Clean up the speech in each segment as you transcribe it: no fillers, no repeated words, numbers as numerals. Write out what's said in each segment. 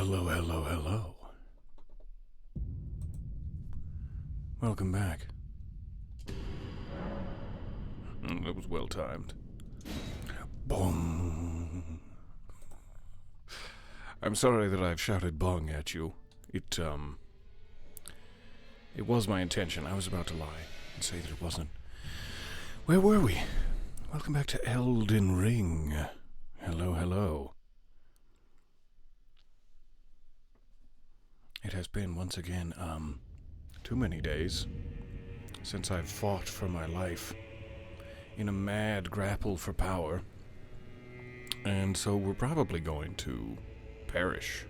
Hello, hello, hello. Welcome back. That was well timed. Bong. I'm sorry that I've shouted bong at you. It was my intention. I was about to lie and say that it wasn't. Where were we? Welcome back to Elden Ring. Hello, hello. It has been, once again, too many days since I've fought for my life in a mad grapple for power. And so we're probably going to perish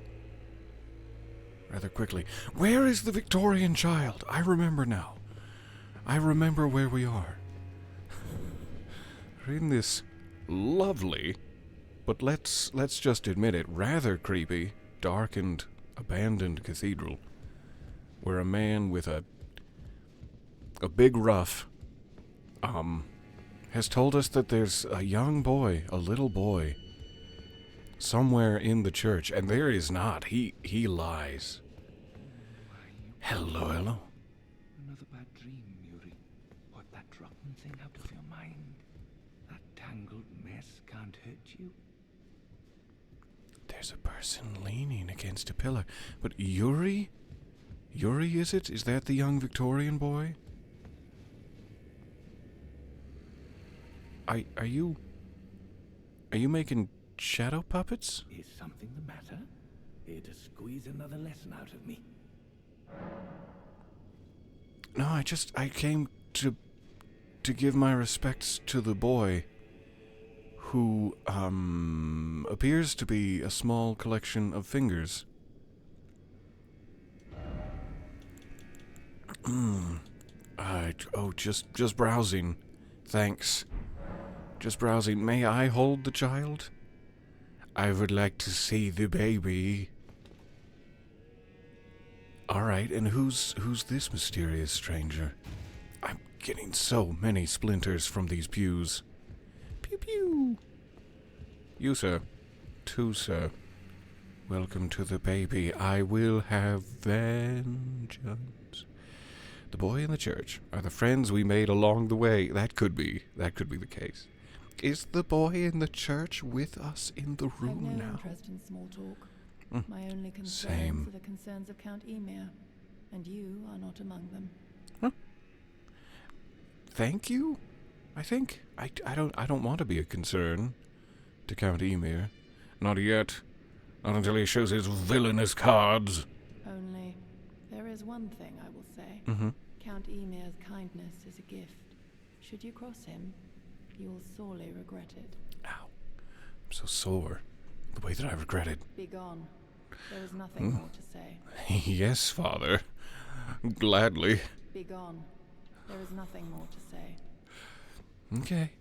rather quickly. Where is the Victorian child? I remember now. I remember where we are. We're in this lovely, but let's just admit it, rather creepy, darkened, abandoned cathedral, where a man with a big ruff has told us that there's a young boy, a little boy, somewhere in the church, and there is not. He lies. Hello, hello. Another bad dream, Yuri. Put that rotten thing out of your mind. That tangled mess can't hurt you. There's a person leaning against a pillar. But Yuri? Yuri, is it? Is that the young Victorian boy? Are you making shadow puppets? Is something the matter? Here to squeeze another lesson out of me. No, I came to give my respects to the boy who, appears to be a small collection of fingers. Just browsing. Thanks. Just browsing. May I hold the child? I would like to see the baby. Alright, and who's this mysterious stranger? I'm getting so many splinters from these pews. Pew pew. You, sir. Too, sir. Welcome to the baby. I will have vengeance. The boy in the church are the friends we made along the way. That could be the case. Is the boy in the church with us in the room I've no now? interest in small talk. My only concerns Same. are the concerns of Count Emir, and you are not among them. Huh? Thank you? I think I don't want to be a concern to Count Emir. Not yet. Not until he shows his villainous cards. Only, there is one thing I will say. Mm-hmm. Count Emir's kindness is a gift. Should you cross him, you will sorely regret it. Ow. I'm so sore. The way that I regret it. Be gone. There is nothing more to say. Yes, Father. Gladly. Be gone. There is nothing more to say. Okay.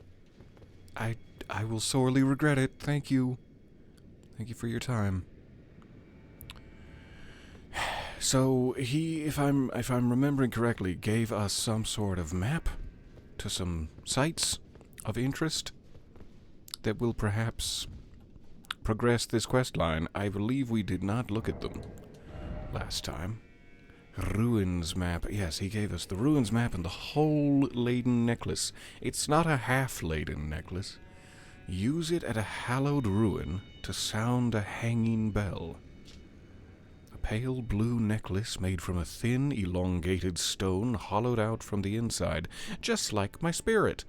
I will sorely regret it. Thank you. Thank you for your time. So he, if I'm remembering correctly, gave us some sort of map to some sites of interest that will perhaps progress this quest line. I believe we did not look at them last time. Ruins map. Yes, he gave us the ruins map and the whole laden necklace. It's not a half-laden necklace. Use it at a hallowed ruin to sound a hanging bell. A pale blue necklace made from a thin, elongated stone hollowed out from the inside, just like my spirit.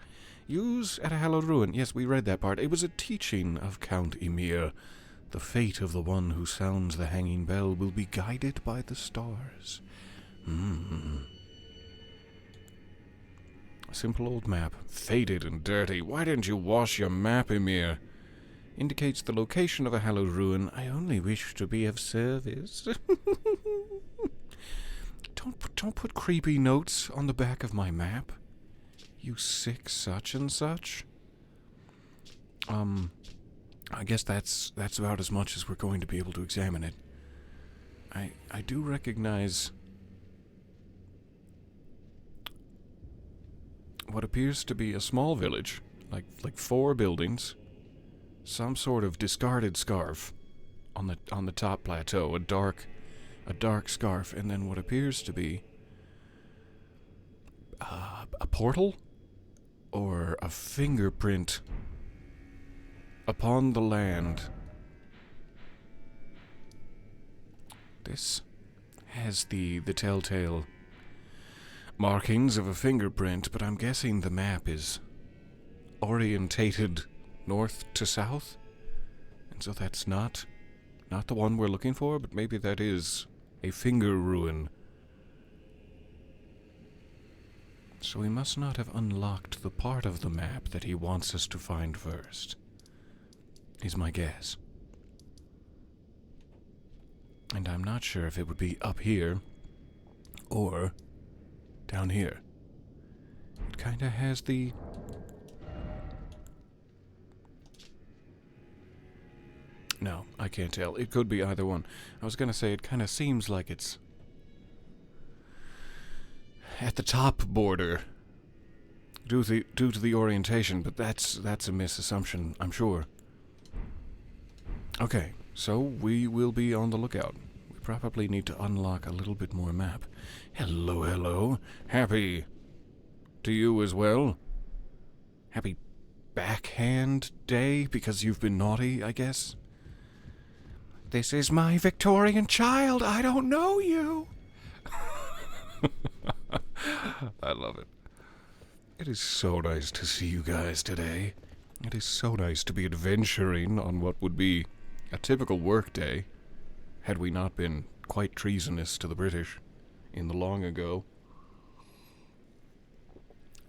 Use at a hallowed ruin. Yes, we read that part. It was a teaching of Count Emir. The fate of the one who sounds the hanging bell will be guided by the stars. A simple old map, faded and dirty. Why didn't you wash your map, Emir? Indicates the location of a hallowed ruin. I only wish to be of service. Don't put creepy notes on the back of my map. You sick such and such. I guess that's about as much as we're going to be able to examine it. I do recognize what appears to be a small village, like 4 buildings, some sort of discarded scarf on the top plateau, a dark scarf, and then what appears to be a portal or a fingerprint upon the land. This has the telltale markings of a fingerprint, but I'm guessing the map is orientated north to south, and so that's not the one we're looking for, but maybe that is a finger ruin. So we must not have unlocked the part of the map that he wants us to find first, is my guess. And I'm not sure if it would be up here or down here. It kinda has the... No, I can't tell. It could be either one. I was gonna say it kinda seems like it's at the top border due to the orientation, but that's a misassumption, I'm sure. Okay, so we will be on the lookout. We probably need to unlock a little bit more map. Hello, hello. Happy to you as well. Happy backhand day because you've been naughty, I guess. This is my Victorian child. I don't know you. I love it. It is so nice to see you guys today. It is so nice to be adventuring on what would be a typical work day, had we not been quite treasonous to the British in the long ago.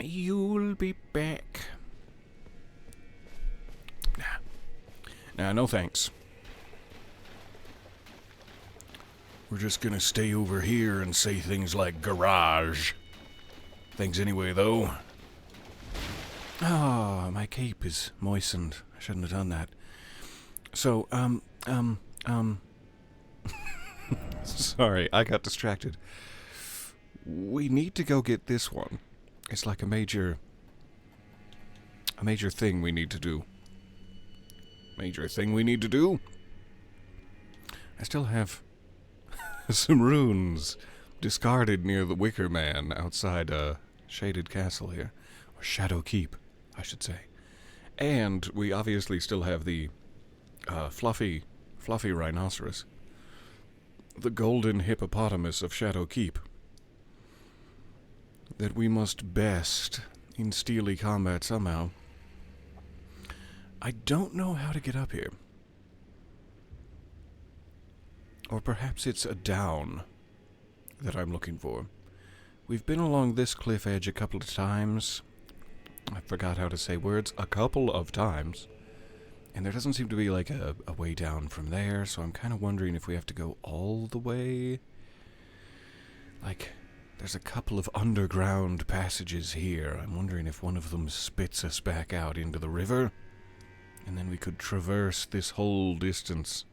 You'll be back. Nah, no thanks. We're just gonna stay over here and say things like garage. Thanks anyway, though. Ah, my cape is moistened. I shouldn't have done that. So, sorry, I got distracted. We need to go get this one. It's like a major thing we need to do. Major thing we need to do? I still have some runes discarded near the Wicker Man outside Shaded Castle here. Or Shadow Keep, I should say. And we obviously still have the fluffy rhinoceros. The golden hippopotamus of Shadow Keep. That we must best in steely combat somehow. I don't know how to get up here. Or perhaps it's a down that I'm looking for. We've been along this cliff edge a couple of times. I forgot how to say words. A couple of times. And there doesn't seem to be like a way down from there, so I'm kind of wondering if we have to go all the way. Like, there's a couple of underground passages here. I'm wondering if one of them spits us back out into the river, and then we could traverse this whole distance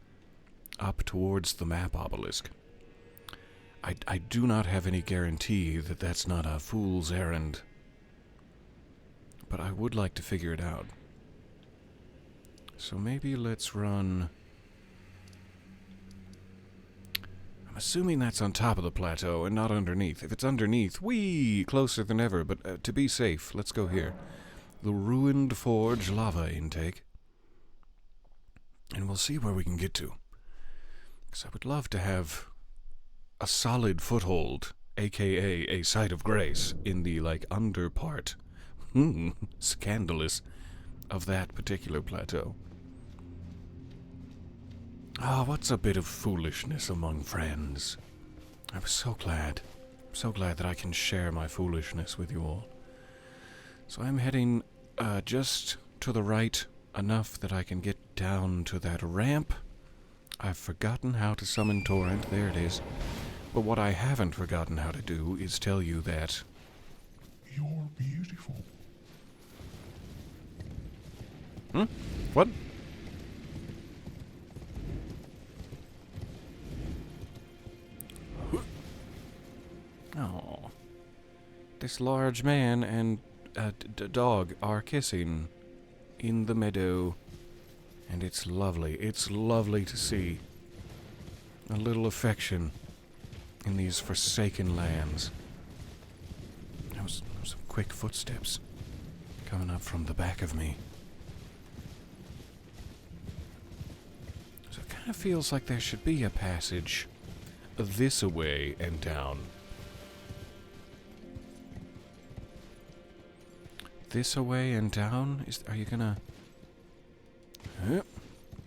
up towards the map obelisk. I do not have any guarantee that that's not a fool's errand, but I would like to figure it out. So maybe let's run... I'm assuming that's on top of the plateau and not underneath. If it's underneath, whee! Closer than ever, but to be safe, let's go here. The Ruined Forge lava intake. And we'll see where we can get to. Because I would love to have a solid foothold, aka a site of grace, in the, like, under part, scandalous, of that particular plateau. Ah, what's a bit of foolishness among friends? I'm so glad that I can share my foolishness with you all. So I'm heading just to the right enough that I can get down to that ramp. I've forgotten how to summon Torrent, there it is. But what I haven't forgotten how to do is tell you that... You're beautiful. What? Oh. This large man and a dog are kissing in the meadow. And it's lovely. It's lovely to see. a little affection in these forsaken lands. There was some quick footsteps coming up from the back of me. So it kind of feels like there should be a passage this away and down. This away and down? Are you gonna... You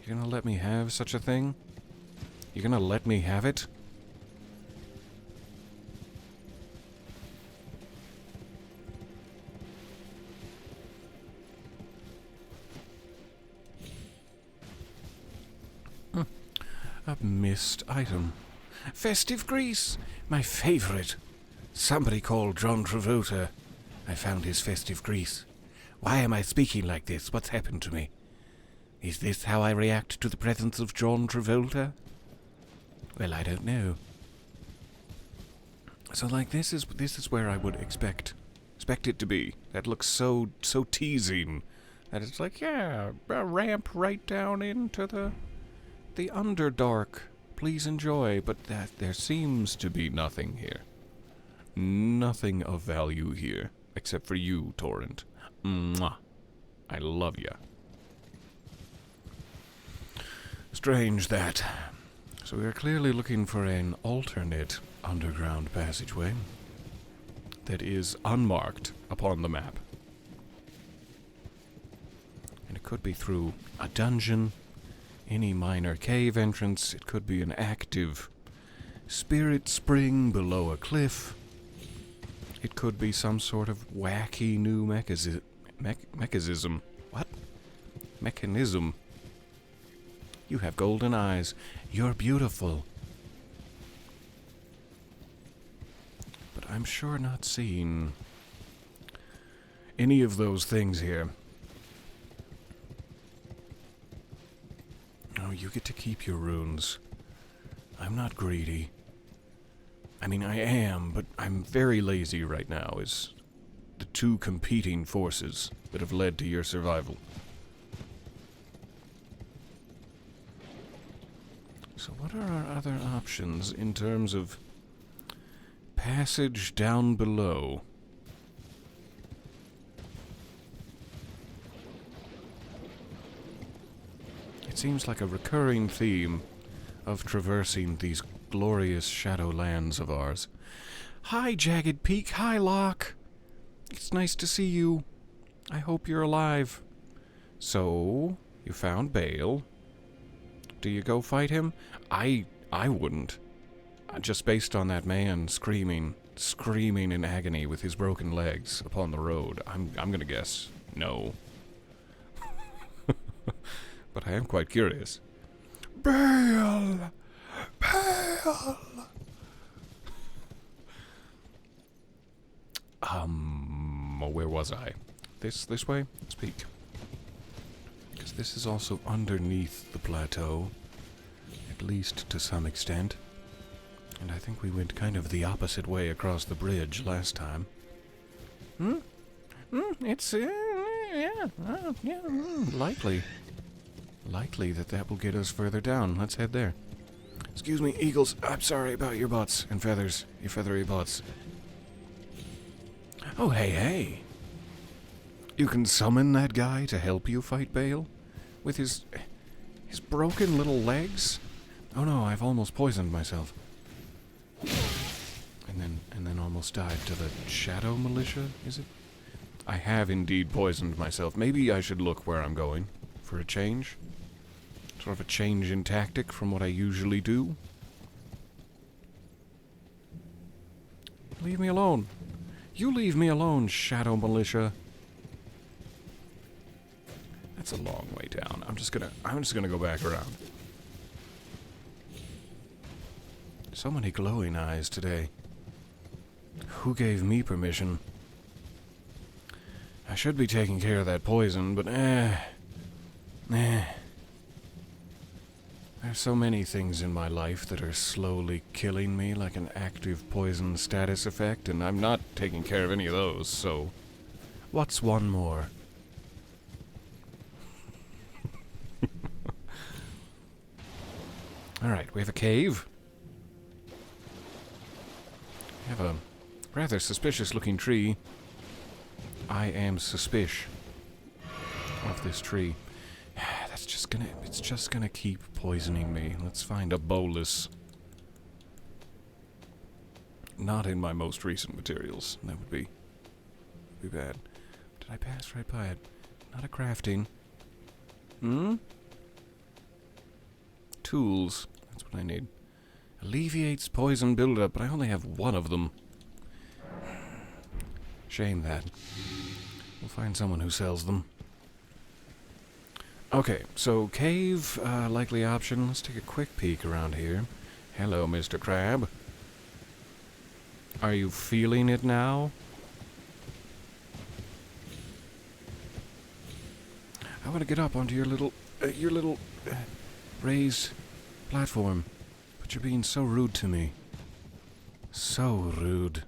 gonna let me have such a thing? You gonna let me have it? A missed item. Festive grease! My favorite. Somebody called John Travolta. I found his festive grease. Why am I speaking like this? What's happened to me? Is this how I react to the presence of John Travolta? Well, I don't know. So, like, this is where I would expect it to be. That looks so teasing that it's like, yeah, a ramp right down into the Underdark. Please enjoy, but there seems to be nothing here. Nothing of value here, except for you, Torrent. Mwah. I love ya. Strange that. So we are clearly looking for an alternate underground passageway that is unmarked upon the map. And it could be through a dungeon, any minor cave entrance. It could be an active spirit spring below a cliff. It could be some sort of wacky new mechanism. What? Mechanism. You have golden eyes. You're beautiful. But I'm sure not seeing any of those things here. Oh, you get to keep your runes. I'm not greedy. I mean, I am, but I'm very lazy right now, is the two competing forces that have led to your survival. So what are our other options in terms of passage down below? It seems like a recurring theme of traversing these glorious shadow lands of ours. Hi, Jagged Peak. Hi, Locke. It's nice to see you. I hope you're alive. So, you found Bale. Do you go fight him? I wouldn't. Just based on that man screaming in agony with his broken legs upon the road, I'm gonna guess no. But I am quite curious. Bale! Bale! Where was I? This way? Let's peek. Because this is also underneath the plateau, at least to some extent. And I think we went kind of the opposite way across the bridge last time. It's, likely. Likely that will get us further down. Let's head there. Excuse me, eagles. I'm sorry about your butts and feathers. Your feathery butts. Oh, hey. You can summon that guy to help you fight Bale? With his broken little legs? Oh no, I've almost poisoned myself. And then almost died to the shadow militia, is it? I have indeed poisoned myself. Maybe I should look where I'm going for a change. Sort of a change in tactic from what I usually do. Leave me alone. You leave me alone, shadow militia. That's a long way down. I'm just gonna go back around. So many glowing eyes today. Who gave me permission? I should be taking care of that poison, but There's so many things in my life that are slowly killing me like an active poison status effect, and I'm not taking care of any of those, so what's one more? Alright, we have a cave. I have a rather suspicious-looking tree. I am suspicious of this tree. It's just gonna keep poisoning me. Let's find a bolus. Not in my most recent materials. That would be bad. Did I pass right by it? Not a crafting. Tools. That's what I need. Alleviates poison buildup, but I only have one of them. Shame that. We'll find someone who sells them. Okay, so cave, likely option. Let's take a quick peek around here. Hello, Mr. Crab. Are you feeling it now? I want to get up onto your little raised platform, but you're being so rude to me. So rude.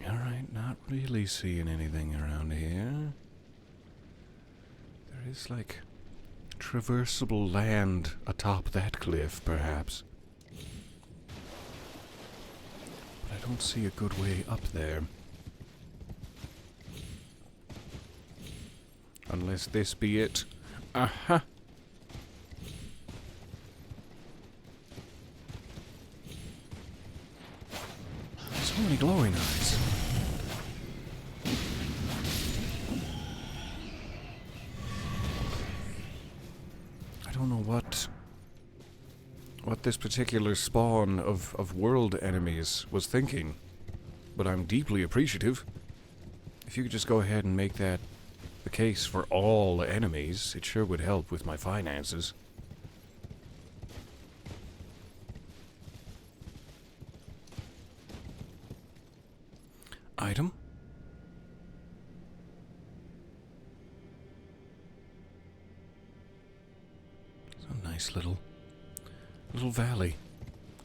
Alright, not really seeing anything around here. There is, like, traversable land atop that cliff, perhaps. But I don't see a good way up there. Unless this be it. Aha! So many glowing eyes. I don't know what this particular spawn of world enemies was thinking, but I'm deeply appreciative. If you could just go ahead and make that the case for all enemies, it sure would help with my finances. Item? It's a nice little valley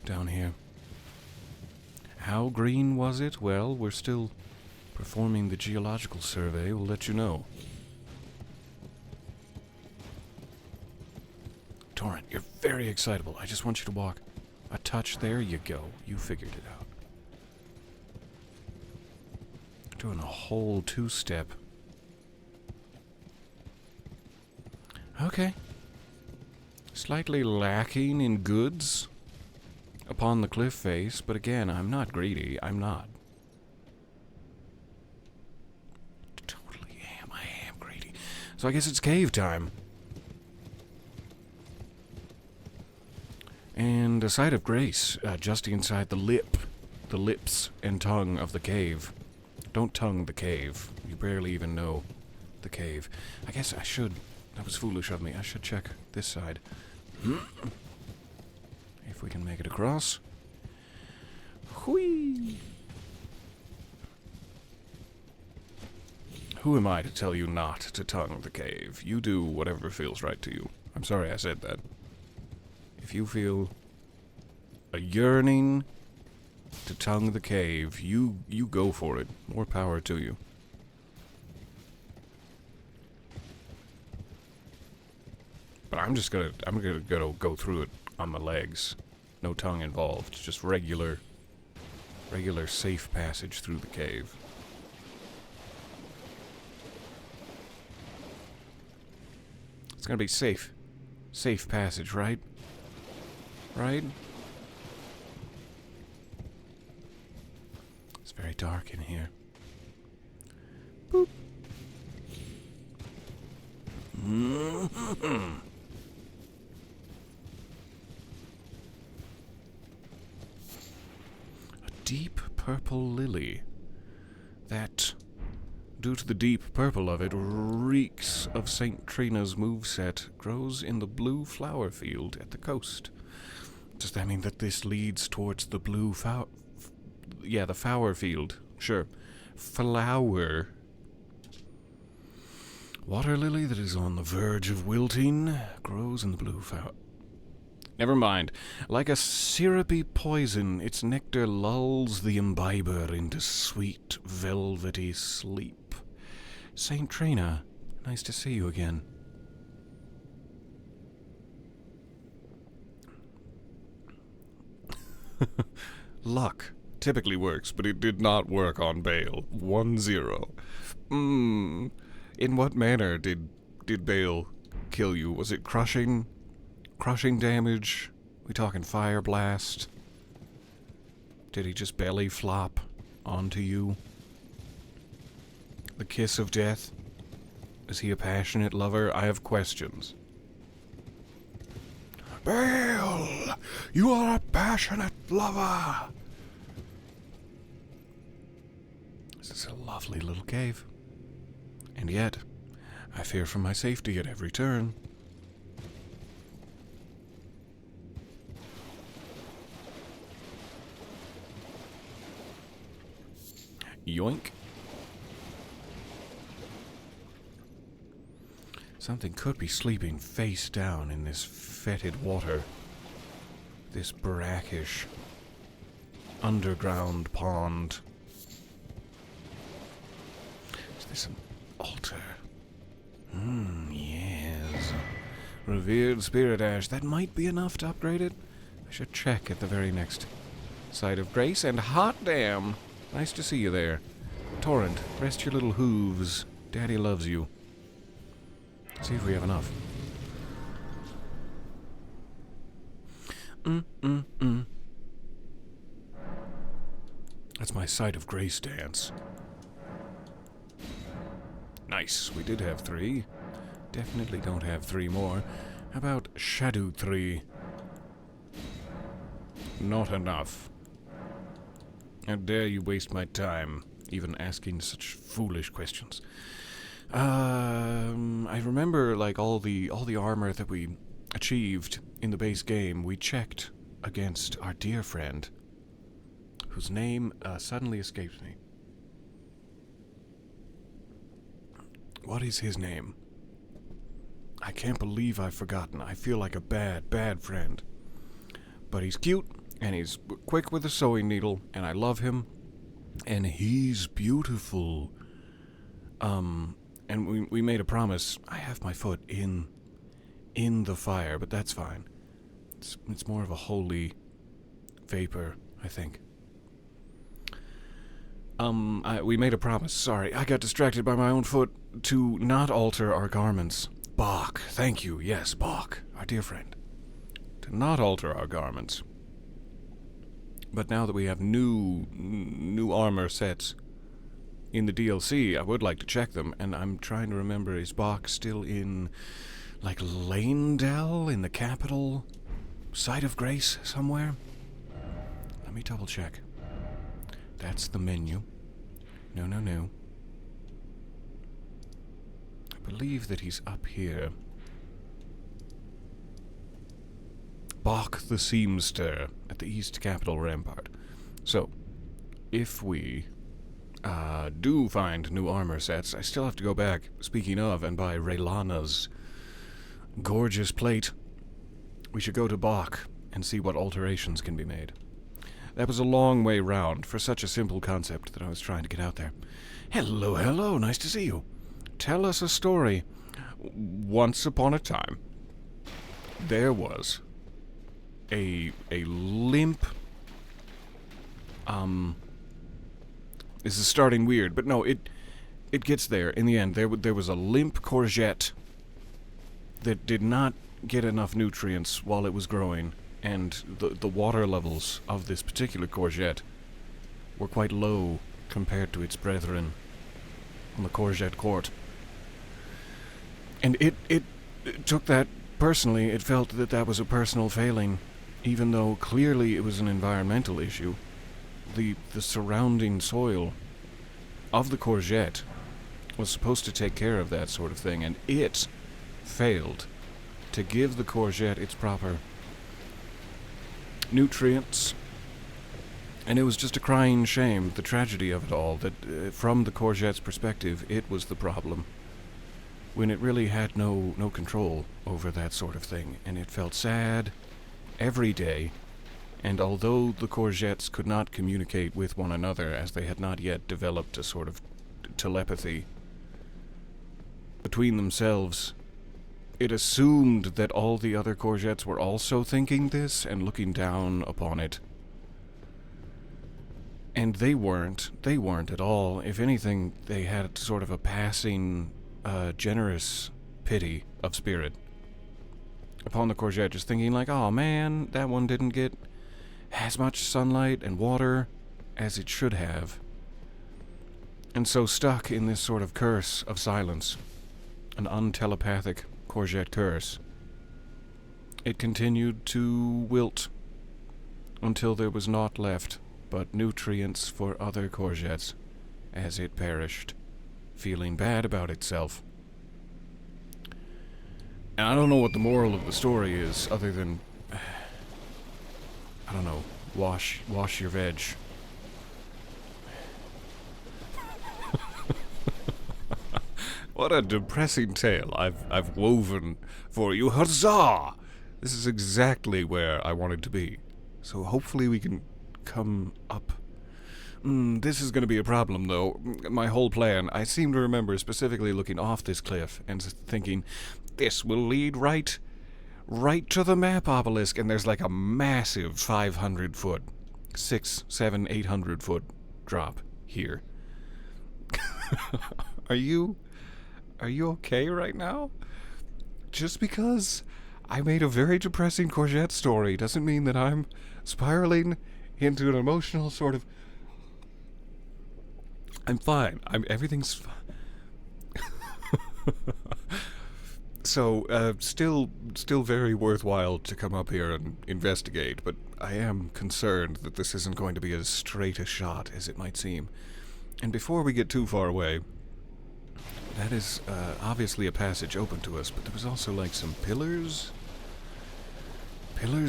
down here. How green was it? Well, we're still performing the geological survey. We'll let you know. Torrent, you're very excitable. I just want you to walk a touch. There you go. You figured it out. Doing a whole two-step. Okay. Slightly lacking in goods upon the cliff face, but again, I'm not greedy. I'm not. Totally am. I am greedy. So I guess it's cave time. And a site of grace, just inside the lips and tongue of the cave. Don't tongue the cave. You barely even know the cave. I guess I should. That was foolish of me. I should check this side. If we can make it across. Whee! Who am I to tell you not to tongue the cave? You do whatever feels right to you. I'm sorry I said that. If you feel a yearning to tongue the cave, you go for it. More power to you. But I'm gonna go through it on my legs. No tongue involved. Just regular safe passage through the cave. It's gonna be safe. Safe passage, right? Right? It's very dark in here. Boop. A deep purple lily that, due to the deep purple of it, reeks of St. Trina's moveset, grows in the blue flower field at the coast. Does that mean that this leads towards the blue the flower field? Sure. Flower. Water lily that is on the verge of wilting grows in the blue flower. Never mind. Like a syrupy poison, its nectar lulls the imbiber into sweet, velvety sleep. St. Trina, nice to see you again. Luck typically works, but it did not work on Bale. 1-0. In what manner did Bale kill you? Was it crushing? Crushing damage? We talking fire blast? Did he just belly flop onto you? The kiss of death? Is he a passionate lover? I have questions. Bale! You are a passionate lover! This is a lovely little cave. And yet, I fear for my safety at every turn. Yoink. Something could be sleeping face down in this fetid water. This brackish underground pond. Is this an altar? Yes. Revered spirit ash. That might be enough to upgrade it. I should check at the very next site of grace. And hot damn! Nice to see you there. Torrent, rest your little hooves. Daddy loves you. See if we have enough. That's my site of grace dance. Nice, we did have 3. Definitely don't have 3 more. How about Shadow 3? Not enough. How dare you waste my time, even asking such foolish questions. I remember, like, all the armor that we achieved in the base game, we checked against our dear friend, whose name suddenly escapes me. What is his name? I can't believe I've forgotten. I feel like a bad friend. But he's cute, and he's quick with a sewing needle, and I love him, and he's beautiful. And we made a promise. I have my foot in the fire, but that's fine. It's more of a holy vapor, I think. We made a promise. Sorry, I got distracted by my own foot. To not alter our garments. Bach, thank you. Yes, Bach, our dear friend. To not alter our garments. But now that we have new armor sets in the DLC, I would like to check them, and I'm trying to remember, is Bach still in, like, Lanedell, in the capital? Site of Grace, somewhere? Let me double check. That's the menu. No. I believe that he's up here. Bach the Seamster at the East Capital Rampart. So, if we do find new armor sets, I still have to go back, speaking of, and buy Raylana's gorgeous plate. We should go to Bach and see what alterations can be made. That was a long way round for such a simple concept that I was trying to get out there. Hello, nice to see you. Tell us a story. Once upon a time, there was a limp, this is starting weird, but no, it gets there in the end. There was a limp courgette that did not get enough nutrients while it was growing, and the water levels of this particular courgette were quite low compared to its brethren on the courgette court. And it took that personally. It felt that was a personal failing, even though clearly it was an environmental issue. The surrounding soil of the courgette was supposed to take care of that sort of thing, and it failed to give the courgette its proper nutrients. And it was just a crying shame, the tragedy of it all, that from the courgette's perspective, it was the problem, when it really had no control over that sort of thing, and it felt sad every day. And although the courgettes could not communicate with one another, as they had not yet developed a sort of telepathy between themselves, it assumed that all the other courgettes were also thinking this and looking down upon it And they weren't at all. If anything, they had sort of a passing, generous pity of spirit upon the courgette, just thinking like, oh man, that one didn't get as much sunlight and water as it should have. And so stuck in this sort of curse of silence, an untelepathic courgette curse, it continued to wilt until there was naught left but nutrients for other courgettes as it perished, feeling bad about itself. And I don't know what the moral of the story is, other than, I don't know, wash your veg. What a depressing tale I've woven for you. Huzzah! This is exactly where I wanted to be. So hopefully we can come up. This is going to be a problem, though. My whole plan, I seem to remember specifically looking off this cliff and thinking, this will lead right to the map obelisk, and there's like a massive 500-foot, 600, 700, 800-foot drop here. Are you okay right now? Just because I made a very depressing courgette story doesn't mean that I'm spiraling into an emotional sort of... I'm fine. Everything's fine. So, still very worthwhile to come up here and investigate, but I am concerned that this isn't going to be as straight a shot as it might seem. And before we get too far away, that is obviously a passage open to us, but there was also like some pillars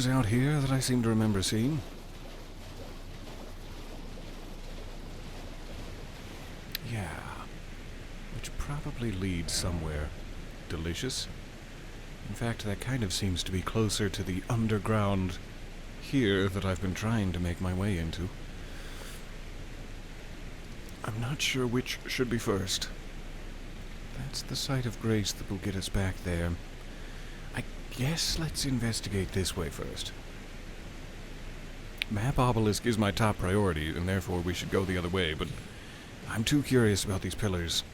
out here that I seem to remember seeing. Yeah, which probably leads somewhere delicious. In fact, that kind of seems to be closer to the underground here that I've been trying to make my way into. I'm not sure which should be first. That's the site of grace that will get us back there. I guess let's investigate this way first. Map obelisk is my top priority, and therefore we should go the other way, but I'm too curious about these pillars.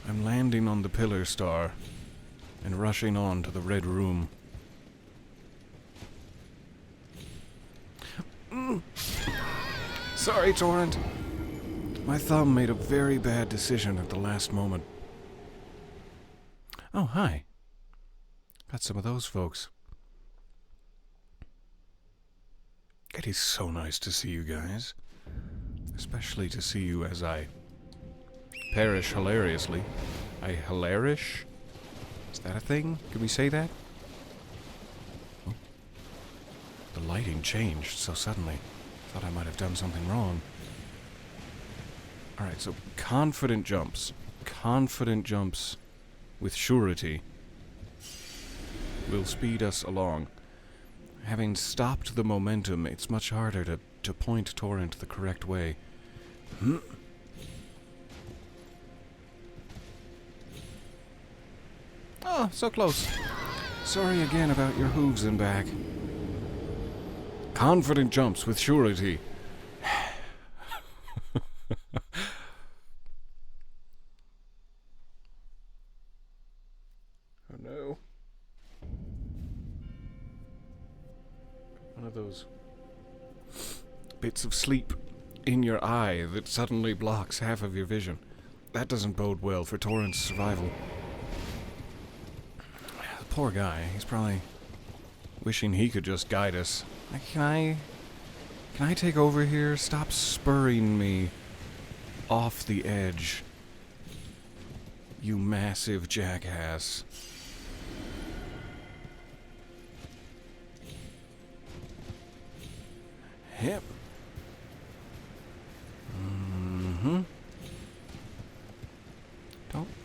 I'm landing on the pillar star and rushing on to the red room. Sorry, Torrent. My thumb made a very bad decision at the last moment. Oh, hi. Got some of those folks. It is so nice to see you guys. Especially to see you as I perish hilariously. I hilarish? Is that a thing? Can we say that? Oh. The lighting changed so suddenly. Thought I might have done something wrong. Alright, so confident jumps. Confident jumps with surety will speed us along. Having stopped the momentum, it's much harder to point Torrent the correct way. Oh, so close. Sorry again about your hooves and back. Confident jumps with surety. Oh no. One of those bits of sleep in your eye that suddenly blocks half of your vision. That doesn't bode well for Torrent's survival. The poor guy, he's probably wishing he could just guide us. Like, can I take over here? Stop spurring me off the edge, you massive jackass. Yep.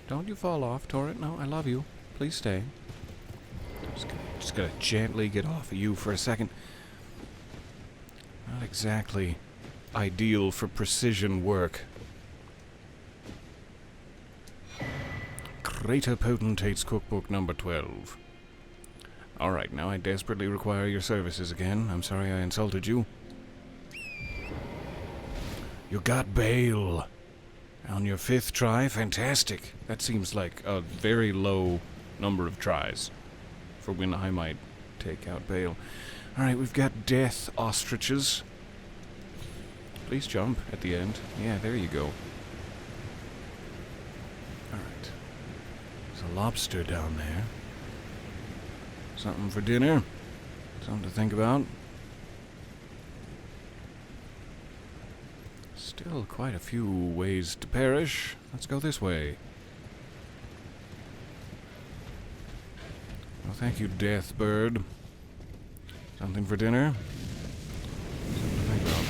Don't you fall off, Torrent. No, I love you. Please stay. Just gonna gently get off of you for a second. Not exactly ideal for precision work. Crater Potentate's Cookbook number 12. Alright, now I desperately require your services again. I'm sorry I insulted you. You got Bale. On your 5th try? Fantastic. That seems like a very low number of tries for when I might take out Bale. Alright, we've got death ostriches. Please jump at the end. Yeah, there you go. Alright. There's a lobster down there. Something for dinner. Something to think about. Still quite a few ways to perish. Let's go this way. Well, thank you, death bird. Something for dinner? Something to think about.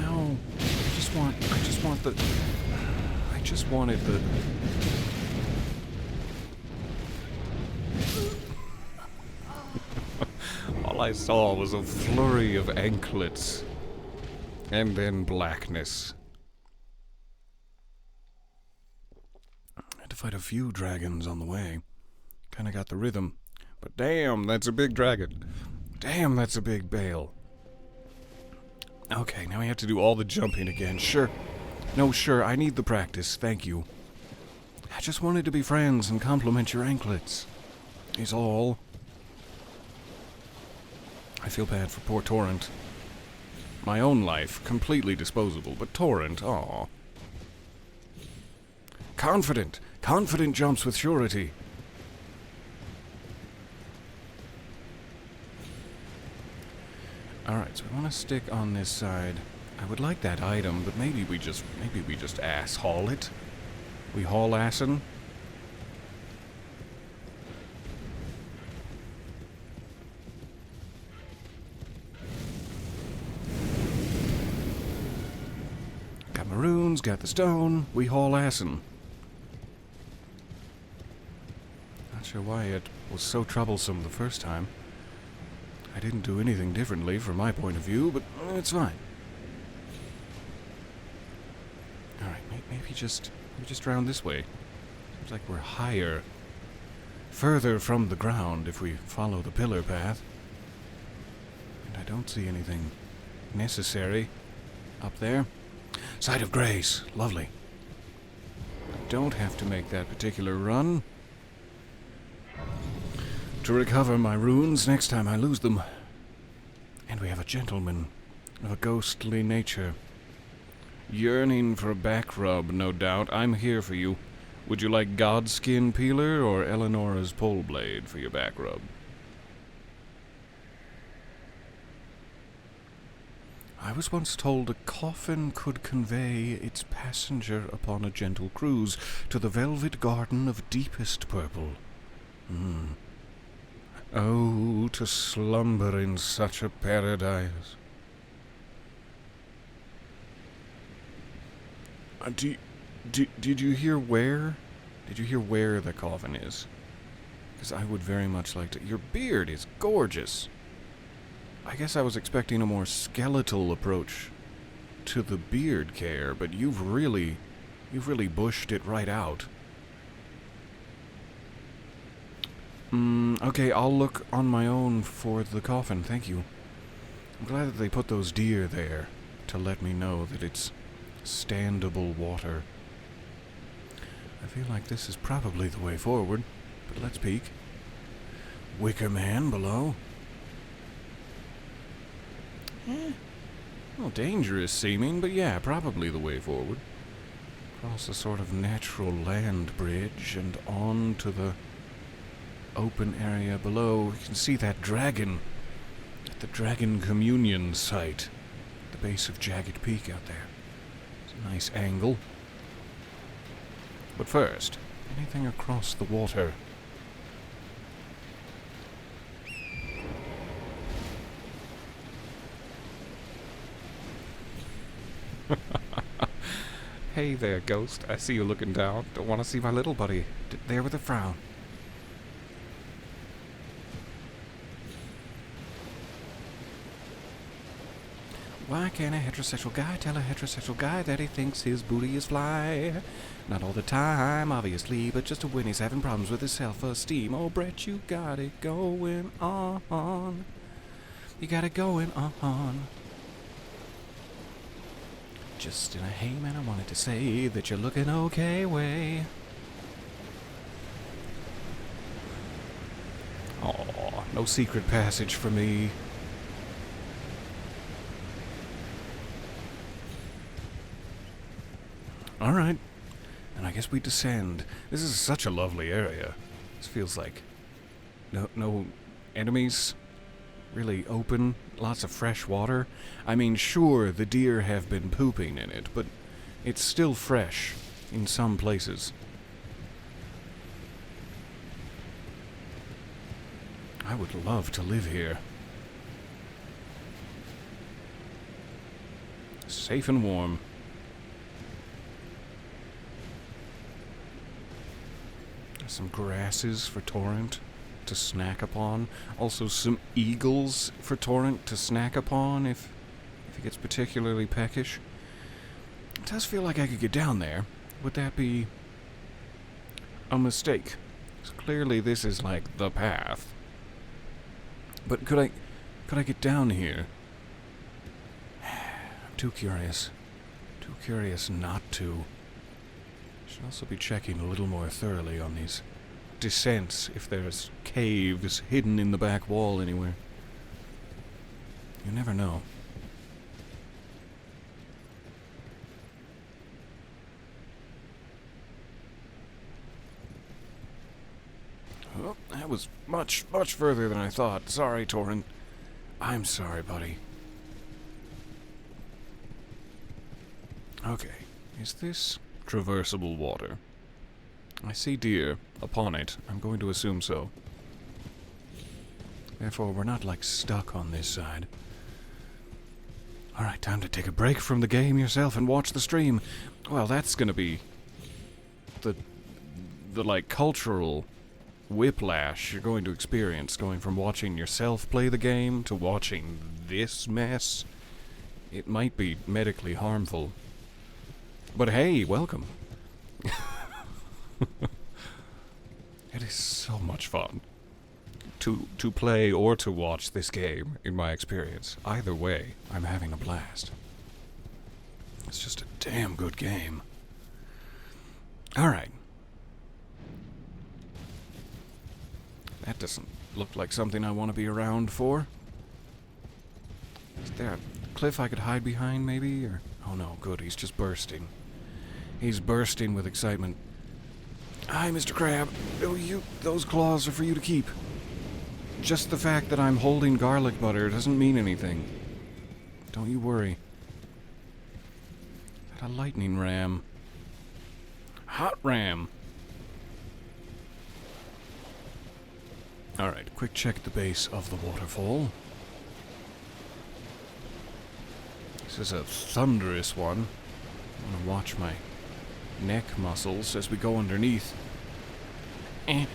Ow! I just wanted the... All I saw was a flurry of anklets. And then blackness. I had to fight a few dragons on the way. Kinda got the rhythm. But damn, that's a big dragon. Damn, that's a big Bale. Okay, now we have to do all the jumping again. Sure. No, sure, I need the practice. Thank you. I just wanted to be friends and compliment your anklets. Is all. I feel bad for poor Torrent. My own life, completely disposable, but Torrent, aw. Confident! Confident jumps with surety. Alright, so we want to stick on this side. I would like that item, but maybe we just ass haul it. We haul assin'. Got maroons, got the stone, we haul assin'. Not sure why it was so troublesome the first time. I didn't do anything differently from my point of view, but it's fine. Alright, maybe just round this way. Seems like we're higher, further from the ground if we follow the pillar path. And I don't see anything necessary up there. Site of Grace, lovely. Don't have to make that particular run to recover my runes next time I lose them. And we have a gentleman of a ghostly nature. Yearning for a back rub, no doubt. I'm here for you. Would you like Godskin Peeler or Eleonora's Pole Blade for your back rub? I was once told a coffin could convey its passenger upon a gentle cruise to the velvet garden of deepest purple. Oh, to slumber in such a paradise. Did you hear where? Did you hear where the coffin is? Because I would very much like to. Your beard is gorgeous. I guess I was expecting a more skeletal approach to the beard care, but you've really bushed it right out. Okay, I'll look on my own for the coffin, thank you. I'm glad that they put those deer there to let me know that it's standable water. I feel like this is probably the way forward, but let's peek. Wicker Man below. Well, dangerous seeming, but yeah, probably the way forward. Across a sort of natural land bridge and on to the open area below. You can see that dragon at the Dragon Communion site, at the base of Jagged Peak out there. It's a nice angle. But first, anything across the water? Hey there, ghost. I see you looking down. Don't want to see my little buddy there with a frown. Why can't a heterosexual guy tell a heterosexual guy that he thinks his booty is fly? Not all the time, obviously, but just when he's having problems with his self-esteem. Oh, Brett, you got it going on. You got it going on. Just in a hey man, I wanted to say that you're looking okay way. Aw, no secret passage for me. Alright, and I guess we descend. This is such a lovely area. This feels like no enemies. Really open, lots of fresh water. I mean, sure, the deer have been pooping in it, but it's still fresh in some places. I would love to live here. Safe and warm. Some grasses for Torrent to snack upon. Also some eagles for Torrent to snack upon if he gets particularly peckish. It does feel like I could get down there. Would that be a mistake? 'Cause clearly this is like the path. But could I get down here? I'm too curious. Too curious not to. Should also be checking a little more thoroughly on these descents, if there's caves hidden in the back wall anywhere. You never know. Oh, that was much further than I thought. Sorry, Torrent. I'm sorry, buddy. Okay, is this traversable water? I see deer upon it. I'm going to assume so. Therefore, we're not, like, stuck on this side. Alright, time to take a break from the game yourself and watch the stream. Well, that's gonna be the like, cultural whiplash you're going to experience going from watching yourself play the game to watching this mess. It might be medically harmful. But hey, welcome. It is so much fun to play or to watch this game, in my experience. Either way, I'm having a blast. It's just a damn good game. Alright. That doesn't look like something I want to be around for. Is there a cliff I could hide behind, maybe? Or oh no, good, he's just bursting. He's bursting with excitement. Hi, Mr. Crab. Oh, those claws are for you to keep. Just the fact that I'm holding garlic butter doesn't mean anything. Don't you worry. Is that a lightning ram? Hot ram. Alright, quick check at the base of the waterfall. This is a thunderous one. I'm gonna watch my neck muscles as we go underneath. Wonder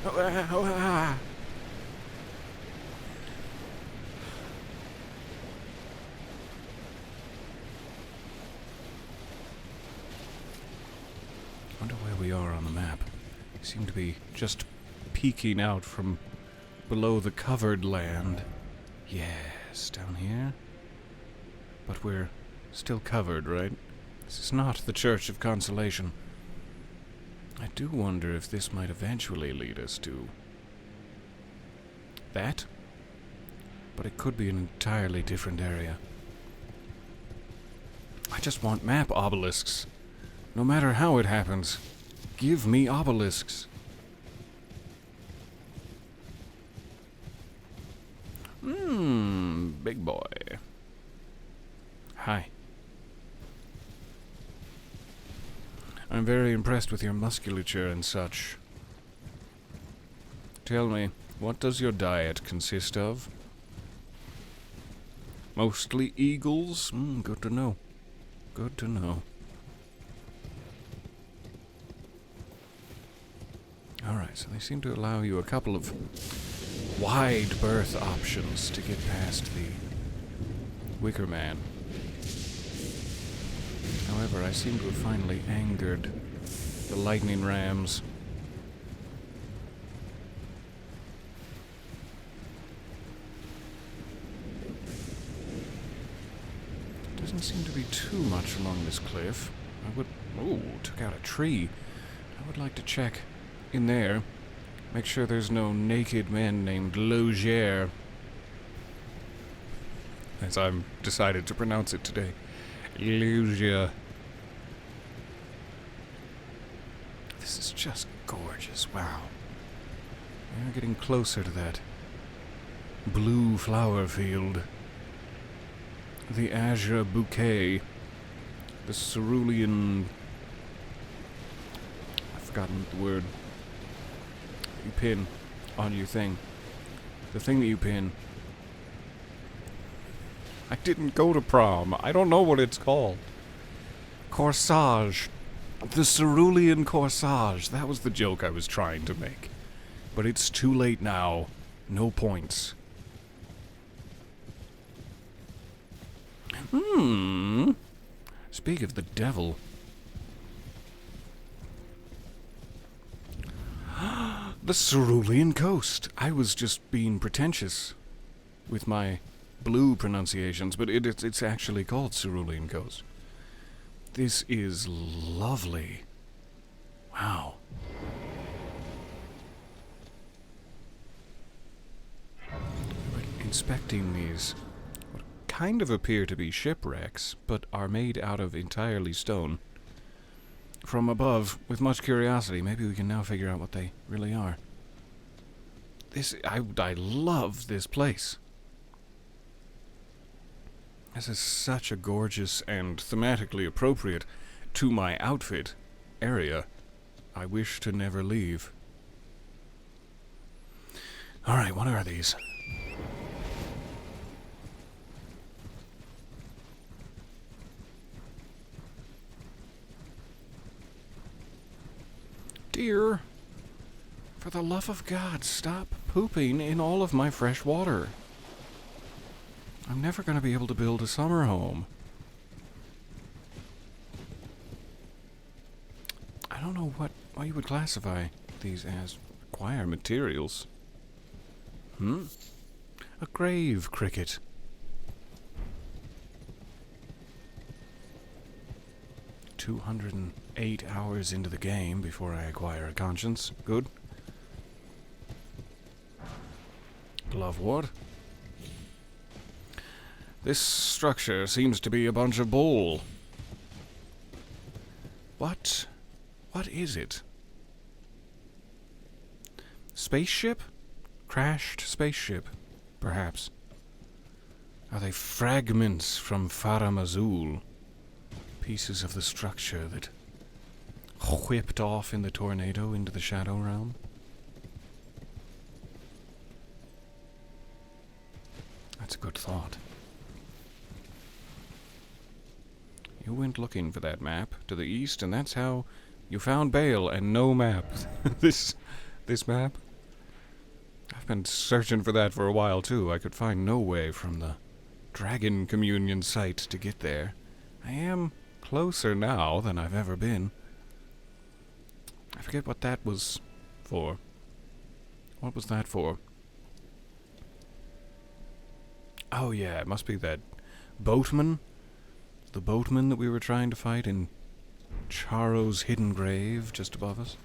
where we are on the map. We seem to be just peeking out from below the covered land. Yes, down here. But we're still covered, right? This is not the Church of Consolation. I do wonder if this might eventually lead us to that. But it could be an entirely different area. I just want map obelisks. No matter how it happens, give me obelisks. Big boy. Hi. I'm very impressed with your musculature and such. Tell me, what does your diet consist of? Mostly eagles? Good to know. Good to know. Alright, so they seem to allow you a couple of wide berth options to get past the Wicker Man. However, I seem to have finally angered the lightning rams. Does Doesn't seem to be too much along this cliff. I would... Oh, took out a tree. I would like to check in there. Make sure there's no naked men named Logier, as I've decided to pronounce it today. Logier. This is just gorgeous. Wow. We're getting closer to that blue flower field. The azure bouquet. The cerulean... I've forgotten the word. You pin on your thing. The thing that you pin. I didn't go to prom. I don't know what it's called. Corsage. The cerulean corsage. That was the joke I was trying to make. But it's too late now. No points. Speak of the devil. The Cerulean Coast. I was just being pretentious with my blue pronunciations, but it's actually called Cerulean Coast. This is lovely. Wow. Inspecting these, what kind of appear to be shipwrecks, but are made out of entirely stone. From above, with much curiosity, maybe we can now figure out what they really are. I love this place. This is such a gorgeous and thematically appropriate to my outfit area. I wish to never leave. Alright, what are these? Dear, for the love of God, stop pooping in all of my fresh water. I'm never going to be able to build a summer home. I don't know what you would classify these as. Require materials. A grave cricket. $208 hours into the game before I acquire a conscience. Good. Glovewort. This structure seems to be a bunch of bull. What is it? Spaceship? Crashed spaceship, perhaps. Are they fragments from Farum Azula? Pieces of the structure that whipped off in the tornado into the Shadow Realm? That's a good thought. You went looking for that map to the east, and that's how you found Bale and no map. This map? I've been searching for that for a while, too. I could find no way from the Dragon Communion site to get there. I am closer now than I've ever been. I forget what that was for. What was that for? Oh yeah, it must be that boatman. The boatman that we were trying to fight in Charo's hidden grave just above us.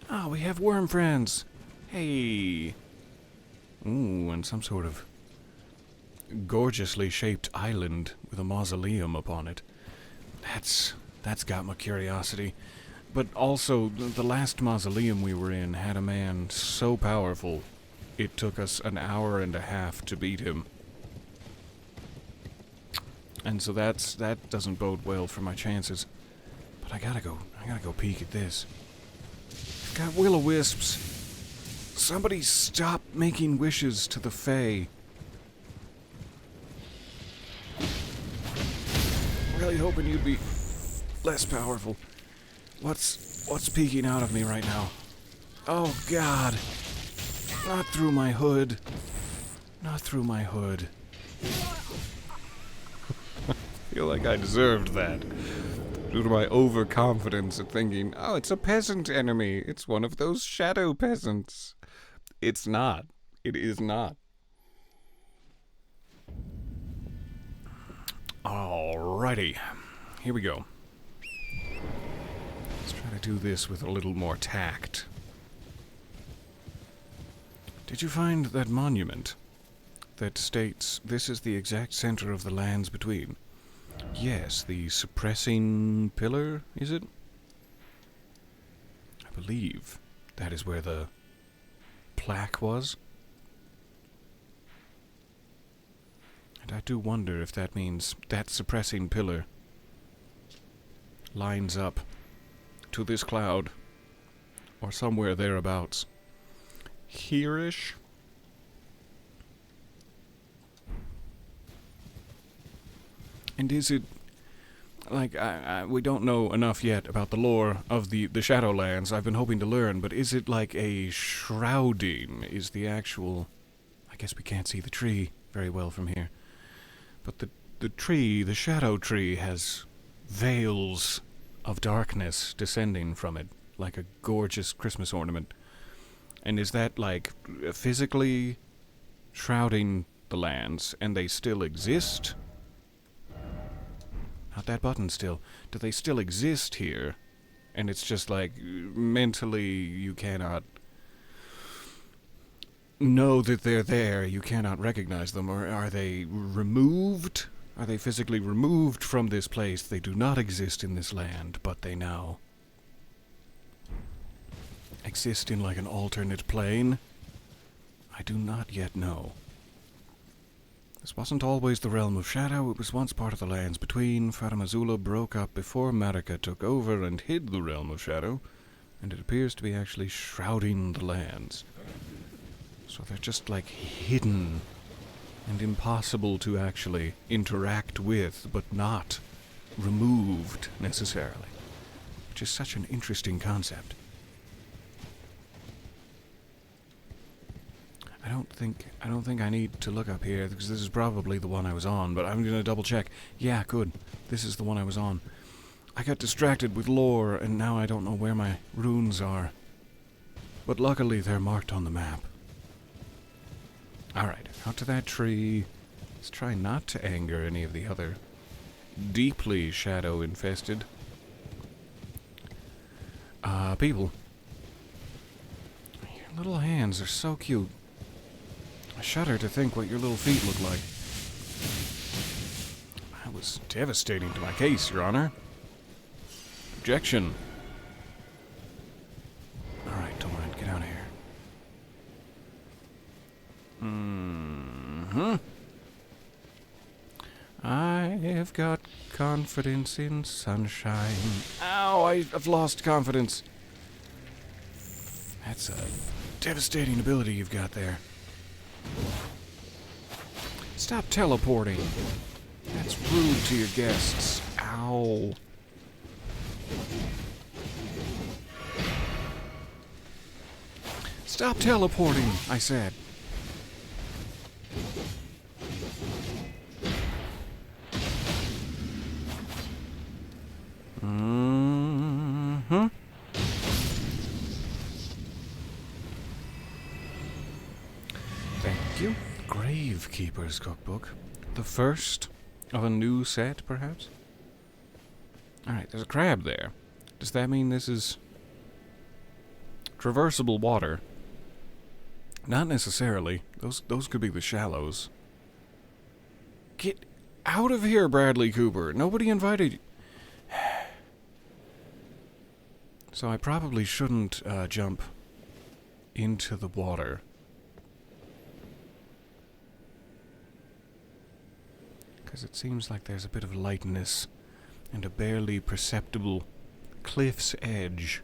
Ah, we have worm friends. Hey. Ooh, and some sort of gorgeously shaped island with a mausoleum upon it. That's got my curiosity. But also, the last mausoleum we were in had a man so powerful, it took us an hour and a half to beat him. And so that doesn't bode well for my chances. But I gotta go peek at this. I've got will-o-wisps. Somebody stop making wishes to the Fae. Really hoping you'd be less powerful. What's peeking out of me right now? Oh God. Not through my hood. Not through my hood. I feel like I deserved that. Due to my overconfidence at thinking, oh, it's a peasant enemy. It's one of those shadow peasants. It's not. It is not. Alrighty, here we go. Let's try to do this with a little more tact. Did you find that monument that states this is the exact center of the lands between? Yes, the suppressing pillar, is it? I believe that is where the plaque was. And I do wonder if that means that suppressing pillar lines up to this cloud, or somewhere thereabouts. Here-ish? And is it, like, we don't know enough yet about the lore of the Shadowlands. I've been hoping to learn, but is it like a shrouding? Is the actual... I guess we can't see the tree very well from here. But the tree, the shadow tree, has veils of darkness descending from it, like a gorgeous Christmas ornament. And is that, like, physically shrouding the lands, and they still exist? Not that button still. Do they still exist here? And it's just like, mentally, you cannot know that they're there, you cannot recognize them, or are they removed? Are they physically removed from this place? They do not exist in this land, but they now exist in like an alternate plane? I do not yet know. This wasn't always the realm of shadow. It was once part of the lands between. Fatima Azula broke up before Marika took over and hid the realm of shadow, and it appears to be actually shrouding the lands. So they're just like hidden and impossible to actually interact with, but not removed necessarily, which is such an interesting concept. I don't think I need to look up here, because this is probably the one I was on, but I'm gonna double check. Yeah, good. This is the one I was on. I got distracted with lore, and now I don't know where my runes are. But luckily they're marked on the map. Alright, out to that tree. Let's try not to anger any of the other deeply shadow-infested people. Your little hands are so cute. I shudder to think what your little feet look like. That was devastating to my case, Your Honor. Objection. Alright, Torrent, get out of here. I've got confidence in sunshine. Ow, I've lost confidence. That's a devastating ability you've got there. Stop teleporting. That's rude to your guests. Ow. Stop teleporting, I said. Thank you. Gravekeeper's Cookbook. The first of a new set, perhaps? Alright, there's a crab there. Does that mean this is traversable water? Not necessarily. Those could be the shallows. Get out of here, Bradley Cooper. Nobody invited you. So I probably shouldn't jump into the water. Because it seems like there's a bit of lightness and a barely perceptible cliff's edge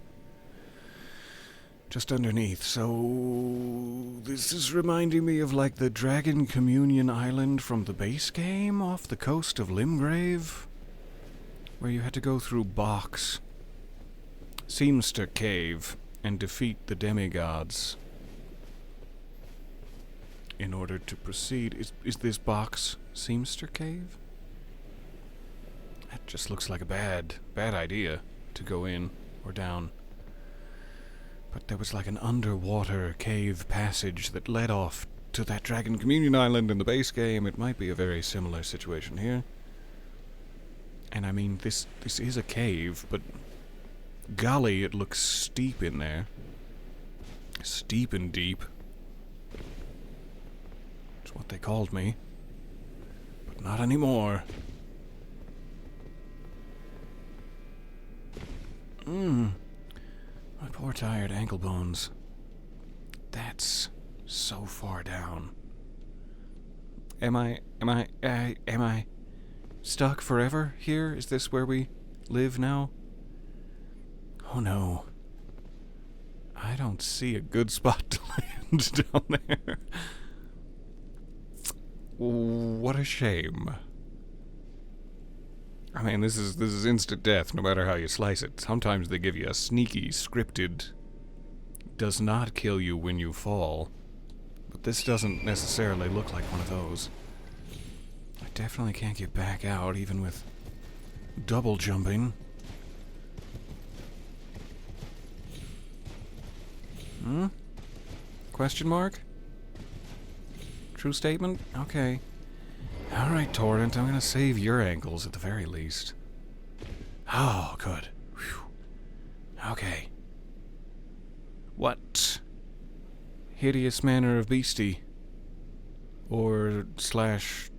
just underneath. So this is reminding me of like the Dragon Communion Island from the base game off the coast of Limgrave, where you had to go through Box Seamster Cave and defeat the demigods in order to proceed. Is this Box Seamster Cave? That just looks like a bad idea to go in or down. But there was like an underwater cave passage that led off to that Dragon Communion Island in the base game. It might be a very similar situation here. And I mean, this is a cave, but golly, it looks steep in there. Steep and deep. That's what they called me. But not anymore. My poor tired ankle bones. That's so far down. Am I stuck forever here? Is this where we live now? Oh no. I don't see a good spot to land down there. What a shame. I mean, this is instant death, no matter how you slice it. Sometimes they give you a sneaky, scripted, does not kill you when you fall. But this doesn't necessarily look like one of those. I definitely can't get back out, even with double jumping. Question mark? True statement? Okay. Alright, Torrent, I'm gonna save your ankles at the very least. Oh, good. Whew. Okay. What hideous manner of beastie or slash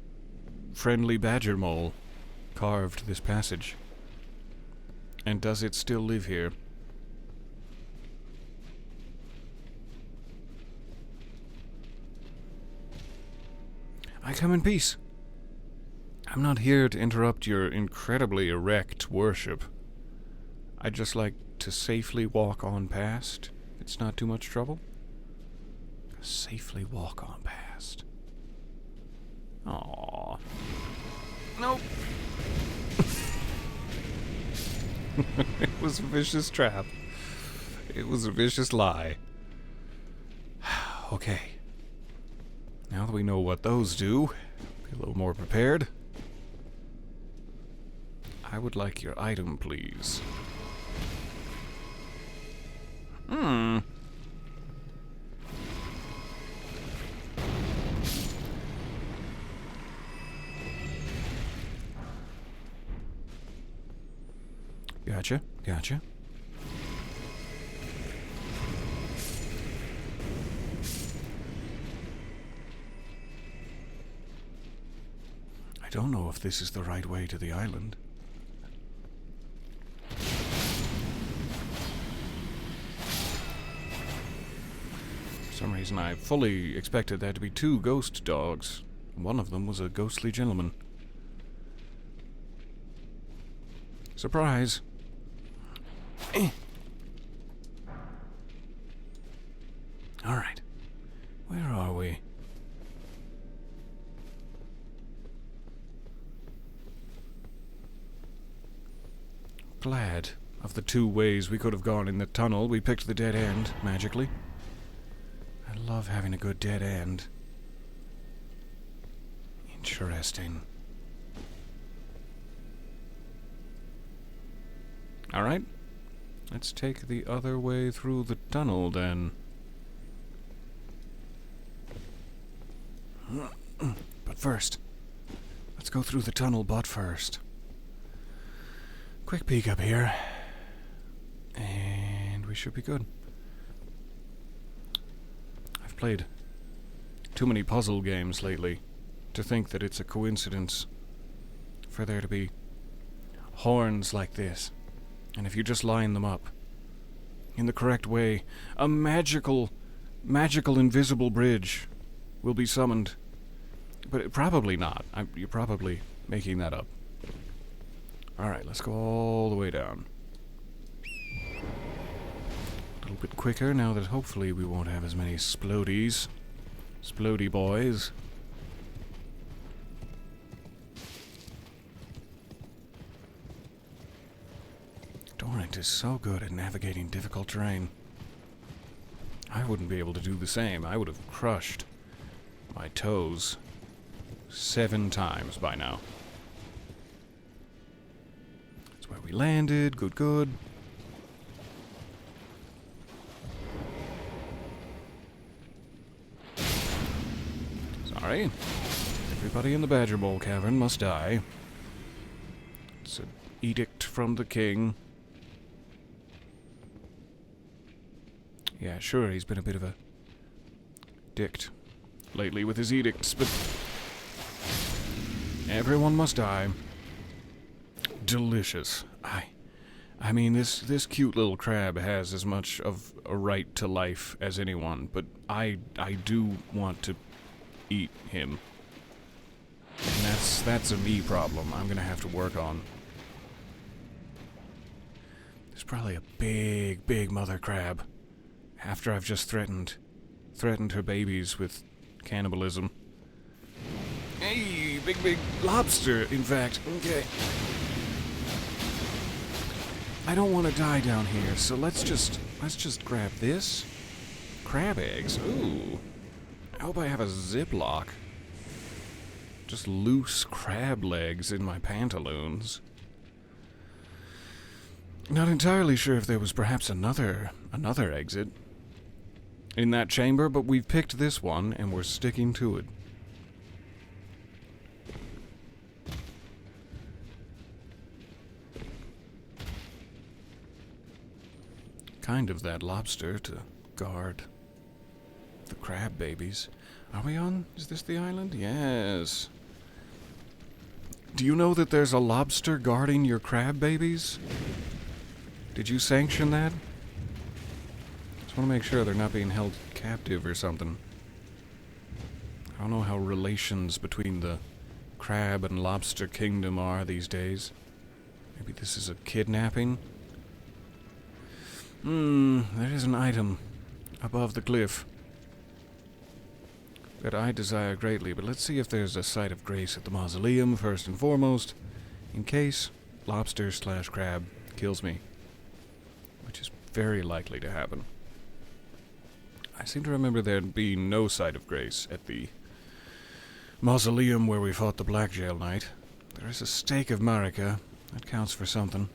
friendly badger mole carved this passage? And does it still live here? I come in peace. I'm not here to interrupt your incredibly erect worship. I'd just like to safely walk on past. It's not too much trouble. Safely walk on past. Aww. Nope. It was a vicious trap. It was a vicious lie. Okay. Now that we know what those do, be a little more prepared. I would like your item, please. Gotcha. I don't know if this is the right way to the island. For some reason, I fully expected there to be 2 ghost dogs. One of them was a ghostly gentleman. Surprise! Alright. Where are we? Glad. Of the 2 ways we could have gone in the tunnel, we picked the dead end, magically. I love having a good dead end. Interesting. Alright. Let's take the other way through the tunnel, then. But first, let's go through the tunnel but first. Quick peek up here. And we should be good. I've played too many puzzle games lately to think that it's a coincidence for there to be horns like this. And if you just line them up in the correct way, a magical invisible bridge will be summoned. But probably not. You're probably making that up. Alright, let's go all the way down. A little bit quicker now that hopefully we won't have as many splodies. Splody boys. Torrent is so good at navigating difficult terrain. I wouldn't be able to do the same. I would have crushed my toes 7 times by now. That's where we landed. Good. Sorry. Everybody in the Badger Bowl Cavern must die. It's an edict from the king. Yeah, sure, he's been a bit of a dick lately with his edicts, but everyone must die. Delicious. I mean, this cute little crab has as much of a right to life as anyone, but I do want to eat him. And that's a me problem I'm gonna have to work on. There's probably a big mother crab. After I've just threatened her babies with cannibalism. Hey, big lobster, in fact. Okay. I don't want to die down here, so let's just grab this. Crab eggs. Ooh. I hope I have a Ziploc. Just loose crab legs in my pantaloons. Not entirely sure if there was perhaps another exit in that chamber, but we've picked this one and we're sticking to it. Kind of that lobster to guard the crab babies. Are we on? Is this the island? Yes. Do you know that there's a lobster guarding your crab babies? Did you sanction that? Just want to make sure they're not being held captive or something. I don't know how relations between the crab and lobster kingdom are these days. Maybe this is a kidnapping? There is an item above the cliff that I desire greatly, but let's see if there's a site of grace at the mausoleum, first and foremost, in case lobster/crab kills me, which is very likely to happen. I seem to remember there being no site of grace at the mausoleum where we fought the Black Jail Knight. There is a stake of Marika. That counts for something.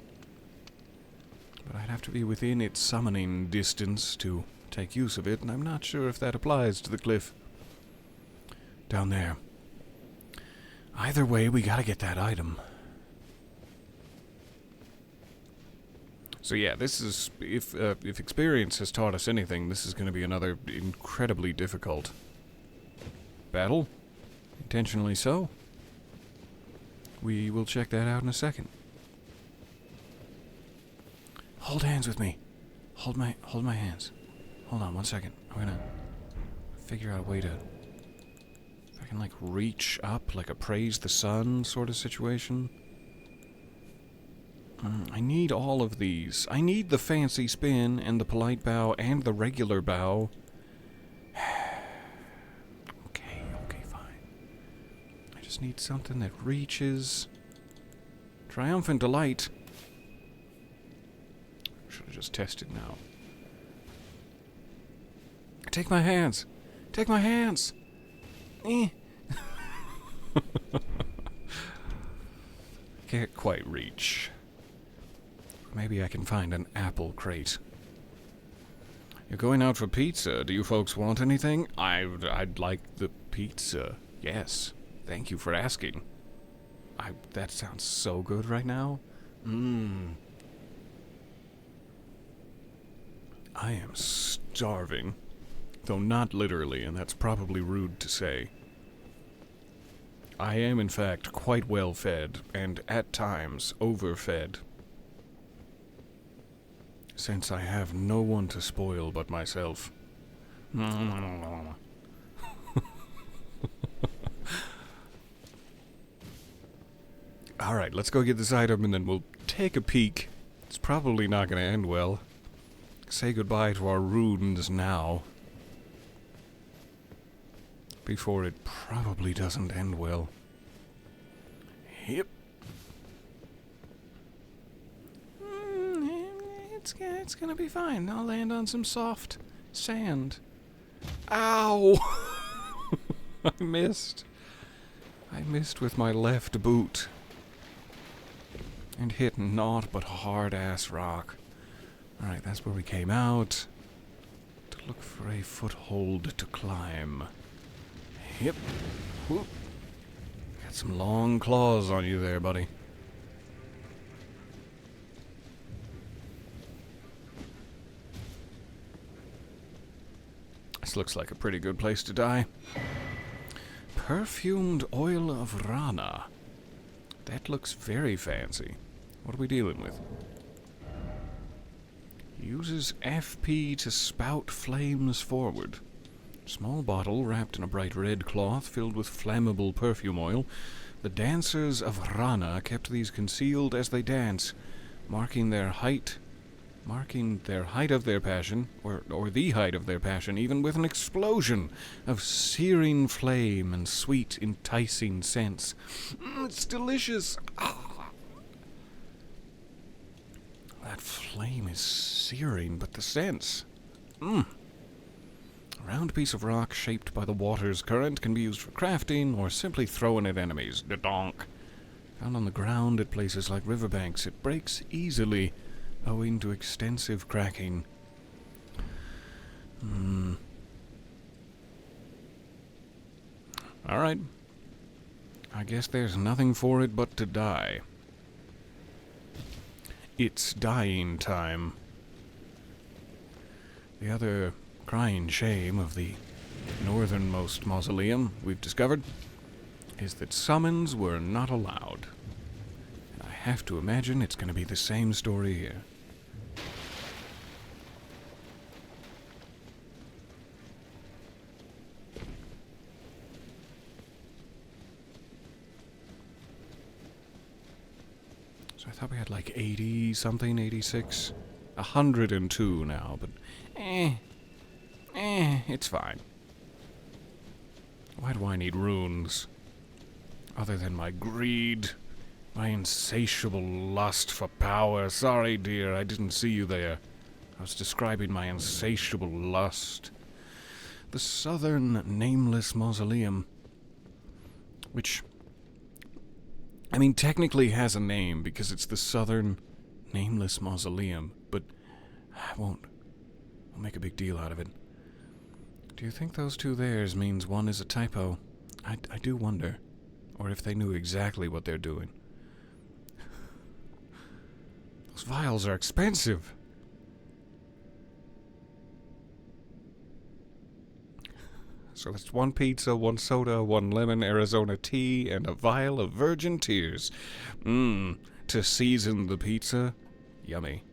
But I'd have to be within its summoning distance to take use of it, and I'm not sure if that applies to the cliff down there. Either way, we gotta get that item. So yeah, this is, if experience has taught us anything, this is gonna be another incredibly difficult battle. Intentionally so. We will check that out in a second. Hold hands with me. Hold my hands. Hold on 1 second. I'm gonna figure out a way to, if I can like reach up, like a praise the sun sort of situation. I need all of these. I need the fancy spin and the polite bow and the regular bow. Okay, fine. I just need something that reaches. Triumphant delight. Should have just tested now. Take my hands! Take my hands! Can't quite reach. Maybe I can find an apple crate. You're going out for pizza. Do you folks want anything? I'd like the pizza. Yes. Thank you for asking. That sounds so good right now. I am starving. Though not literally, and that's probably rude to say. I am, in fact, quite well fed, and at times overfed. Since I have no one to spoil but myself. Alright, let's go get this item and then we'll take a peek. It's probably not going to end well. Say goodbye to our runes now. Before it probably doesn't end well. Yep. It's gonna be fine. I'll land on some soft sand. Ow! I missed. I missed with my left boot. And hit naught but hard-ass rock. Alright, that's where we came out. To look for a foothold to climb. Yep. Whoop. Got some long claws on you there, buddy. This looks like a pretty good place to die. Perfumed oil of Rana. That looks very fancy. What are we dealing with? Uses FP to spout flames forward. Small bottle wrapped in a bright red cloth filled with flammable perfume oil. The dancers of Rana kept these concealed as they dance, marking the height of their passion, or the height of their passion, even with an explosion of searing flame and sweet, enticing scents. It's delicious. That flame is searing, but the scents. A round piece of rock shaped by the water's current can be used for crafting or simply thrown at enemies. Da-donk. Found on the ground at places like riverbanks, it breaks easily, owing to extensive cracking. Alright. I guess there's nothing for it but to die. It's dying time. The other crying shame of the northernmost mausoleum we've discovered is that summons were not allowed. And I have to imagine it's going to be the same story here. So I thought we had like 80 something, 86, 102 now, but it's fine. Why do I need runes? Other than my greed, my insatiable lust for power. Sorry, dear, I didn't see you there. I was describing my insatiable lust. The Southern Nameless Mausoleum, which, I mean, technically has a name because it's the Southern Nameless Mausoleum, but I won't make a big deal out of it. Do you think those two theres means one is a typo? I do wonder. Or if they knew exactly what they're doing. Those vials are expensive. So that's 1 pizza, 1 soda, 1 lemon Arizona tea, and a vial of virgin tears. To season the pizza. Yummy.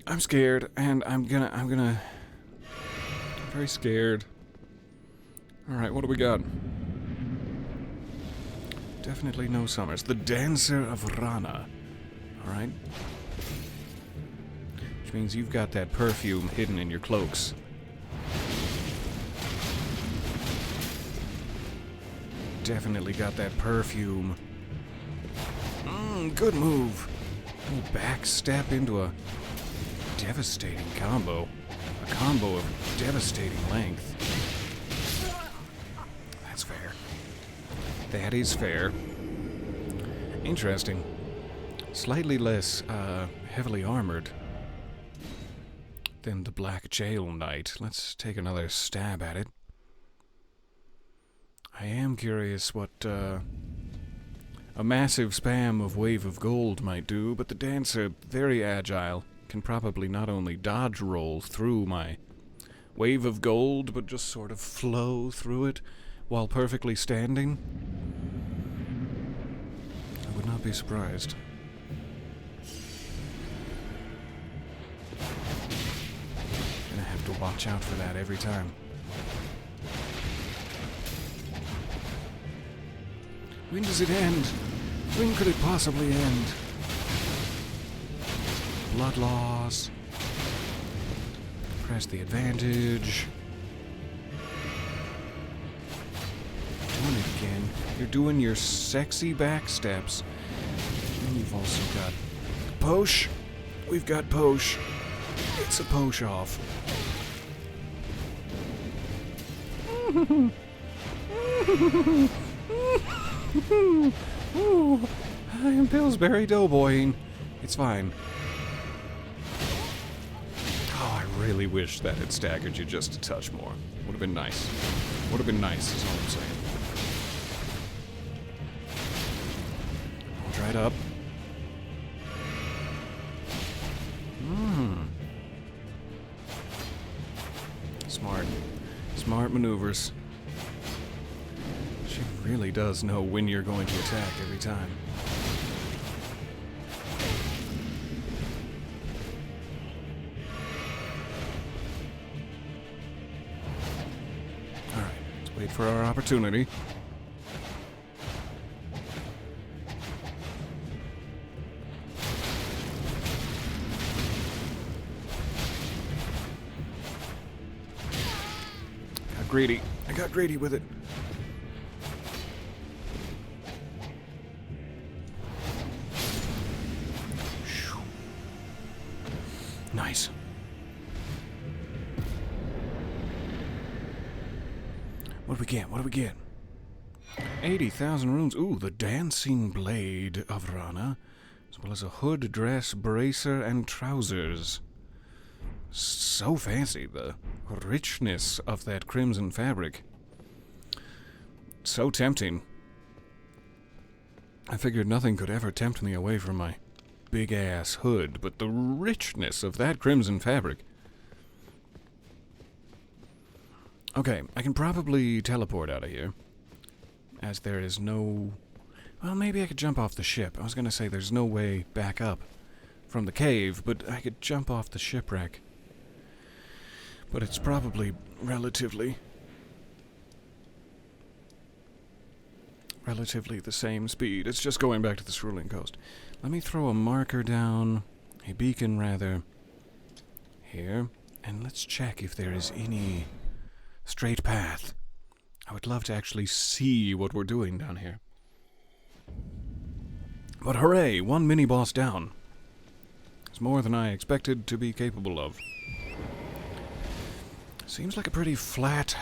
I'm scared, and I'm very scared. Alright, what do we got? Definitely no summers. The Dancer of Rana. Alright. Which means you've got that perfume hidden in your cloaks. Definitely got that perfume. Good move. A backstep into a devastating combo. A combo of devastating length. That's fair. That is fair. Interesting. Slightly less heavily armored than the Black Jail Knight. Let's take another stab at it. I am curious what a massive spam of Wave of Gold might do, but the Dancer, very agile, can probably not only dodge roll through my Wave of Gold, but just sort of flow through it while perfectly standing. I would not be surprised. Gonna have to watch out for that every time. When does it end? When could it possibly end? Blood loss. Press the advantage. Doing it again. You're doing your sexy back steps. And you've also got Posh. We've got Posh. It's a Posh off. I am Pillsbury Doughboying. It's fine. Oh, I really wish that had staggered you just a touch more. Would have been nice. Would have been nice, is all I'm saying. All dried up. smart maneuvers. She really does know when you're going to attack every time. Alright, let's wait for our opportunity. Greedy. I got greedy with it. Nice. What do we get? What do we get? 80,000 runes. Ooh, the dancing blade of Rana, as well as a hood, dress, bracer, and trousers. So fancy, the richness of that crimson fabric. So tempting. I figured nothing could ever tempt me away from my big-ass hood, but the richness of that crimson fabric. Okay, I can probably teleport out of here, as there is no... Well, maybe I could jump off the ship. I was going to say there's no way back up from the cave, but I could jump off the shipwreck. But it's probably relatively the same speed. It's just going back to the Cerulean Coast. Let me throw a marker down, a beacon rather, here, and let's check if there is any straight path. I would love to actually see what we're doing down here. But hooray, one mini-boss down. It's more than I expected to be capable of. Seems like a pretty flat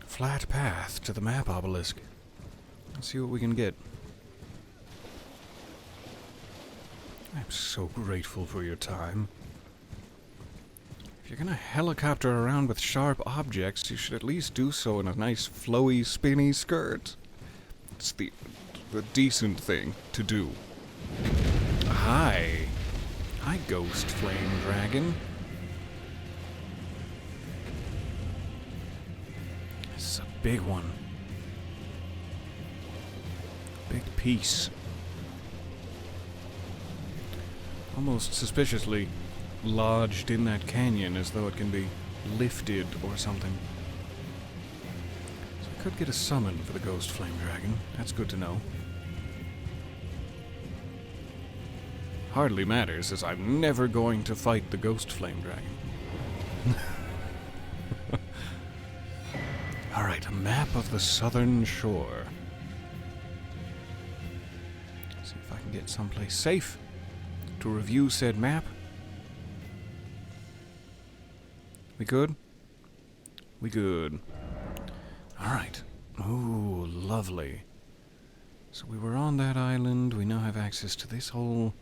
path to the map obelisk. Let's see what we can get. I'm so grateful for your time. If you're gonna helicopter around with sharp objects, you should at least do so in a nice flowy, spinny skirt. It's the decent thing to do. Hi. Hi, Ghost Flame Dragon. This is a big one. Big piece. Almost suspiciously lodged in that canyon as though it can be lifted or something. So I could get a summon for the Ghost Flame Dragon. That's good to know. Hardly matters, as I'm never going to fight the Ghost Flame Dragon. Alright, a map of the southern shore. See if I can get someplace safe to review said map. We good? We good. Alright. Ooh, lovely. So we were on that island. We now have access to this whole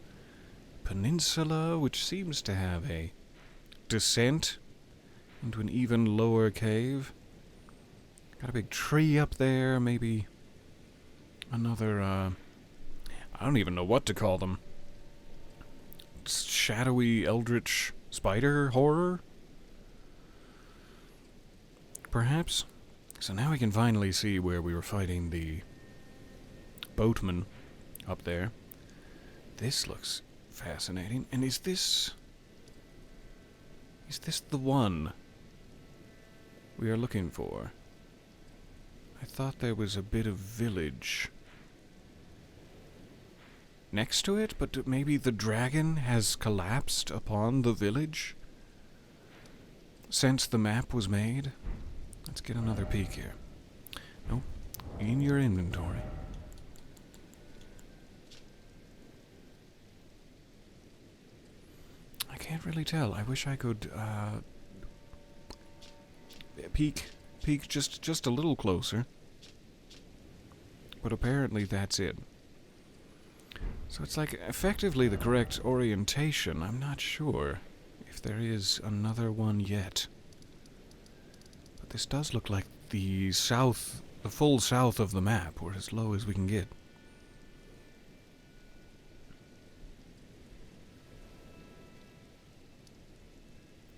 peninsula, which seems to have a descent into an even lower cave. Got a big tree up there, maybe another, I don't even know what to call them. Shadowy eldritch spider horror? Perhaps? So now we can finally see where we were fighting the boatman up there. This looks fascinating. And is this the one we are looking for? I thought there was a bit of village next to it, but maybe the dragon has collapsed upon the village since the map was made? Let's get another peek here. Nope. In your inventory. I can't really tell. I wish I could peek just a little closer. But apparently that's it. So it's like effectively the correct orientation. I'm not sure if there is another one yet. But this does look like the full south of the map. We're as low as we can get.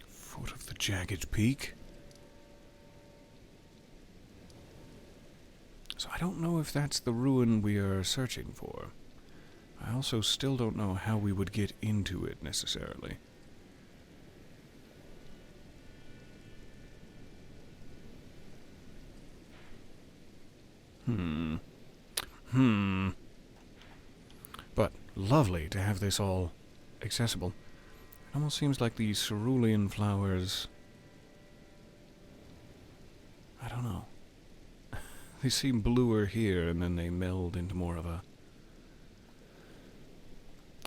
Foot of the jagged peak. So I don't know if that's the ruin we are searching for. I also still don't know how we would get into it necessarily. But lovely to have this all accessible. It almost seems like these cerulean flowers... I don't know. They seem bluer here, and then they meld into more of a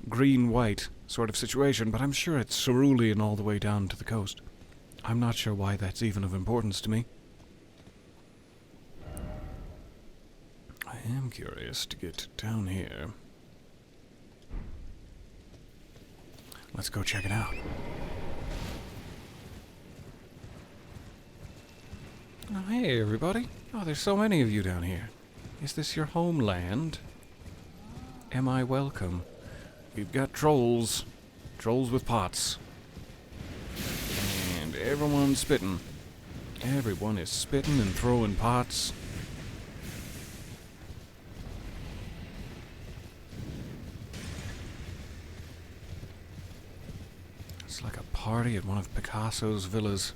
green-white sort of situation, but I'm sure it's cerulean all the way down to the coast. I'm not sure why that's even of importance to me. I am curious to get down here. Let's go check it out. Oh, hey, everybody. Oh, there's so many of you down here. Is this your homeland? Am I welcome? We've got trolls. Trolls with pots. And everyone's spitting. Everyone is spitting and throwing pots. It's like a party at one of Picasso's villas.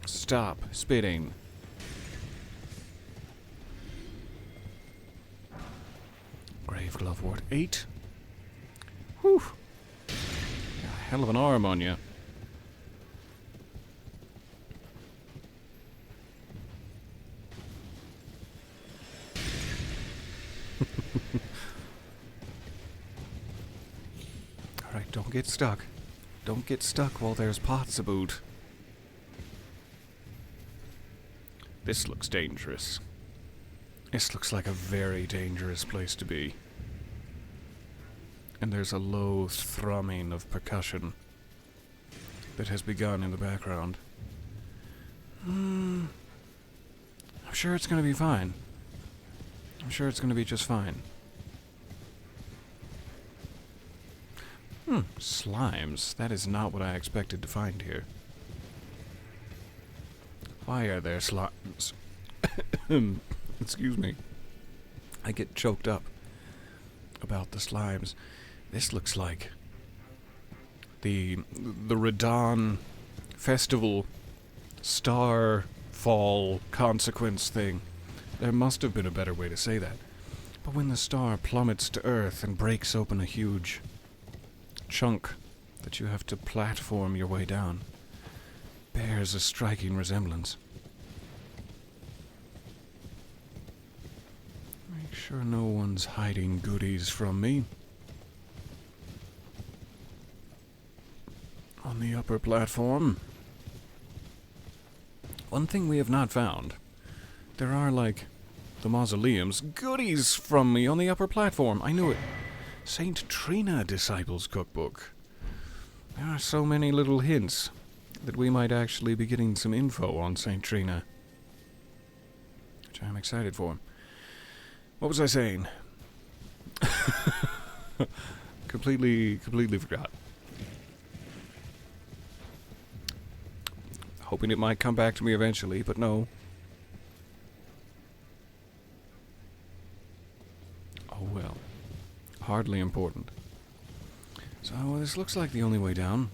Stop spitting. Grave Glovewort 8. Whew. Got a hell of an arm on you. Alright, don't get stuck. Don't get stuck while there's pots about. This looks dangerous. This looks like a very dangerous place to be. And there's a low thrumming of percussion that has begun in the background. I'm sure it's going to be fine. I'm sure it's going to be just fine. Slimes. That is not what I expected to find here. Why are there slimes? Excuse me. I get choked up about the slimes. This looks like the Radon Festival Starfall consequence thing. There must have been a better way to say that. But when the star plummets to Earth and breaks open a huge chunk that you have to platform your way down, bears a striking resemblance. Make sure no one's hiding goodies from me. On the upper platform. One thing we have not found. There are, like, the mausoleums. Goodies from me on the upper platform. I knew it. Saint Trina Disciples Cookbook. There are so many little hints that we might actually be getting some info on Saint Trina, which I'm excited for. What was I saying? completely forgot. Hoping it might come back to me eventually, but no. Oh well. Hardly important. So this looks like the only way down.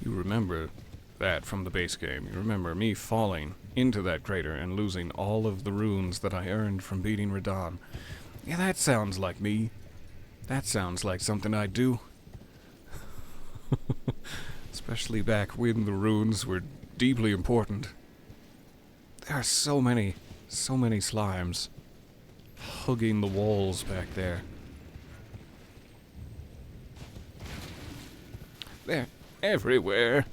You remember that from the base game. You remember me falling into that crater and losing all of the runes that I earned from beating Radon. Yeah, that sounds like me. That sounds like something I'd do. Especially back when the runes were deeply important. There are so many slimes hugging the walls back there. They're everywhere.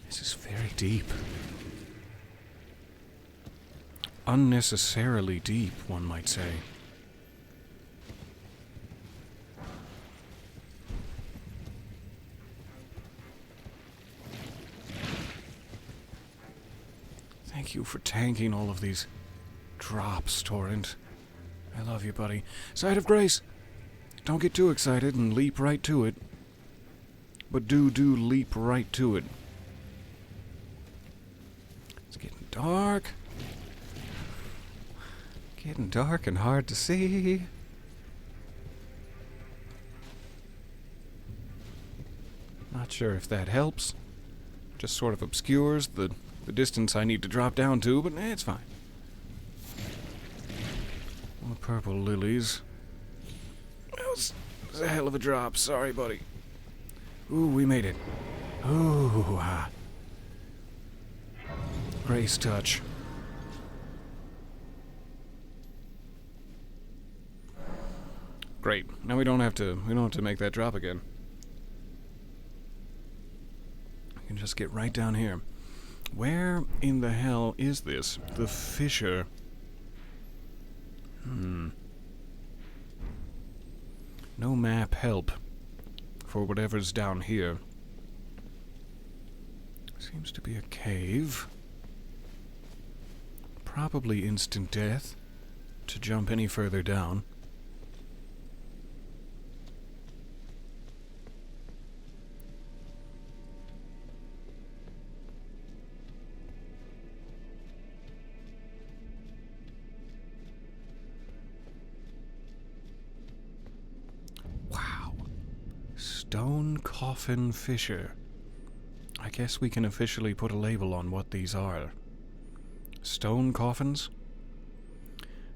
This is very deep. Unnecessarily deep, one might say. Thank you for tanking all of these drops, Torrent. I love you, buddy. Side of Grace! Don't get too excited and leap right to it. But do leap right to it. It's getting dark. Getting dark and hard to see. Not sure if that helps. Just sort of obscures the distance I need to drop down to, but it's fine. More purple lilies. That was a hell of a drop. Sorry, buddy. Ooh, we made it. Ooh, Grace touch. Great. Now we don't have to make that drop again. We can just get right down here. Where in the hell is this? The fissure. No map help for whatever's down here. Seems to be a cave. Probably instant death to jump any further down. Stone Coffin Fissure. I guess we can officially put a label on what these are. Stone coffins?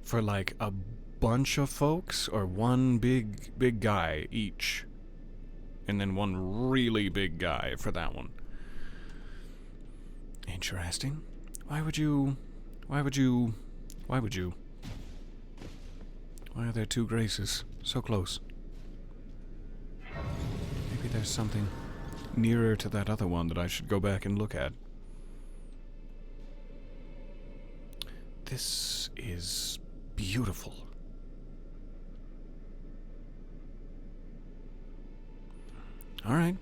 For like a bunch of folks, or one big guy each? And then one really big guy for that one. Interesting. Why would you? Why are there two Graces so close? Maybe there's something nearer to that other one that I should go back and look at. This is beautiful. All right.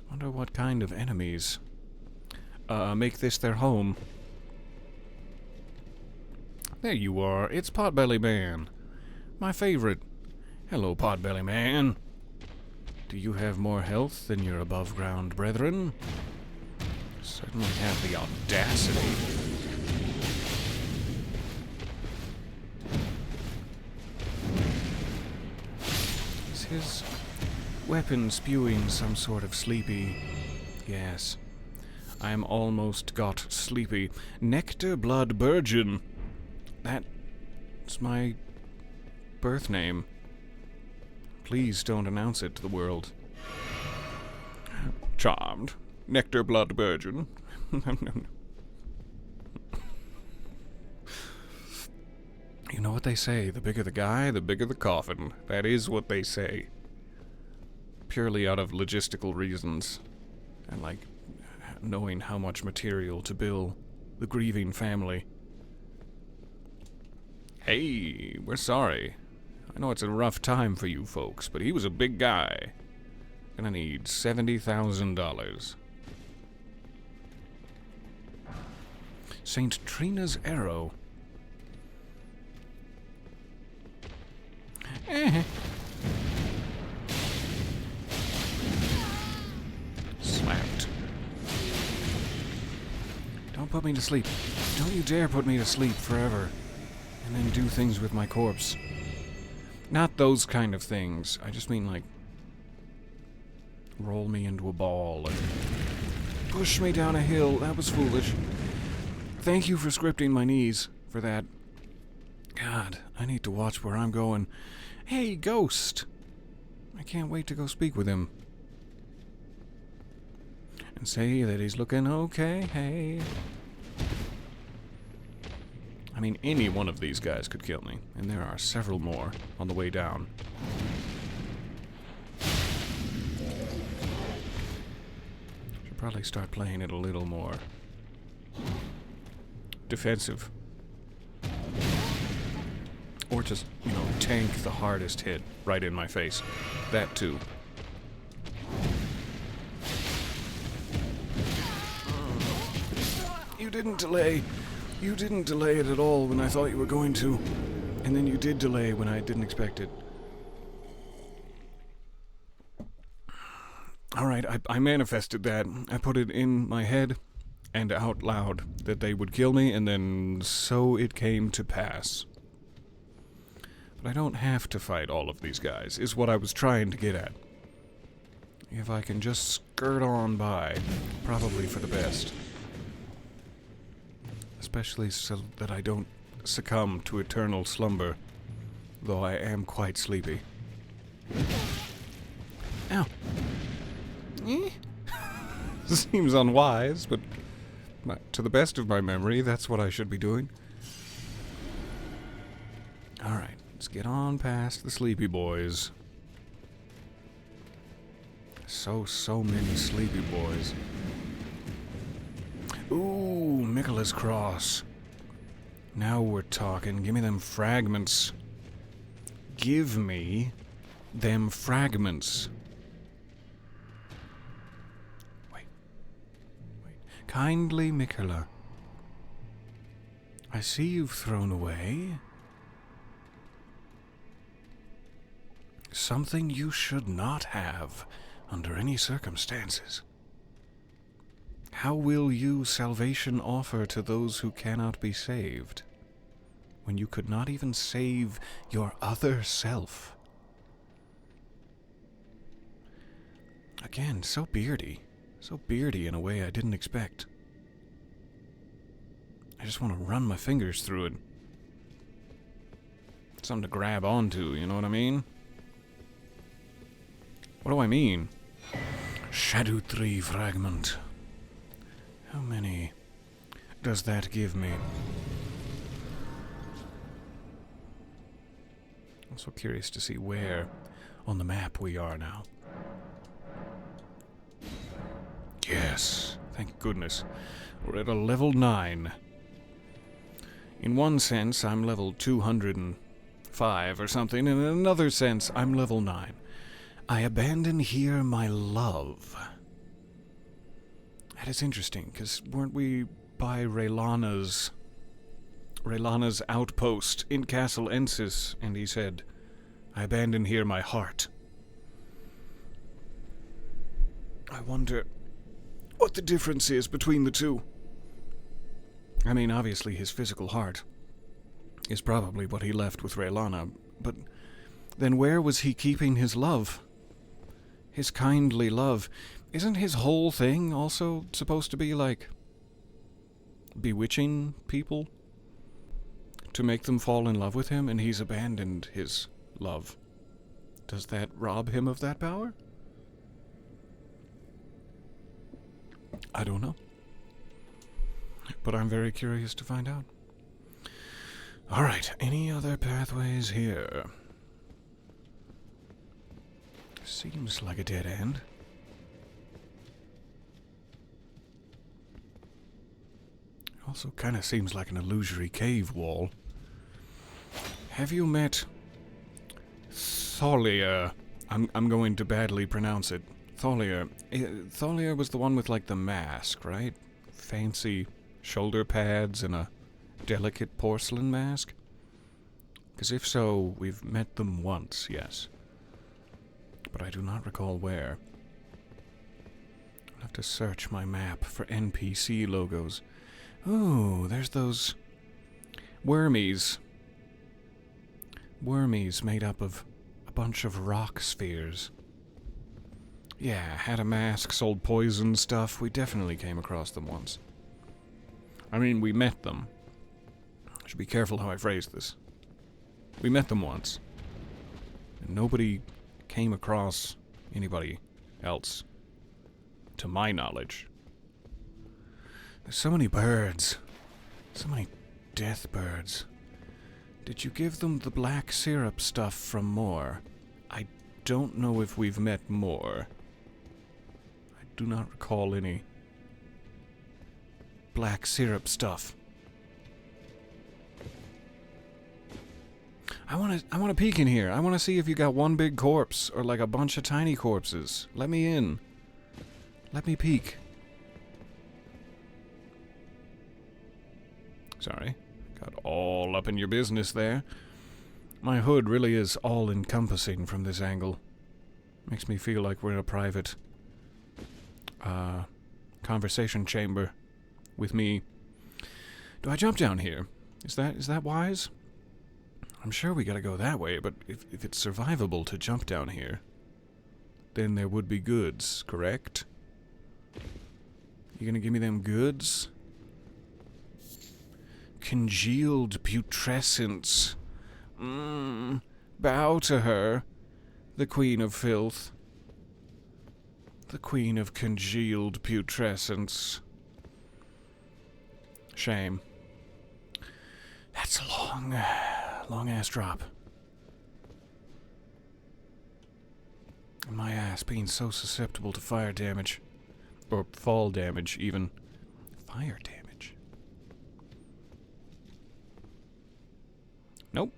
Wonder what kind of enemies make this their home. There you are. It's Potbelly Man. My favorite. Hello, Potbelly Man. Do you have more health than your above-ground brethren? Certainly have the audacity. Is his weapon spewing some sort of sleepy... Yes. I am almost got sleepy. Nectar Blood Burgeon. That's my birth name. Please don't announce it to the world. Charmed. Nectar Blood Burgeon. You know what they say, the bigger the guy, the bigger the coffin. That is what they say. Purely out of logistical reasons. And like, knowing how much material to bill the grieving family. Hey, we're sorry. I know it's a rough time for you folks, but he was a big guy. Gonna need $70,000. St. Trina's Arrow. Slapped. Don't put me to sleep. Don't you dare put me to sleep forever. And then do things with my corpse. Not those kind of things. I just mean like... roll me into a ball and push me down a hill. That was foolish. Thank you for scripting my knees for that. God, I need to watch where I'm going. Hey, Ghost! I can't wait to go speak with him. And say that he's looking okay, hey. I mean, any one of these guys could kill me, and there are several more on the way down. Should probably start playing it a little more defensive. Or just, you know, tank the hardest hit right in my face. That too. You didn't delay. You didn't delay it at all when I thought you were going to. And then you did delay when I didn't expect it. Alright, I manifested that. I put it in my head and out loud that they would kill me, and then so it came to pass. But I don't have to fight all of these guys, is what I was trying to get at. If I can just skirt on by, probably for the best. Especially so that I don't succumb to eternal slumber, though I am quite sleepy. Ow. Seems unwise, but to the best of my memory, that's what I should be doing. Alright, let's get on past the sleepy boys. So many sleepy boys. Ooh, Michaela's Cross. Now we're talking. Give me them fragments. Give me them fragments. Wait. Kindly Michaela, I see you've thrown away something you should not have under any circumstances. How will you salvation offer to those who cannot be saved, when you could not even save your other self? Again, so beardy. So beardy in a way I didn't expect. I just want to run my fingers through it. Something to grab onto, you know what I mean? What do I mean? Erdtree fragment. How many does that give me? Also curious to see where on the map we are now. Yes, thank goodness. We're at a level 9. In one sense, I'm level 205 or something. In another sense, I'm level 9. I abandon here my love. That is interesting, because weren't we by Raylana's outpost in Castle Ensis, and he said, I abandon here my heart. I wonder what the difference is between the two. I mean, obviously his physical heart is probably what he left with Raylana, but then where was he keeping his love? His kindly love. Isn't his whole thing also supposed to be like bewitching people to make them fall in love with him, and he's abandoned his love? Does that rob him of that power? I don't know. But I'm very curious to find out. Alright, any other pathways here? Seems like a dead end. Also kind of seems like an illusory cave wall. Have you met Thalia? I'm going to badly pronounce it. Thalia. Thalia was the one with like the mask, right? Fancy shoulder pads and a delicate porcelain mask? Because if so, we've met them once, yes. But I do not recall where. I'll have to search my map for NPC logos. Ooh, there's those wormies. Wormies made up of a bunch of rock spheres. Yeah, had a mask, sold poison stuff. We definitely came across them once. I mean, we met them. I should be careful how I phrase this. We met them once. And nobody came across anybody else, to my knowledge. There's so many birds. So many death birds. Did you give them the black syrup stuff from Moore? I don't know if we've met Moore. I do not recall any black syrup stuff. I want to peek in here. I want to see if you got one big corpse or like a bunch of tiny corpses. Let me in. Let me peek. Sorry, got all up in your business there. My hood really is all-encompassing from this angle. Makes me feel like we're in a private conversation chamber with me. Do I jump down here? Is that wise? I'm sure we gotta go that way, but if it's survivable to jump down here, then there would be goods, correct? You gonna give me them goods? Congealed putrescence. Bow to her, the queen of filth. The queen of congealed putrescence. Shame. That's a long-ass drop. And my ass being so susceptible to fire damage. Or fall damage, even. Fire damage. Nope.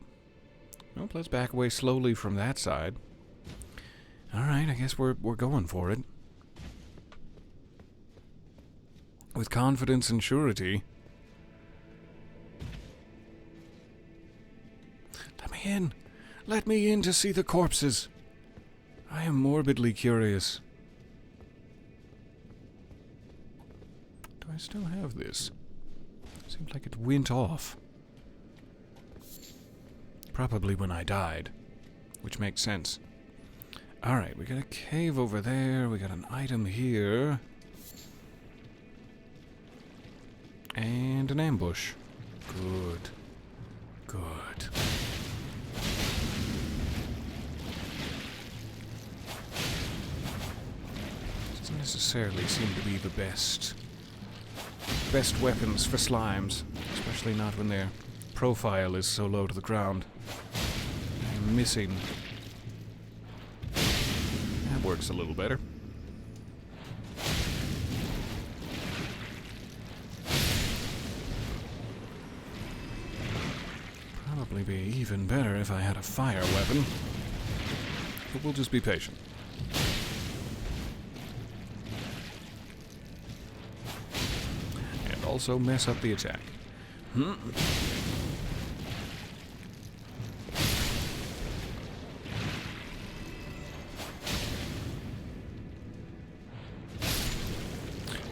Nope, let's back away slowly from that side. Alright, I guess we're going for it. With confidence and surety. Let me in. Let me in to see the corpses. I am morbidly curious. Do I still have this? Seems like it went off. Probably when I died, which makes sense. Alright, we got a cave over there, we got an item here. And an ambush. Good. Good. Doesn't necessarily seem to be the best weapons for slimes, especially not when their profile is so low to the ground. I'm missing. That works a little better. Probably be even better if I had a fire weapon. But we'll just be patient. And also mess up the attack.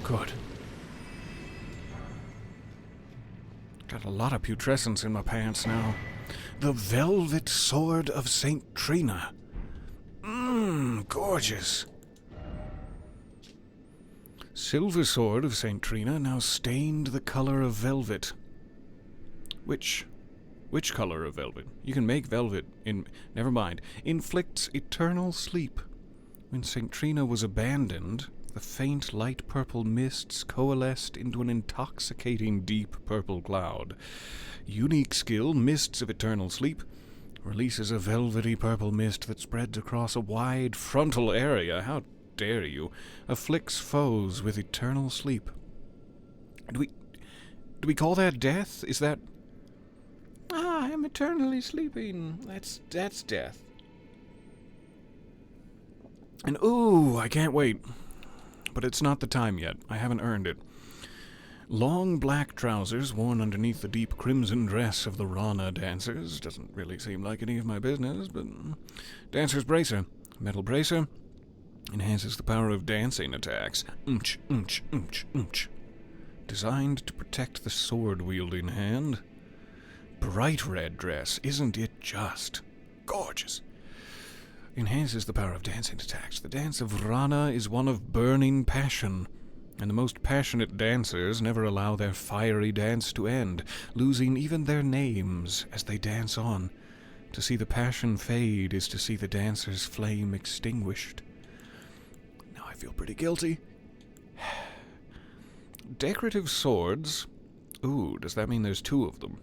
Good. Got a lot of putrescence in my pants now. The Velvet Sword of St. Trina. Gorgeous. Silver Sword of St. Trina, now stained the color of velvet. Which color of velvet? You can make velvet in... Never mind. Inflicts eternal sleep. When St. Trina was abandoned, the faint light purple mists coalesced into an intoxicating deep purple cloud. Unique skill, Mists of Eternal Sleep, releases a velvety purple mist that spreads across a wide frontal area. How dare you? Afflicts foes with eternal sleep. Do we call that death? Is that... I am eternally sleeping. That's death. And ooh, I can't wait. But it's not the time yet. I haven't earned it. Long black trousers worn underneath the deep crimson dress of the Rana dancers. Doesn't really seem like any of my business, but... Dancer's bracer. Metal bracer. Enhances the power of dancing attacks. Designed to protect the sword-wielding hand. Bright red dress. Isn't it just gorgeous? Enhances the power of dancing attacks. The dance of Rana is one of burning passion, and the most passionate dancers never allow their fiery dance to end, losing even their names as they dance on. To see the passion fade is to see the dancer's flame extinguished. Now I feel pretty guilty. Decorative swords. Ooh, does that mean there's two of them?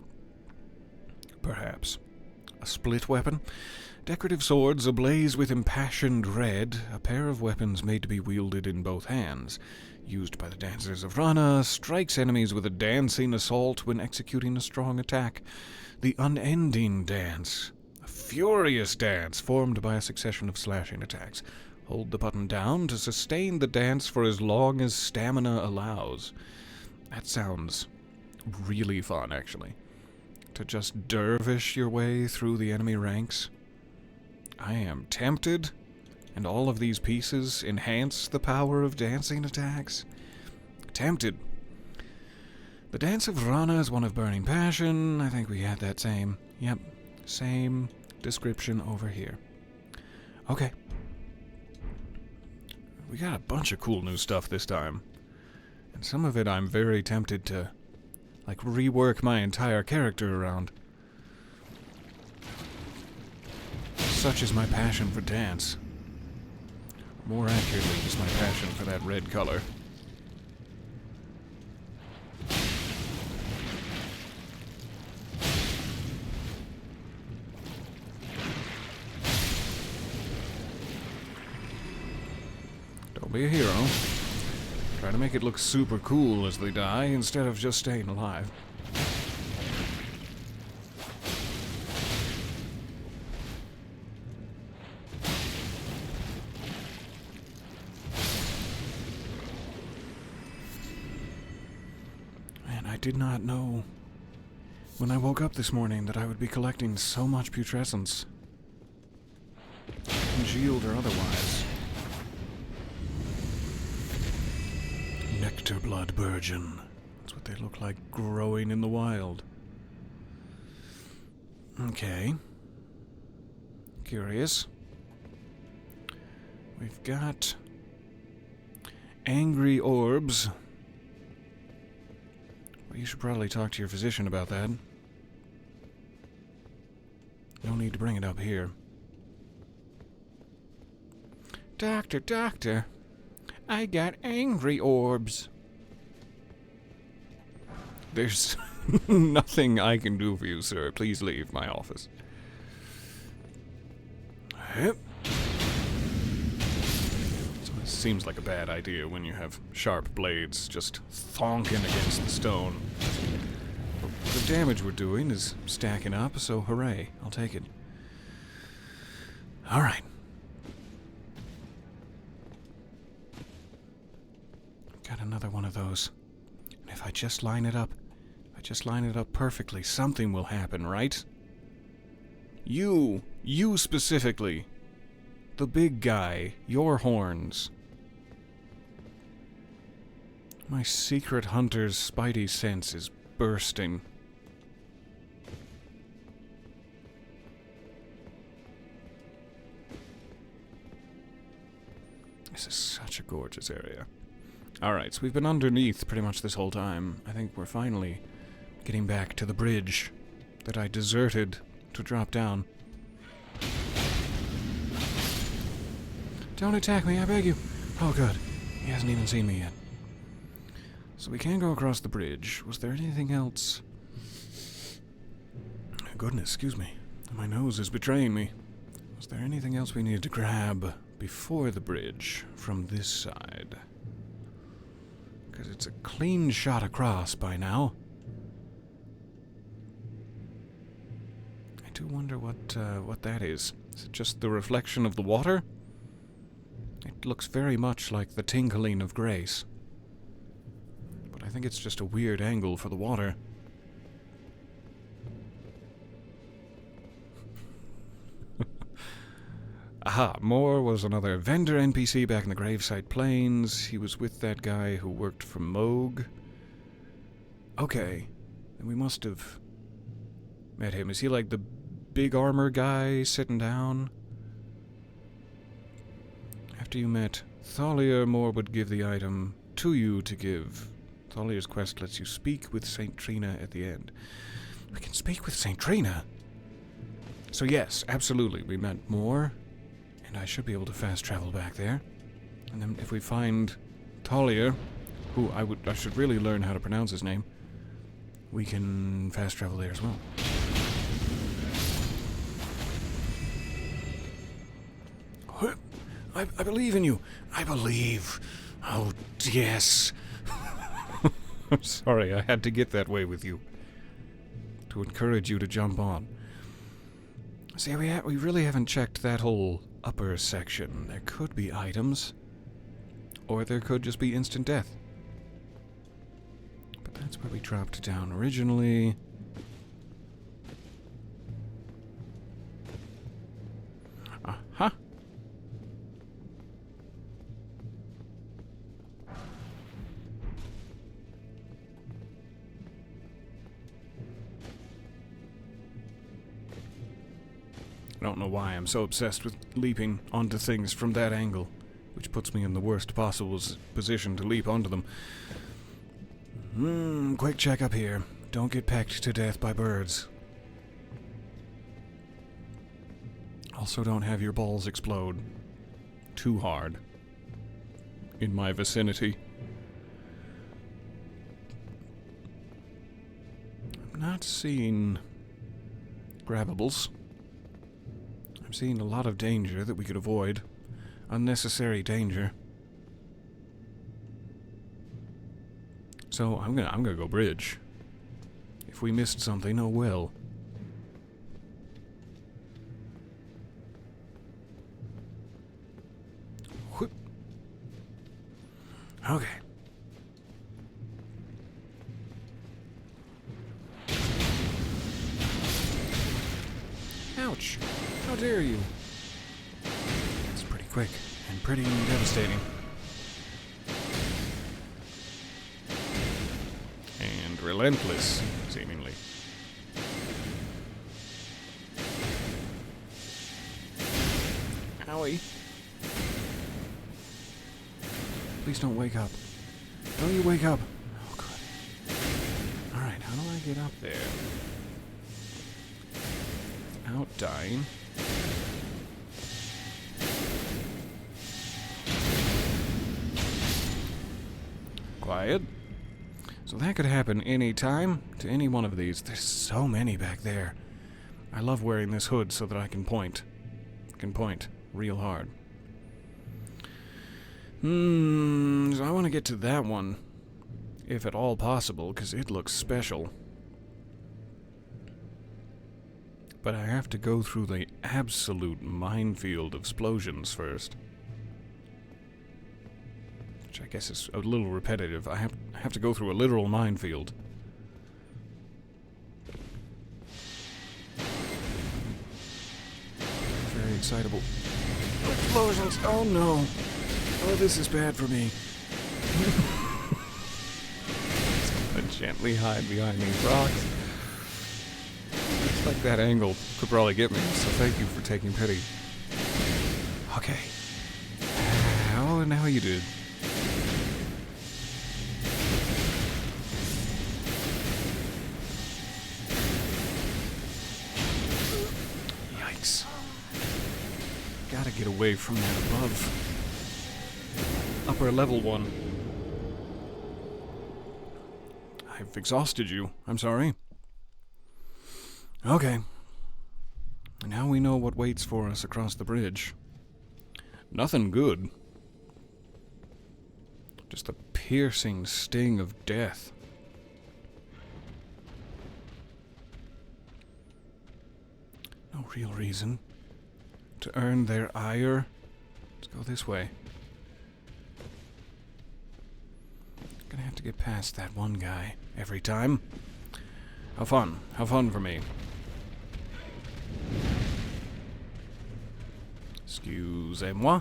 Perhaps. A split weapon? Decorative swords ablaze with impassioned red, a pair of weapons made to be wielded in both hands. Used by the dancers of Rana, strikes enemies with a dancing assault when executing a strong attack. The unending dance. A furious dance formed by a succession of slashing attacks. Hold the button down to sustain the dance for as long as stamina allows. That sounds really fun, actually. To just dervish your way through the enemy ranks. I am tempted, and all of these pieces enhance the power of dancing attacks. Tempted. The Dance of Rana is one of burning passion. I think we had that same. Yep, same description over here. Okay. We got a bunch of cool new stuff this time. And some of it I'm very tempted to, like, rework my entire character around. Such is my passion for dance. More accurately, is my passion for that red color. Don't be a hero. Try to make it look super cool as they die instead of just staying alive. Man, I did not know when I woke up this morning that I would be collecting so much putrescence. Congealed or otherwise. Nectar blood burgeon. That's what they look like growing in the wild. Okay. Curious. We've got angry orbs. Well, you should probably talk to your physician about that. No need to bring it up here. Doctor, doctor. I got angry orbs. There's nothing I can do for you, sir. Please leave my office. Yep. So it seems like a bad idea when you have sharp blades just thonking against the stone. But the damage we're doing is stacking up, so hooray. I'll take it. Alright. Got another one of those. And if I just line it up, perfectly, something will happen, right? You specifically. The big guy, your horns. My secret hunter's spidey sense is bursting. This is such a gorgeous area. Alright, so we've been underneath pretty much this whole time. I think we're finally getting back to the bridge that I deserted to drop down. Don't attack me, I beg you. Oh, good. He hasn't even seen me yet. So we can go across the bridge. Was there anything else? Goodness, excuse me. My nose is betraying me. Was there anything else we needed to grab before the bridge from this side? Because it's a clean shot across by now. I do wonder what that is. Is it just the reflection of the water? It looks very much like the tinkling of grace. But I think it's just a weird angle for the water. Aha, Moore was another vendor NPC back in the Graveside Plains. He was with that guy who worked for Moog. Okay, then we must have met him. Is he like the big armor guy sitting down? After you met Thalia, Moore would give the item to you to give. Thalia's quest lets you speak with Saint Trina at the end. We can speak with Saint Trina? So yes, absolutely, we met Moore. And I should be able to fast travel back there. And then if we find Thalia, who I should really learn how to pronounce his name, we can fast travel there as well. I believe in you. I believe. Oh, yes. I'm sorry, I had to get that way with you. To encourage you to jump on. See, we really haven't checked that whole upper section. There could be items. Or there could just be instant death. But That's where we dropped down originally. Uh-huh. I don't know why I'm so obsessed with leaping onto things from that angle, which puts me in the worst possible position to leap onto them. Quick check up here. Don't get pecked to death by birds. Also, don't have your balls explode too hard in my vicinity. I'm not seeing grabbables. I'm seeing a lot of danger that we could avoid. Unnecessary danger. So I'm gonna go bridge. If we missed something, oh well. Whoop. Okay. Ouch! How dare you? It's pretty quick and pretty devastating. And relentless, seemingly. Owie. Please don't wake up. Don't you wake up. Oh, good. Alright, how do I get up there? Without dying. Quiet. So that could happen any time to any one of these. There's so many back there. I love wearing this hood so that I can point. Real hard. So I want to get to that one, if at all possible, because it looks special. But I have to go through the absolute minefield of explosions first. Which I guess is a little repetitive. I have to go through a literal minefield. Very excitable. Explosions! Oh no! Oh, this is bad for me. Just gonna gently hide behind these rocks. Looks like that angle could probably get me, so thank you for taking pity. Okay. Oh, now you did. Yikes. Gotta get away from that above. Upper level one. I've exhausted you. I'm sorry. Okay. Now we know what waits for us across the bridge. Nothing good. Just a piercing sting of death. No real reason to earn their ire. Let's go this way. Gonna have to get past that one guy every time. How fun. How fun for me. Excusez-moi.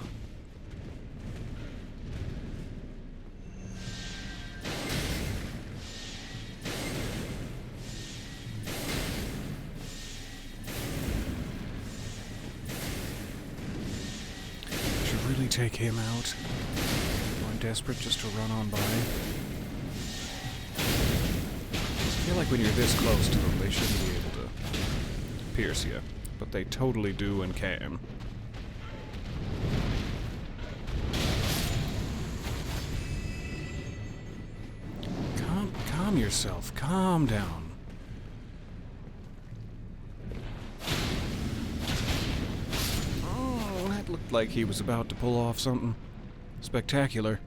Should really take him out. I'm desperate just to run on by. I feel like when you're this close to them, they shouldn't be able to pierce you. But they totally do and can. Calm yourself. Calm down. Oh, that looked like he was about to pull off something spectacular.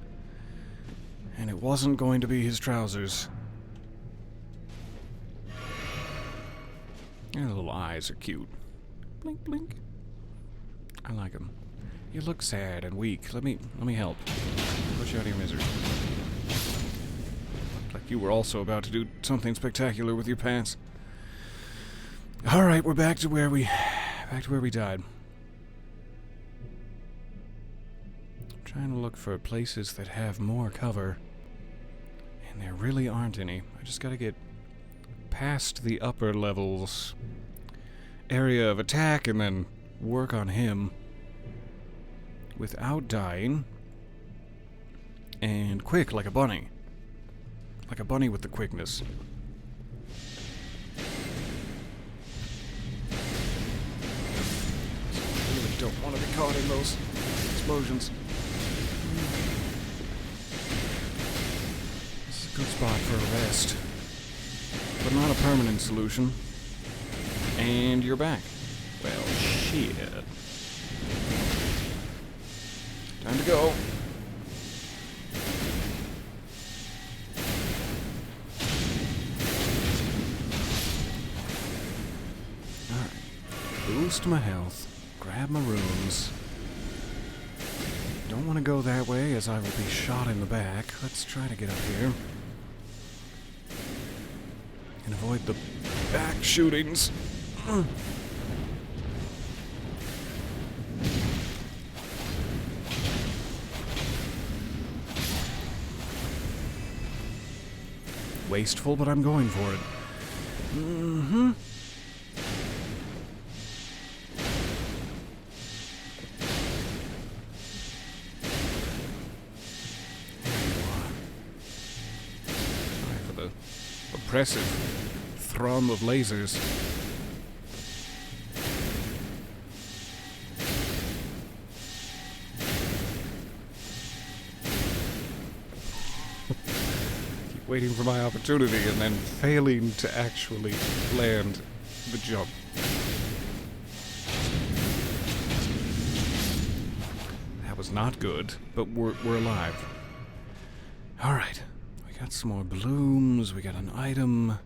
And it wasn't going to be his trousers. Your little eyes are cute. Blink, blink. I like them. You look sad and weak. Let me help. Push you out of your misery. Looked like you were also about to do something spectacular with your pants. Alright, we're back to where we died. I'm trying to look for places that have more cover. And there really aren't any. I just gotta get past the upper levels area of attack and then work on him without dying. And quick, like a bunny. Like a bunny with the quickness. I really don't want to be caught in those explosions. This is a good spot for a rest. But not a permanent solution. And you're back. Well, shit. Time to go. Alright. Boost my health. Grab my runes. Don't want to go that way as I will be shot in the back. Let's try to get up here. And avoid the back shootings. Wasteful, but I'm going for it. Mm-hmm. Sorry for the oppressive thrum of lasers. Waiting for my opportunity and then failing to actually land the jump. That was not good, but we're alive. Alright, we got some more blooms, we got an item.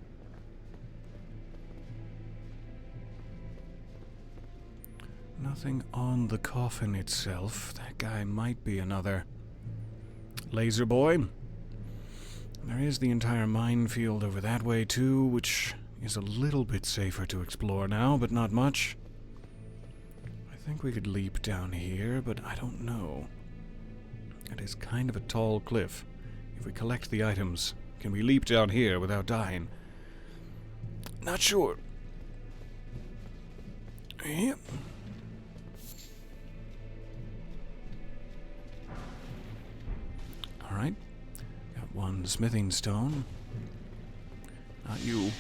Nothing on the coffin itself. That guy might be another laser boy. There is the entire minefield over that way, too, which is a little bit safer to explore now, but not much. I think we could leap down here, but I don't know. It is kind of a tall cliff. If we collect the items, can we leap down here without dying? Not sure. Yep. Alright. One smithing stone. Not you.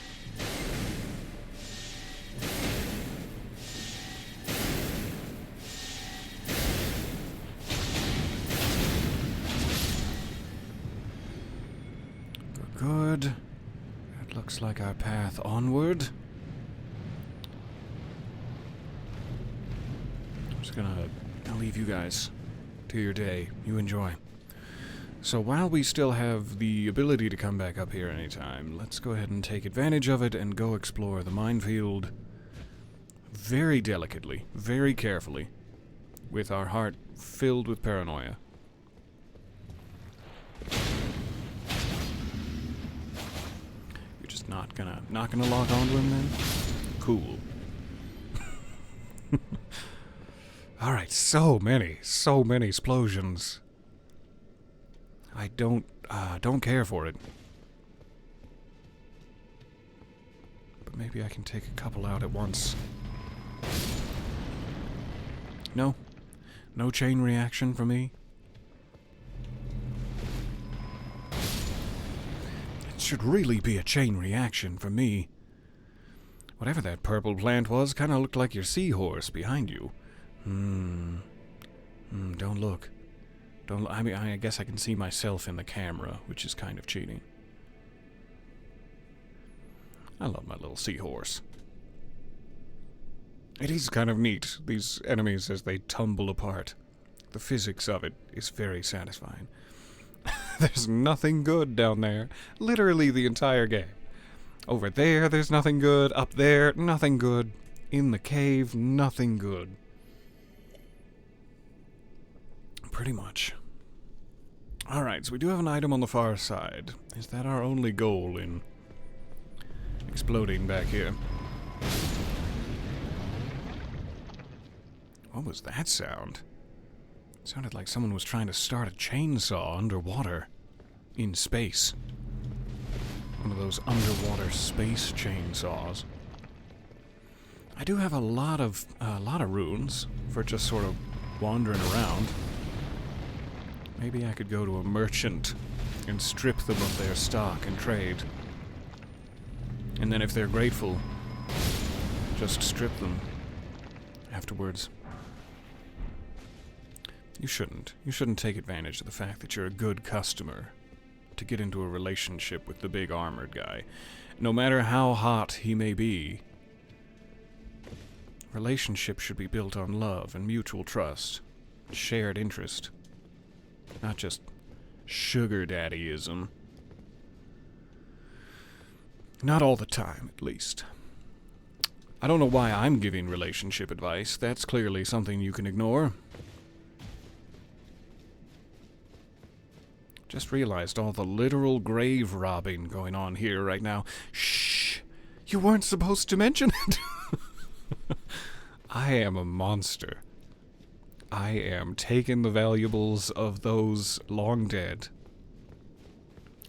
Good. That looks like our path onward. I'm just gonna leave you guys to your day. You enjoy. So while we still have the ability to come back up here anytime, let's go ahead and take advantage of it and go explore the minefield very delicately, very carefully, with our heart filled with paranoia. You're just not gonna lock onto him then? Cool. Alright, so many explosions. I don't care for it. But maybe I can take a couple out at once. No? No chain reaction for me? It should really be a chain reaction for me. Whatever that purple plant was kinda looked like your seahorse behind you. Don't look. I mean, I guess I can see myself in the camera, which is kind of cheating. I love my little seahorse. It is kind of neat, these enemies as they tumble apart. The physics of it is very satisfying. There's nothing good down there. Literally the entire game. Over there, there's nothing good. Up there, nothing good. In the cave, nothing good. Pretty much. Alright, so we do have an item on the far side. Is that our only goal in exploding back here? What was that sound? It sounded like someone was trying to start a chainsaw underwater. In space. One of those underwater space chainsaws. I do have a lot of runes for just sort of wandering around. Maybe I could go to a merchant and strip them of their stock and trade. And then if they're grateful, just strip them afterwards. You shouldn't. You shouldn't take advantage of the fact that you're a good customer to get into a relationship with the big armored guy. No matter how hot he may be, relationships should be built on love and mutual trust, shared interest, not just sugar daddyism. Not all the time, at least. I don't know why I'm giving relationship advice. That's clearly something you can ignore. Just realized all the literal grave robbing going on here right now. Shh! You weren't supposed to mention it! I am a monster. I am taking the valuables of those long dead.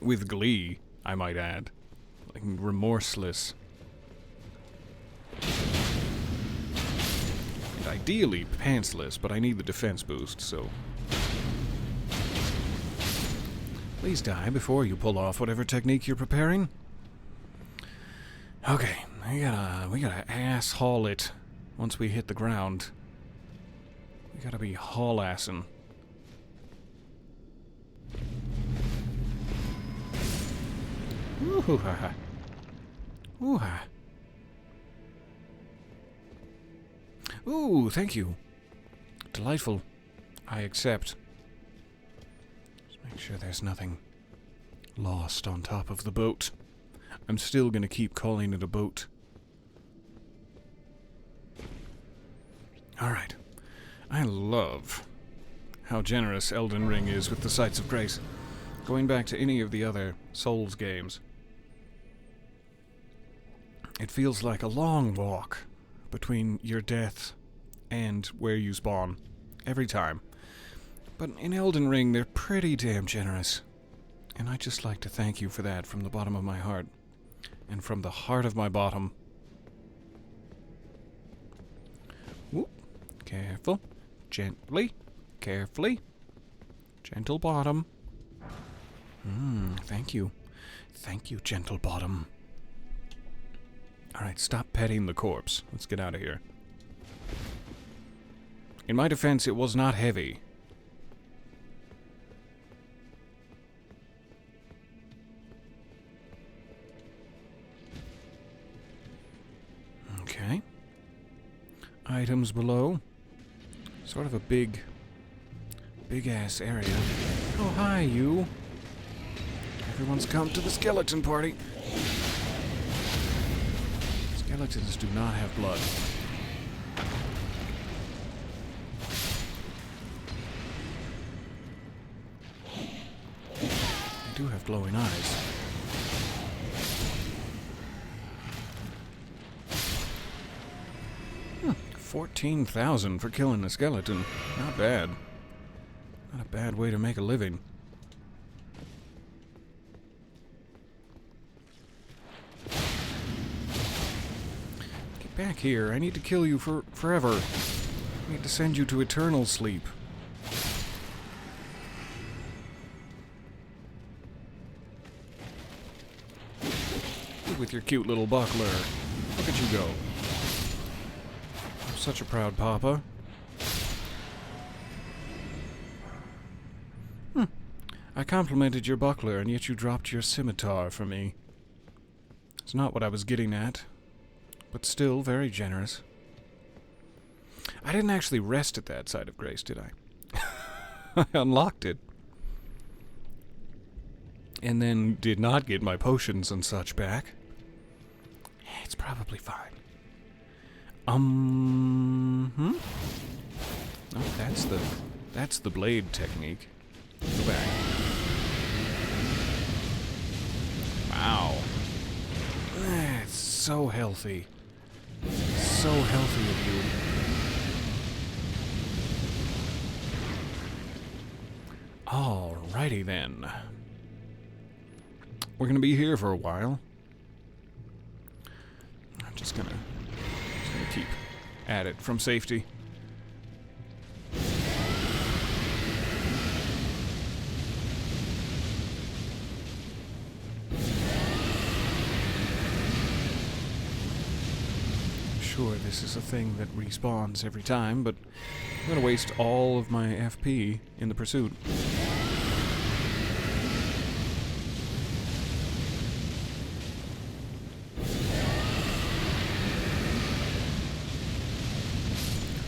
With glee, I might add. Like, remorseless. And ideally pantsless, but I need the defense boost, so... Please die before you pull off whatever technique you're preparing. Okay, we gotta ass haul it once we hit the ground. We gotta be haul-assing. Ooh-ha-ha. Ooh-ha. Ooh, thank you. Delightful. I accept. Make sure there's nothing lost on top of the boat. I'm still gonna keep calling it a boat. Alright. I love how generous Elden Ring is with the sights of grace. Going back to any of the other Souls games, it feels like a long walk between your death and where you spawn. Every time. But in Elden Ring, they're pretty damn generous. And I'd just like to thank you for that from the bottom of my heart. And from the heart of my bottom. Whoop. Careful. Gently. Carefully. Gentle bottom. Thank you. Thank you, gentle bottom. Alright, stop petting the corpse. Let's get out of here. In my defense, it was not heavy. Okay. Items below. Sort of a big-ass area. Oh, hi, you. Everyone's come to the skeleton party. Skeletons do not have blood. They do have glowing eyes. 14,000 for killing a skeleton. Not bad. Not a bad way to make a living. Get back here. I need to kill you forever. I need to send you to eternal sleep. With your cute little buckler. Look at you go. Such a proud papa. I complimented your buckler, and yet you dropped your scimitar for me. It's not what I was getting at, but still very generous. I didn't actually rest at that side of grace, did I? I unlocked it. And then did not get my potions and such back. It's probably fine. Oh, that's the blade technique. Go back. So healthy. So healthy of you. Alrighty then. We're gonna be here for a while. I'm just gonna keep at it from safety. Sure, this is a thing that respawns every time, but I'm gonna waste all of my FP in the pursuit.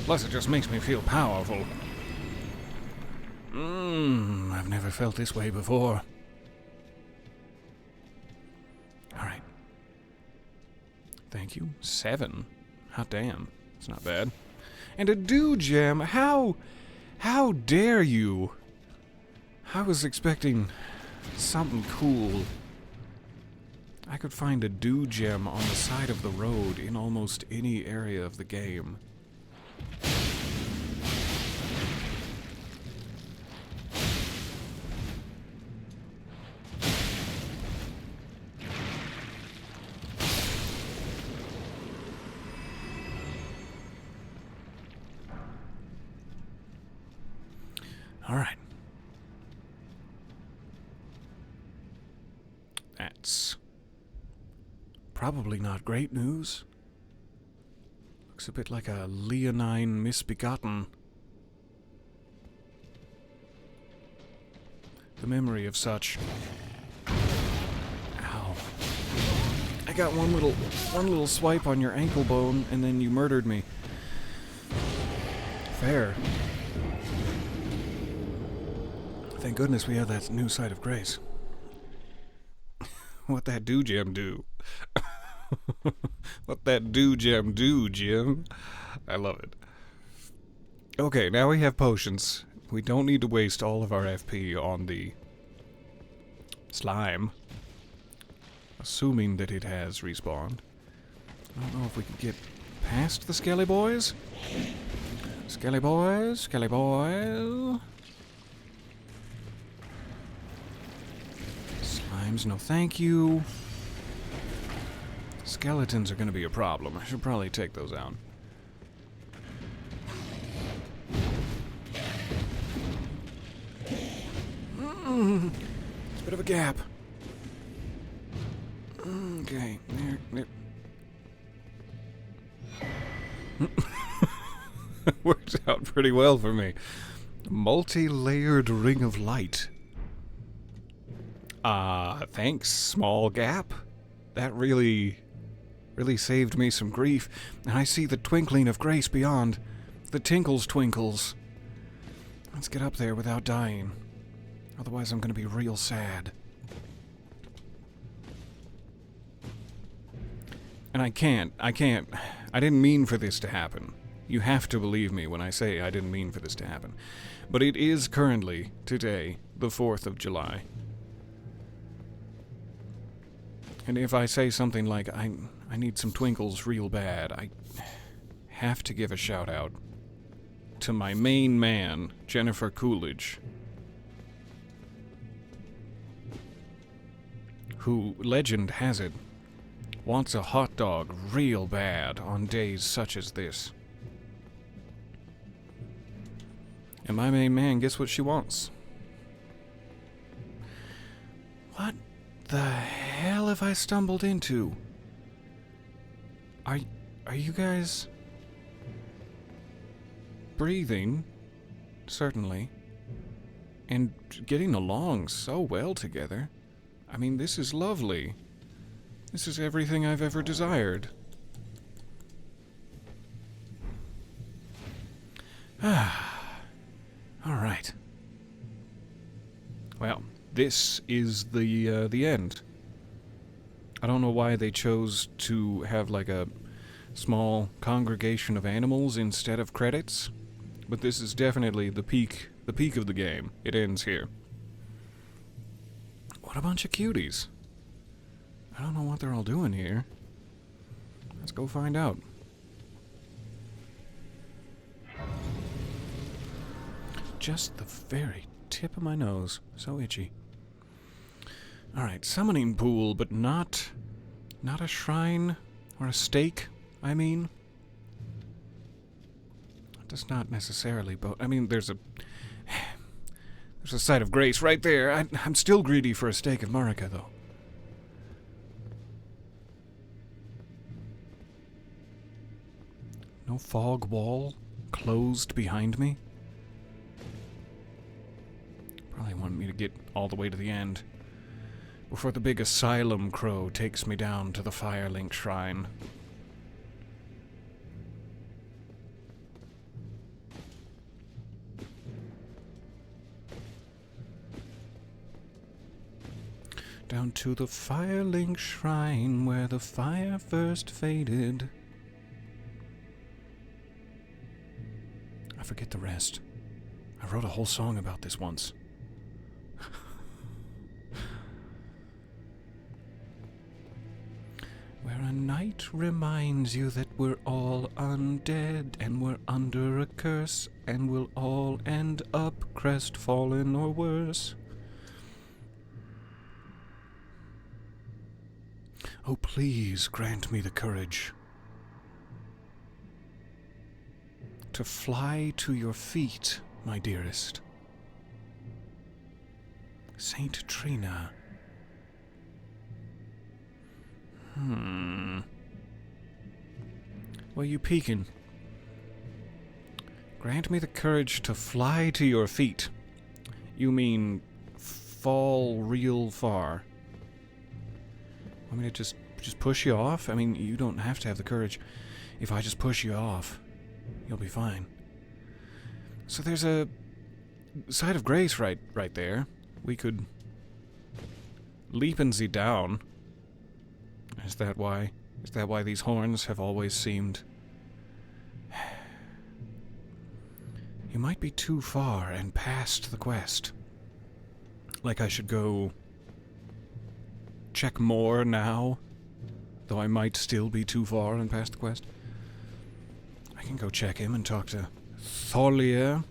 Plus, it just makes me feel powerful. I've never felt this way before. Alright. Thank you. 7. Hot damn. It's not bad. And a dew gem. How dare you? I was expecting something cool. I could find a dew gem on the side of the road in almost any area of the game. All right. That's probably not great news. Looks a bit like a leonine misbegotten. The memory of such. Ow. I got one little swipe on your ankle bone, and then you murdered me. Fair. Thank goodness we have that new side of grace. What that dew gem do? What that dew gem do, Jim? I love it. Okay, now we have potions. We don't need to waste all of our FP on the slime. Assuming that it has respawned. I don't know if we can get past the skelly boys. Skelly boys, skelly boys. Slimes, no thank you. Skeletons are going to be a problem. I should probably take those out. It's a bit of a gap. Okay. There. Worked out pretty well for me. Multi-layered ring of light. Thanks, small gap. That really saved me some grief. And I see the twinkling of grace beyond. The tinkles twinkles. Let's get up there without dying. Otherwise I'm gonna be real sad. And I can't. I didn't mean for this to happen. You have to believe me when I say I didn't mean for this to happen. But it is currently, today, the 4th of July. And if I say something like, I need some twinkles real bad, I have to give a shout out to my main man, Jennifer Coolidge, who, legend has it, wants a hot dog real bad on days such as this. And my main man gets what she wants. What the hell have I stumbled into? Are you guys breathing? Certainly. And getting along so well together. I mean, this is lovely. This is everything I've ever desired. Alright. Well, this is the end. I don't know why they chose to have like a small congregation of animals instead of credits, but this is definitely the peak of the game. It ends here. What a bunch of cuties. I don't know what they're all doing here. Let's go find out. Just the very tip of my nose. So itchy. Alright, summoning pool, but not a shrine or a stake, I mean. It does not necessarily I mean, there's a site of grace right there. I'm still greedy for a stake of Marika, though. No fog wall closed behind me. Probably want me to get all the way to the end before the big asylum crow takes me down to the Firelink Shrine. Down to the Firelink Shrine where the fire first faded. I forget the rest. I wrote a whole song about this once. Where a night reminds you that we're all undead and we're under a curse and we'll all end up crestfallen or worse. Oh, please grant me the courage to fly to your feet, my dearest. Saint Trina. What are you peeking? Grant me the courage to fly to your feet. You mean fall real far? Want me to just push you off? I mean, you don't have to have the courage. If I just push you off, you'll be fine. So there's a site of grace right there. We could leapen sie down. Is that why? Is that why these horns have always seemed... You might be too far and past the quest. Like I should go... check more now, though I might still be too far and past the quest. I can go check him and talk to Thalia,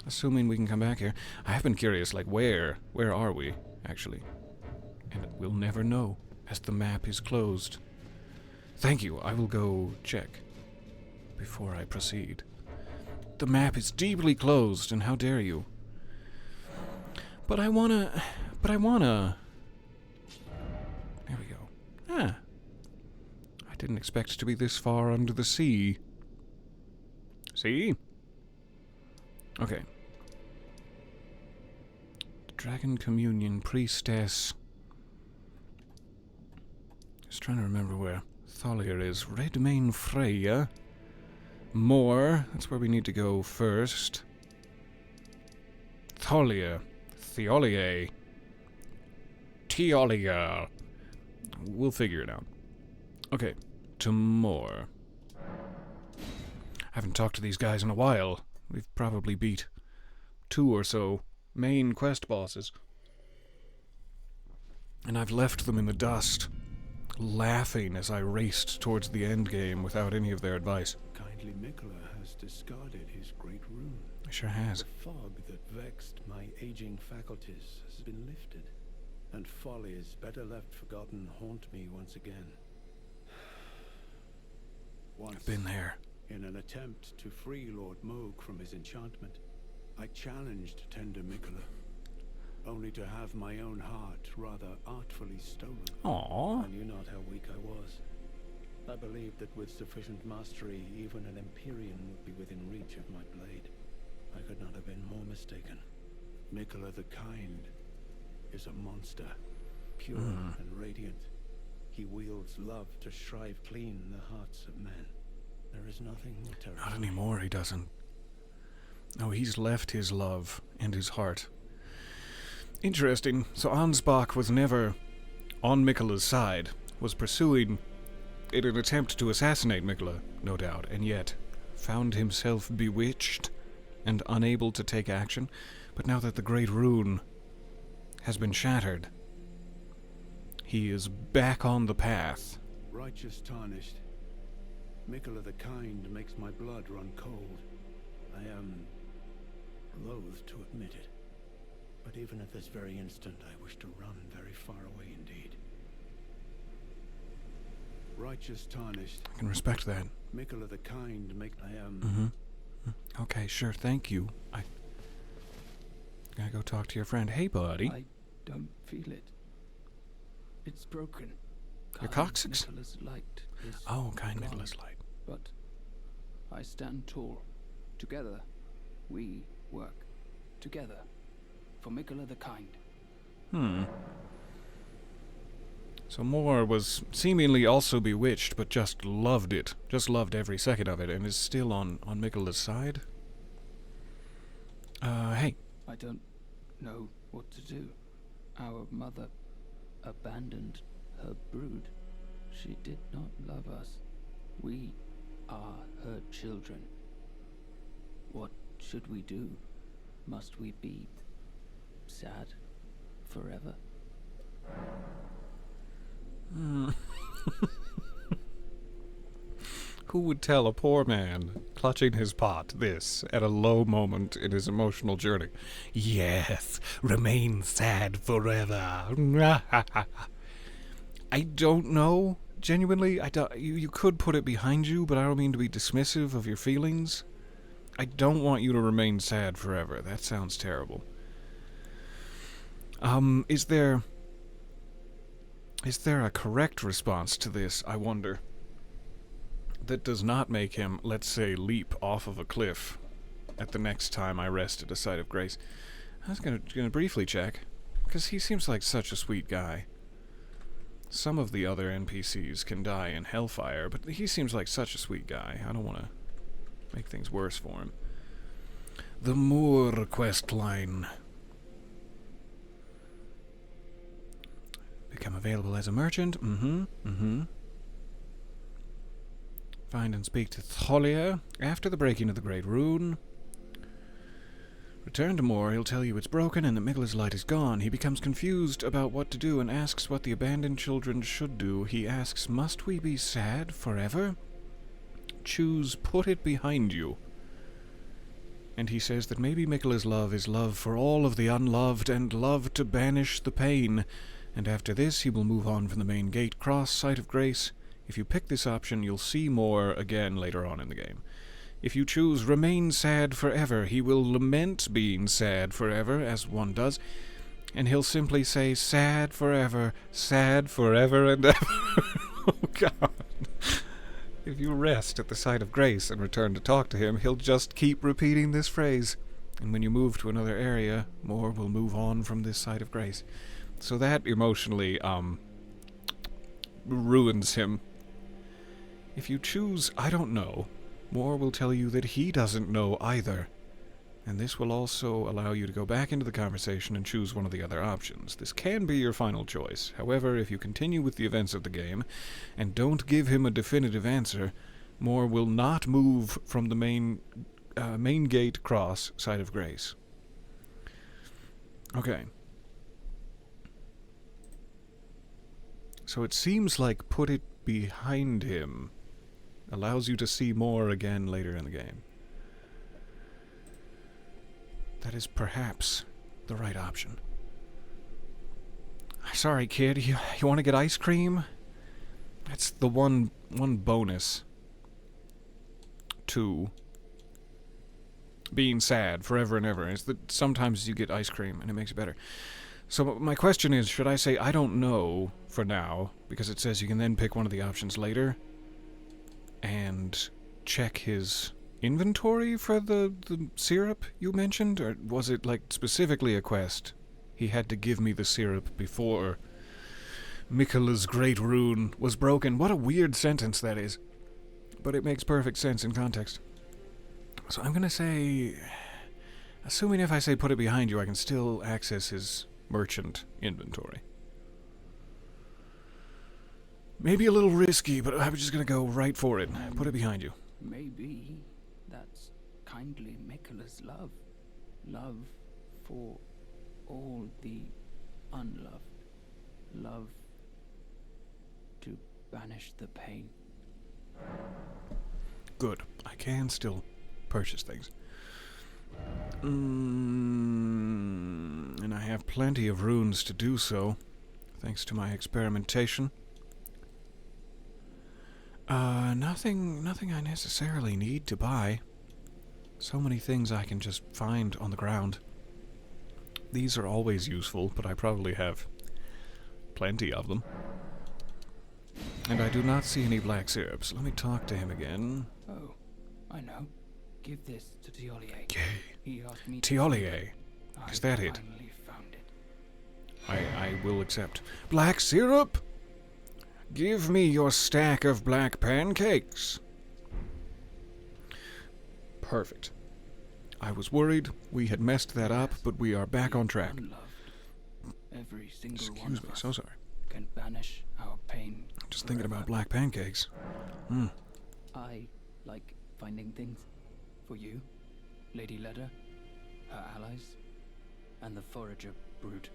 assuming we can come back here. I have been curious, like, where are we, actually? And we'll never know, as the map is closed. Thank you, I will go check before I proceed. The map is deeply closed, and how dare you? But I wanna... There we go. Ah. I didn't expect to be this far under the sea. See? Okay. Dragon Communion Priestess. Just trying to remember where Thalia is. Redmane Freya. More. That's where we need to go first. Thalia. Theolia. Teolia. We'll figure it out. Okay, to more. I haven't talked to these guys in a while. We've probably beat 2 or so main quest bosses. And I've left them in the dust, laughing as I raced towards the end game without any of their advice. Kindly Mikola has discarded his great rune. He sure has. The fog that vexed my aging faculties has been lifted, and follies better left forgotten haunt me once again. Once, I've been there. in an attempt to free Lord Moog from his enchantment, I challenged tender Mikola, only to have my own heart rather artfully stolen. Aww. I knew not how weak I was. I believed that with sufficient mastery, even an Empyrean would be within reach of my blade. I could not have been more mistaken. Mikola the Kind is a monster, pure and radiant. He wields love to shrive clean the hearts of men. There is nothing more terrible. Not anymore, he doesn't. No, he's left his love and his heart. Interesting. So Ansbach was never on Mikola's side, was pursuing in an attempt to assassinate Mikola, no doubt, and yet found himself bewitched and unable to take action. But now that the Great Rune has been shattered, he is back on the path. Righteous tarnished, Mikola the Kind makes my blood run cold. I am loath to admit it. But even at this very instant, I wish to run very far away indeed. Righteous tarnished. I can respect that. Mikola the Kind make I am. Mm-hmm. Okay, sure, thank you. I gotta go talk to your friend. Hey, buddy. I don't feel it. It's broken. Your Kind coccyx? Nicola's light is Oh, kind gone. Nicholas Light. But I stand tall. Together, we work. Together, for Mikola the Kind. So Moore was seemingly also bewitched, but just loved it. Just loved every second of it, and is still on Mikola's side. Hey. I don't know what to do. Our mother abandoned her brood. She did not love us. We are her children. What should we do? Must we be sad forever? Who would tell a poor man, clutching his pot, this at a low moment in his emotional journey? Yes, remain sad forever. I don't know. Genuinely, I don't, you could put it behind you, but I don't mean to be dismissive of your feelings. I don't want you to remain sad forever. That sounds terrible. Is there a correct response to this, I wonder, that does not make him, let's say, leap off of a cliff at the next time I rest at a site of grace? I was gonna briefly check, because he seems like such a sweet guy. Some of the other NPCs can die in hellfire, but he seems like such a sweet guy. I don't want to make things worse for him. The Moore quest line. Become available as a merchant. Find and speak to Thalia after the breaking of the Great Rune. Return to Moore. He'll tell you it's broken and that Mikola's light is gone. He becomes confused about what to do and asks what the abandoned children should do. He asks, must we be sad forever? Choose put it behind you. And he says that maybe Mikola's love is love for all of the unloved and love to banish the pain. And after this, he will move on from the main gate, cross Site of Grace. If you pick this option, you'll see more again later on in the game. If you choose remain sad forever, he will lament being sad forever, as one does, and he'll simply say sad forever and ever. Oh, God. If you rest at the Site of Grace and return to talk to him, he'll just keep repeating this phrase. And when you move to another area, more will move on from this Site of Grace. So that emotionally, ruins him. If you choose, I don't know, Moore will tell you that he doesn't know either. And this will also allow you to go back into the conversation and choose one of the other options. This can be your final choice. However, if you continue with the events of the game and don't give him a definitive answer, Moore will not move from the main gate cross Site of Grace. Okay. So it seems like put it behind him allows you to see more again later in the game. That is perhaps the right option. Sorry, kid, you want to get ice cream? That's the one bonus to being sad forever and ever, is that sometimes you get ice cream and it makes it better. So my question is, should I say I don't know for now, because it says you can then pick one of the options later, and check his inventory for the syrup you mentioned? Or was it, like, specifically a quest? He had to give me the syrup before Mikola's Great Rune was broken. What a weird sentence that is. But it makes perfect sense in context. So I'm gonna say, assuming if I say put it behind you, I can still access his merchant inventory. Maybe a little risky, but I'm just gonna go right for it. Put it behind you. Maybe that's kindly Mikola's love. Love for all the unloved. Love to banish the pain. Good. I can still purchase things. And I have plenty of runes to do so, thanks to my experimentation. Nothing I necessarily need to buy. So many things I can just find on the ground. These are always useful, but I probably have plenty of them. And I do not see any black syrups. Let me talk to him again. Oh, I know. Give this to Tiolier. Yay. He asked me. Tiolier. Is that it? Finally found it. I will accept. Black syrup? Give me your stack of black pancakes. Perfect. I was worried we had messed that up, but we are back on track. Unloved. Every single one Excuse of me, us so sorry. can banish our pain. Just thinking about forever. black pancakes. I like finding things for you, Lady Leda, her allies, and the forager brood.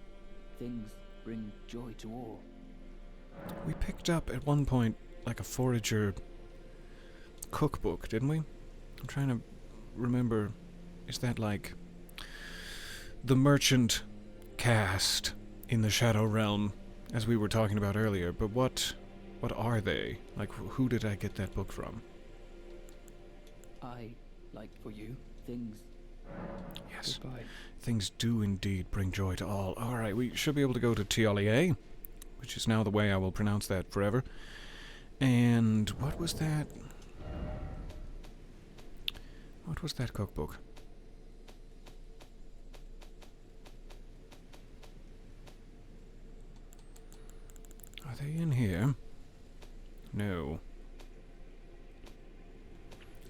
Things bring joy to all. We picked up at one point like a forager cookbook, didn't we? I'm trying to remember. Is that like the merchant cast in the Shadow Realm, as we were talking about earlier? But what are they? Like, who did I get that book from? I like for you things. Yes. Goodbye. Things do indeed bring joy to all. Alright, we should be able to go to Tiolier, which is now the way I will pronounce that forever. And what was that? What was that cookbook? Are they in here? No.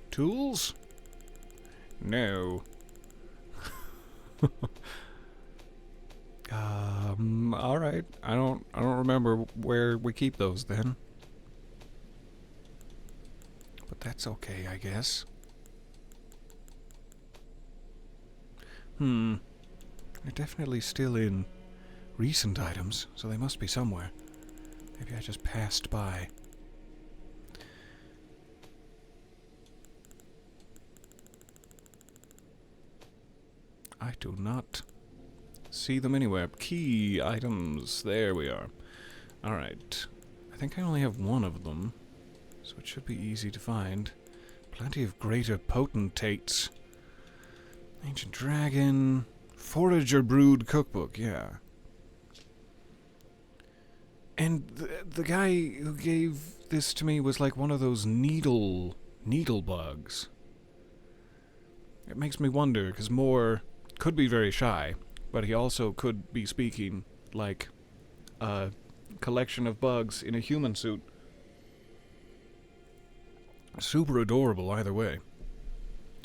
Tools? No. Alright. I don't remember where we keep those then. But that's okay, I guess. They're definitely still in recent items, so they must be somewhere. Maybe I just passed by. I do not see them anywhere. Key items. There we are. Alright. I think I only have one of them, so it should be easy to find. Plenty of greater potentates. Ancient Dragon. Forager Brood Cookbook, yeah. And the guy who gave this to me was like one of those needle bugs. It makes me wonder, because Moore could be very shy, but he also could be speaking like a collection of bugs in a human suit. Super adorable either way.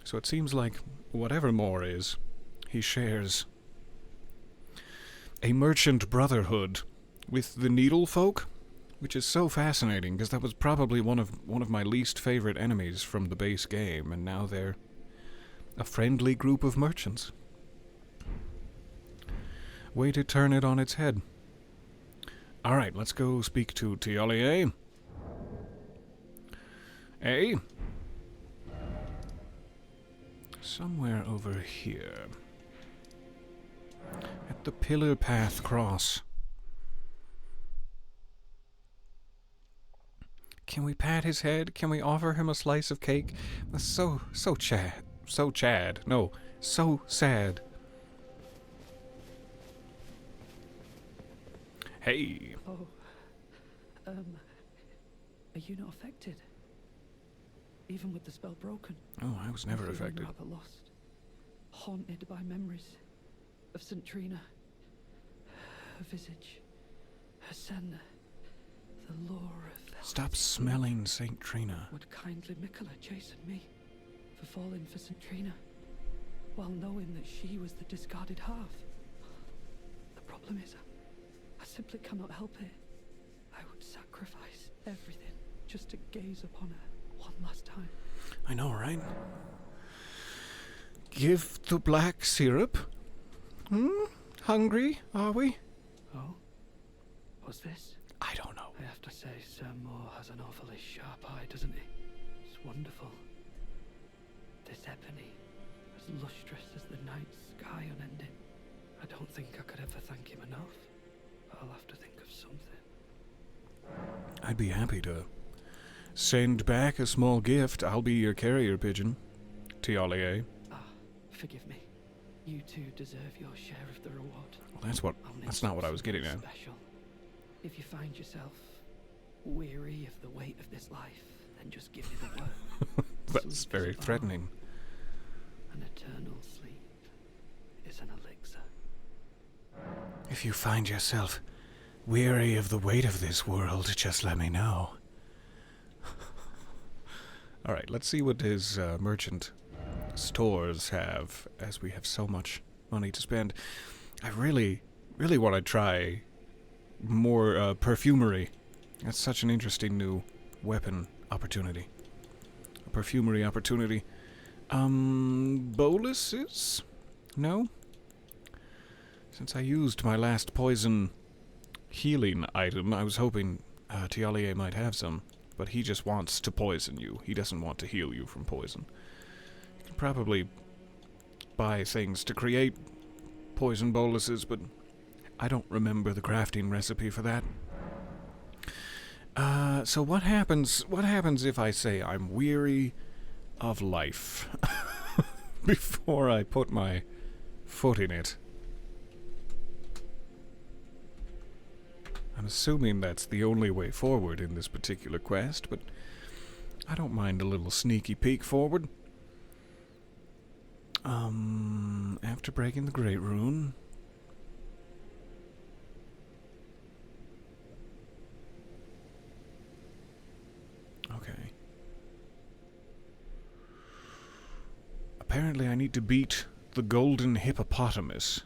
So it seems like whatever Moore is, he shares a merchant brotherhood with the Needle folk, which is so fascinating, because that was probably one of my least favorite enemies from the base game, and now they're a friendly group of merchants. Way to turn it on its head. Alright, let's go speak to Tiolier. Hey? Somewhere over here. At the Pillar Path Cross. Can we pat his head? Can we offer him a slice of cake? That's so sad. No, so sad. Hey. Oh, are you not affected? Even with the spell broken? Oh, I was never I'm feeling affected. rather lost, haunted by memories of St. Trina, her visage, her sen, the lore of. Stop smelling St. Trina. Would kindly Mikola chasten me for falling for St. Trina, while knowing that she was the discarded half? The problem is, I simply cannot help it. I would sacrifice everything just to gaze upon her one last time. I know, right? Give the black syrup? Hungry, are we? Oh? What's this? I don't know. I have to say, Sir Moore has an awfully sharp eye, doesn't he? It's wonderful. This ebony, as lustrous as the night sky unending. I don't think I could ever thank him enough. I'll have to think of something. I'd be happy to send back a small gift. I'll be your carrier pigeon, Tialier. Ah, forgive me. You two deserve your share of the reward. Well, that's not what I was getting at. Special. If you find yourself weary of the weight of this life, then just give me the word. That's Sleep very is balm. threatening. An eternal sleep is an elixir. If you find yourself weary of the weight of this world, just let me know. Alright, let's see what his merchant stores have, as we have so much money to spend. I really want to try more perfumery. That's such an interesting new weapon opportunity. A perfumery opportunity. Boluses? No? Since I used my last poison healing item, I was hoping Tialier might have some, but he just wants to poison you. He doesn't want to heal you from poison. You can probably buy things to create poison boluses, but I don't remember the crafting recipe for that. So what happens if I say I'm weary of life before I put my foot in it? I'm assuming that's the only way forward in this particular quest, but I don't mind a little sneaky peek forward. After breaking the Great Rune... Okay. Apparently I need to beat the golden hippopotamus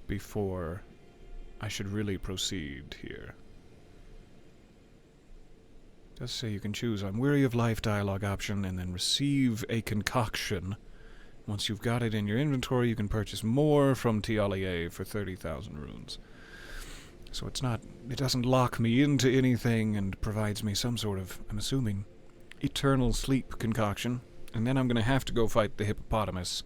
before I should really proceed here. It does say you can choose I'm weary of life dialogue option and then receive a concoction. Once you've got it in your inventory, you can purchase more from Tialier for 30,000 runes. So it doesn't lock me into anything and provides me some sort of, I'm assuming, eternal sleep concoction. And then I'm going to have to go fight the hippopotamus.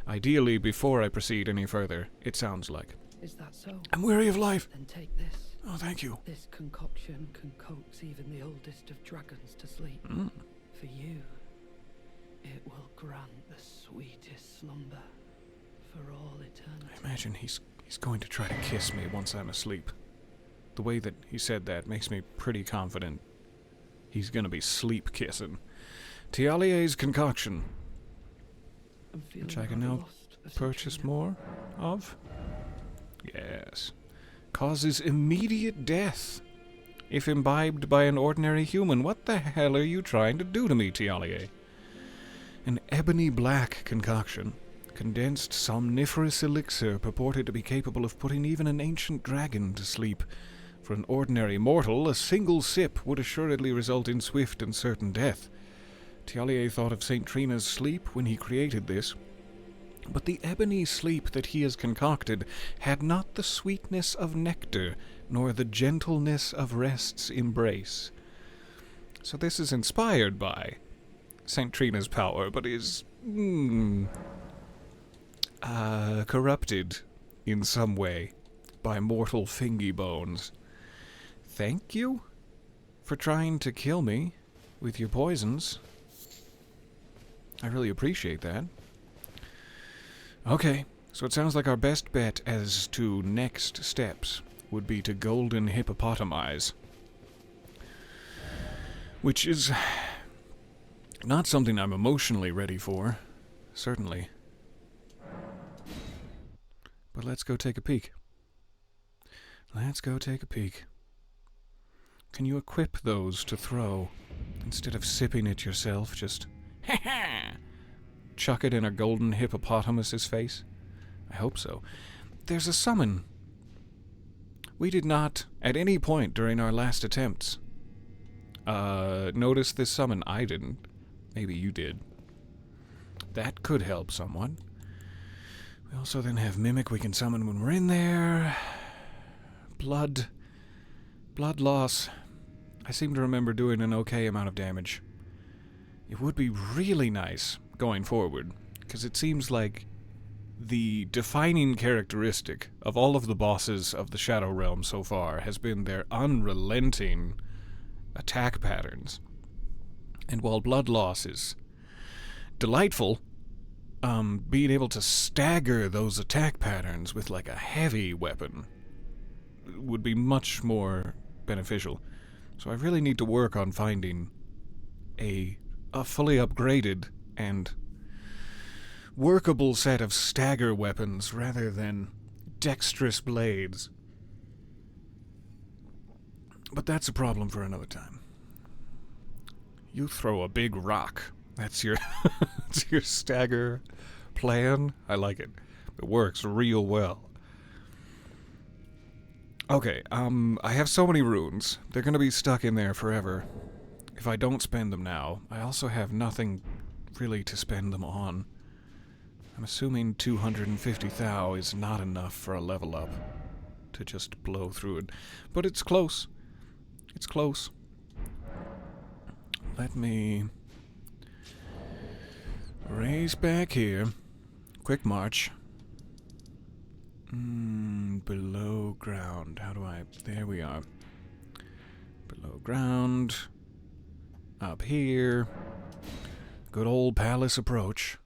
Ideally, before I proceed any further, it sounds like. Is that so? I'm weary of life. Then take this. Oh, thank you. This concoction can coax even the oldest of dragons to sleep. For you, it will grant the sweetest slumber for all eternity. I imagine he's going to try to kiss me once I'm asleep. The way that he said that makes me pretty confident he's going to be sleep kissing. Tialier's concoction, which I can now purchase more of. Yes. Causes immediate death if imbibed by an ordinary human. What the hell are you trying to do to me, Tialier? An ebony black concoction. Condensed somniferous elixir purported to be capable of putting even an ancient dragon to sleep. For an ordinary mortal, a single sip would assuredly result in swift and certain death. Tialier thought of St. Trina's sleep when he created this. But the ebony sleep that he has concocted had not the sweetness of nectar, nor the gentleness of rest's embrace. So this is inspired by St. Trina's power, but is corrupted in some way by mortal fingy bones. Thank you for trying to kill me with your poisons. I really appreciate that. Okay, so it sounds like our best bet as to next steps would be to golden hippopotamize. Which is not something I'm emotionally ready for, certainly. But let's go take a peek. Let's go take a peek. Can you equip those to throw? Instead of sipping it yourself, just chuck it in a golden hippopotamus's face? I hope so. There's a summon. We did not, at any point during our last attempts, notice this summon. I didn't. Maybe you did. That could help someone. We also then have Mimic we can summon when we're in there. Blood loss. I seem to remember doing an okay amount of damage it would be really nice going forward, because it seems like the defining characteristic of all of the bosses of the Shadow Realm so far has been their unrelenting attack patterns. And while blood loss is delightful, being able to stagger those attack patterns with like a heavy weapon would be much more beneficial. So I really need to work on finding a fully upgraded and workable set of stagger weapons rather than dexterous blades. But that's a problem for another time. You throw a big rock. That's your that's your stagger plan. I like it. It works real well. Okay, I have so many runes. They're gonna be stuck in there forever if I don't spend them now. I also have nothing really to spend them on. I'm assuming 250 thou is not enough for a level up to just blow through it. But it's close. It's close. Let me race back here. Quick march. Below ground. How do I... There we are. Below ground. Up here. Good old palace approach.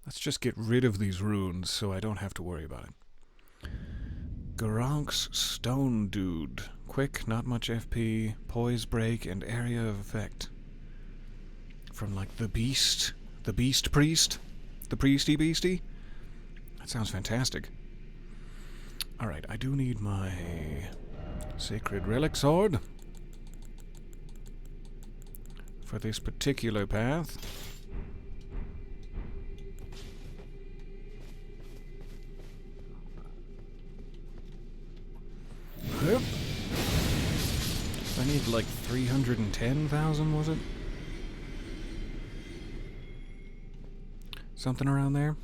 Let's just get rid of these runes so I don't have to worry about it. Garonk's Stone Dude. Quick, not much FP, poise break, and area of effect. From like the Beast Priest? The Priesty Beastie? That sounds fantastic. Alright, I do need my Sacred Relic Sword for this particular path. Yep. I need like 310,000, was it? Something around there?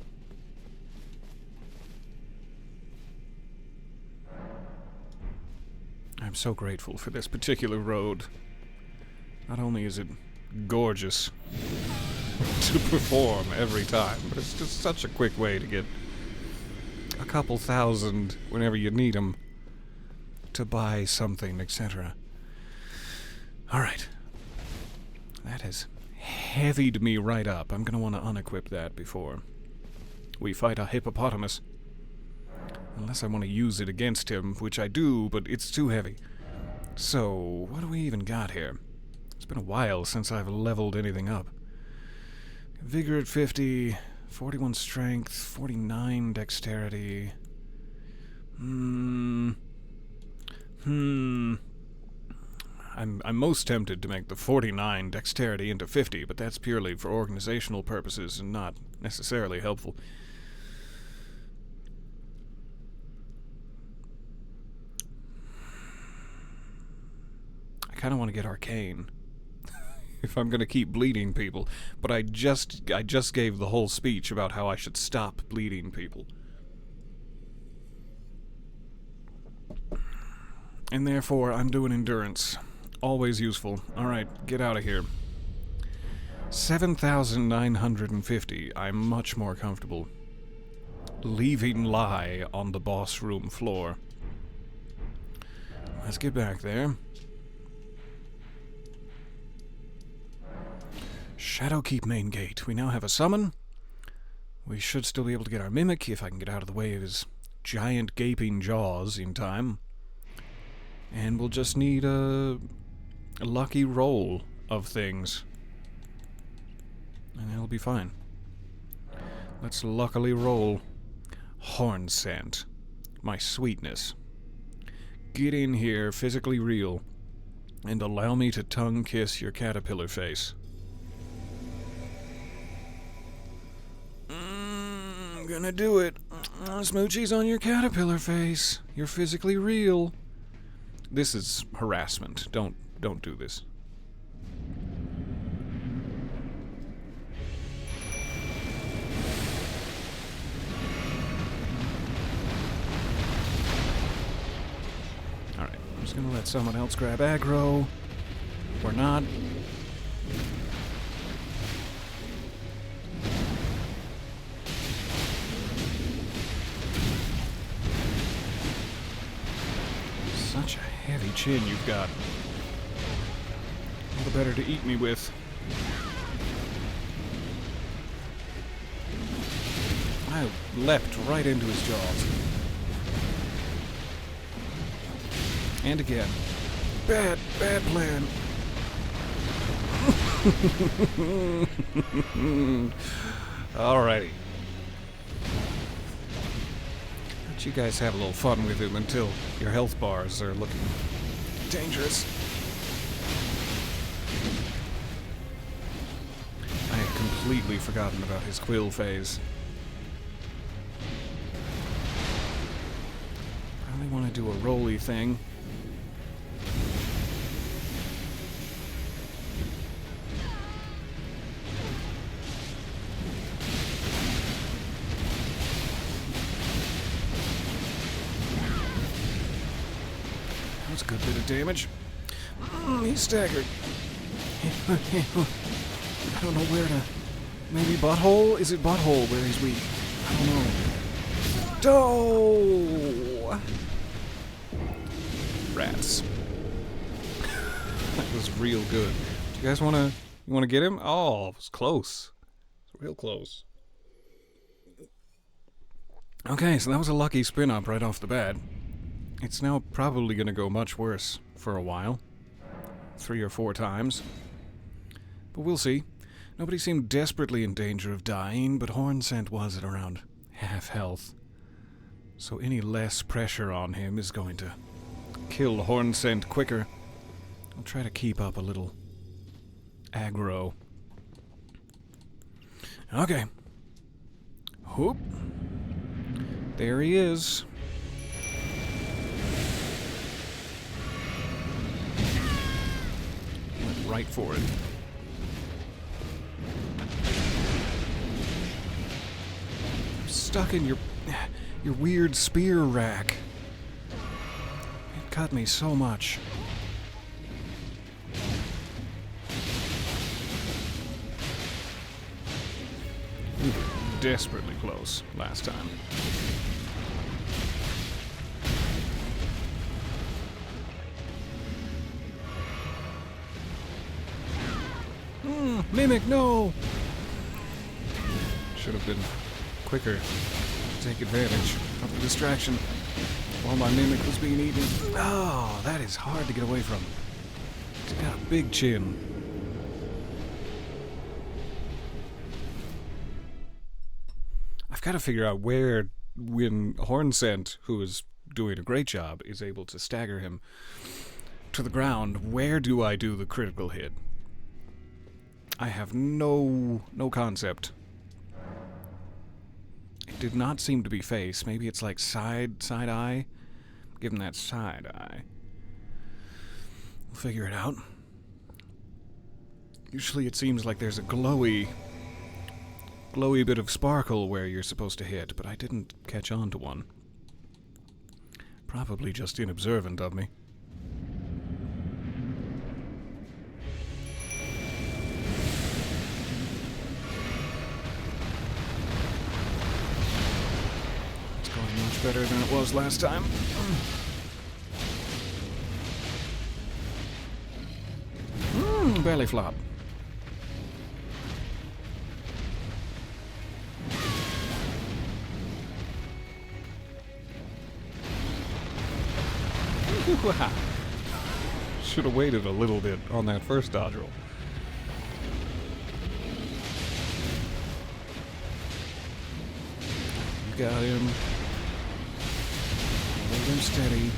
I'm so grateful for this particular road. Not only is it gorgeous to perform every time, but it's just such a quick way to get a couple thousand whenever you need them to buy something, etc. Alright. That has heavied me right up. I'm gonna want to unequip that before we fight a hippopotamus. Unless I want to use it against him, which I do, but it's too heavy. So, what do we even got here? It's been a while since I've leveled anything up. Vigor at 50, 41 strength, 49 dexterity. I'm most tempted to make the 49 dexterity into 50, but that's purely for organizational purposes and not necessarily helpful. I kind of want to get arcane if I'm going to keep bleeding people, but I just gave the whole speech about how I should stop bleeding people. And therefore, I'm doing endurance. Always useful. Alright, get out of here. 7,950. I'm much more comfortable leaving lie on the boss room floor. Let's get back there. Shadowkeep main gate. We now have a summon. We should still be able to get our Mimic if I can get out of the way of his giant gaping jaws in time. And we'll just need a lucky roll of things. And it'll be fine. Let's luckily roll. Horn scent. My sweetness. Get in here, physically real, and allow me to tongue kiss your caterpillar face. I'm gonna do it. Smoochie's on your caterpillar face. You're physically real. This is harassment. Don't do this. Alright, I'm just gonna let someone else grab aggro. Or not. Such a heavy chin you've got. All the better to eat me with. I leapt right into his jaws. And again. Bad plan. Alrighty. Let you guys have a little fun with him until your health bars are looking dangerous. I had completely forgotten about his quill phase. Probably want to do a rolly thing. That's a good bit of damage. He's staggered. I don't know where to... Maybe butthole? Is it butthole where he's weak? I don't know. Rats. That was real good. Do you guys want to... You want to get him? Oh, it was close. It was real close. Okay, so that was a lucky spin-up right off the bat. It's now probably going to go much worse for a while. 3 or 4 times. But we'll see. Nobody seemed desperately in danger of dying, but Hornsent was at around half health. So any less pressure on him is going to kill Hornsent quicker. I'll try to keep up a little aggro. Okay. Whoop. There he is. Went right for it. I'm stuck in your weird spear rack. It cut me so much. We were desperately close last time. Mimic, no! Should have been quicker to take advantage of the distraction while my mimic was being eaten. Oh, that is hard to get away from. He's got a big chin. I've got to figure out where, when Hornsent, who is doing a great job, is able to stagger him to the ground, where do I do the critical hit? I have no concept. It did not seem to be face. Maybe it's like side eye. Give him that side eye. We'll figure it out. Usually it seems like there's a glowy bit of sparkle where you're supposed to hit, but I didn't catch on to one. Probably just inobservant of me. Much better than it was last time. Belly flop. Should have waited a little bit on that first dodge roll. You got him. Hold him steady.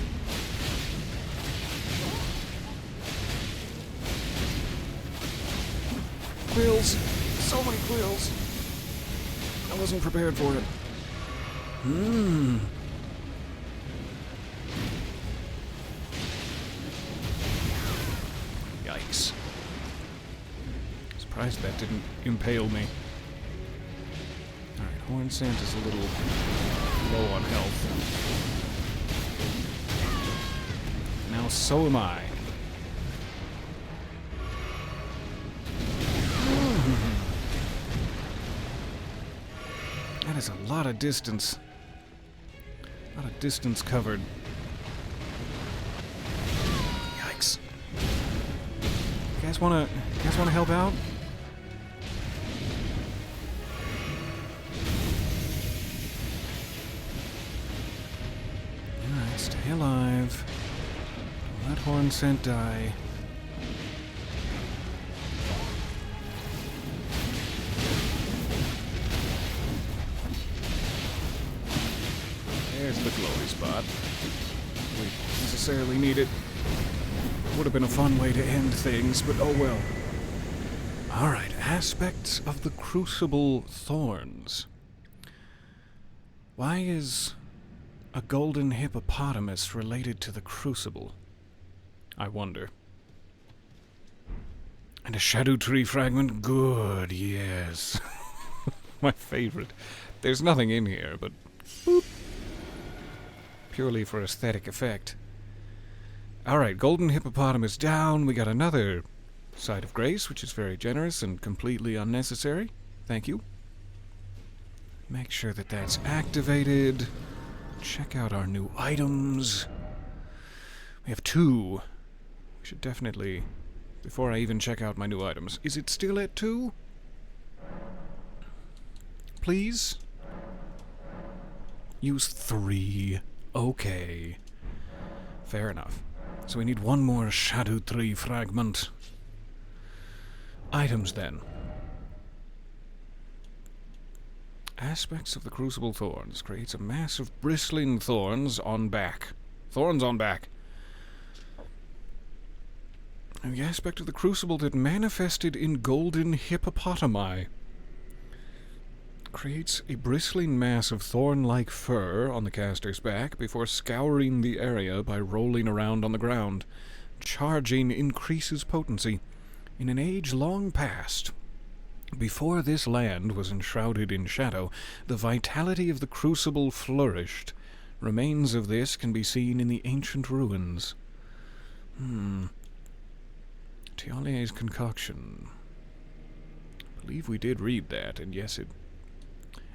Quills! So many quills! I wasn't prepared for it. Yikes. Surprised that didn't impale me. Alright, Hornsent is a little low on health. Now so am I. That is a lot of distance. A lot of distance covered. guys wanna help out? Alright, stay alive. Don't let Horn Scent die. There's the glowy spot. We necessarily need it. Would have been a fun way to end things, but oh well. Alright, aspects of the Crucible Thorns. Why is a golden hippopotamus related to the Crucible? I wonder. And a shadow tree fragment? Good, yes. My favorite. There's nothing in here, but boop. Purely for aesthetic effect. Alright, golden hippopotamus down. We got another site of grace, which is very generous and completely unnecessary. Thank you. Make sure that that's activated. Check out our new items. We have 2. We should definitely... Before I even check out my new items. Is it still at 2? Please? Use 3. Okay. Fair enough. So we need one more Shadow Tree fragment. Items, then. Aspects of the Crucible Thorns. Creates a mass of bristling thorns on back. Thorns on back. And the aspect of the Crucible that manifested in golden hippopotami. Creates a bristling mass of thorn-like fur on the caster's back before scouring the area by rolling around on the ground. Charging increases potency. In an age long past, before this land was enshrouded in shadow, the vitality of the Crucible flourished. Remains of this can be seen in the ancient ruins. Tialie's concoction. I believe we did read that, and yes,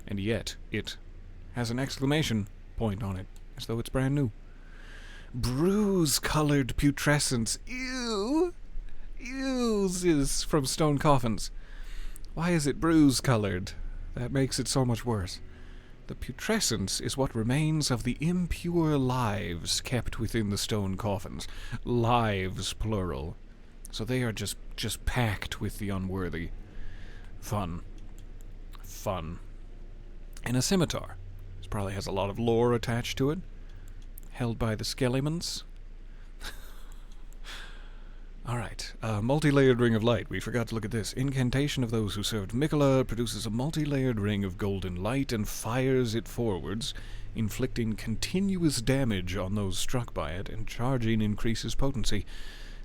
and yet it has an exclamation point on it, as though it's brand new. Bruise-colored putrescence. Ew! Is from stone coffins. Why is it bruise-colored? That makes it so much worse. The putrescence is what remains of the impure lives kept within the stone coffins. Lives, plural. So they are just packed with the unworthy. Fun. And a scimitar. This probably has a lot of lore attached to it. Held by the Skellimans. Alright, multi-layered ring of light. We forgot to look at this. Incantation of those who served Mikola produces a multi-layered ring of golden light and fires it forwards, inflicting continuous damage on those struck by it, and charging increases potency.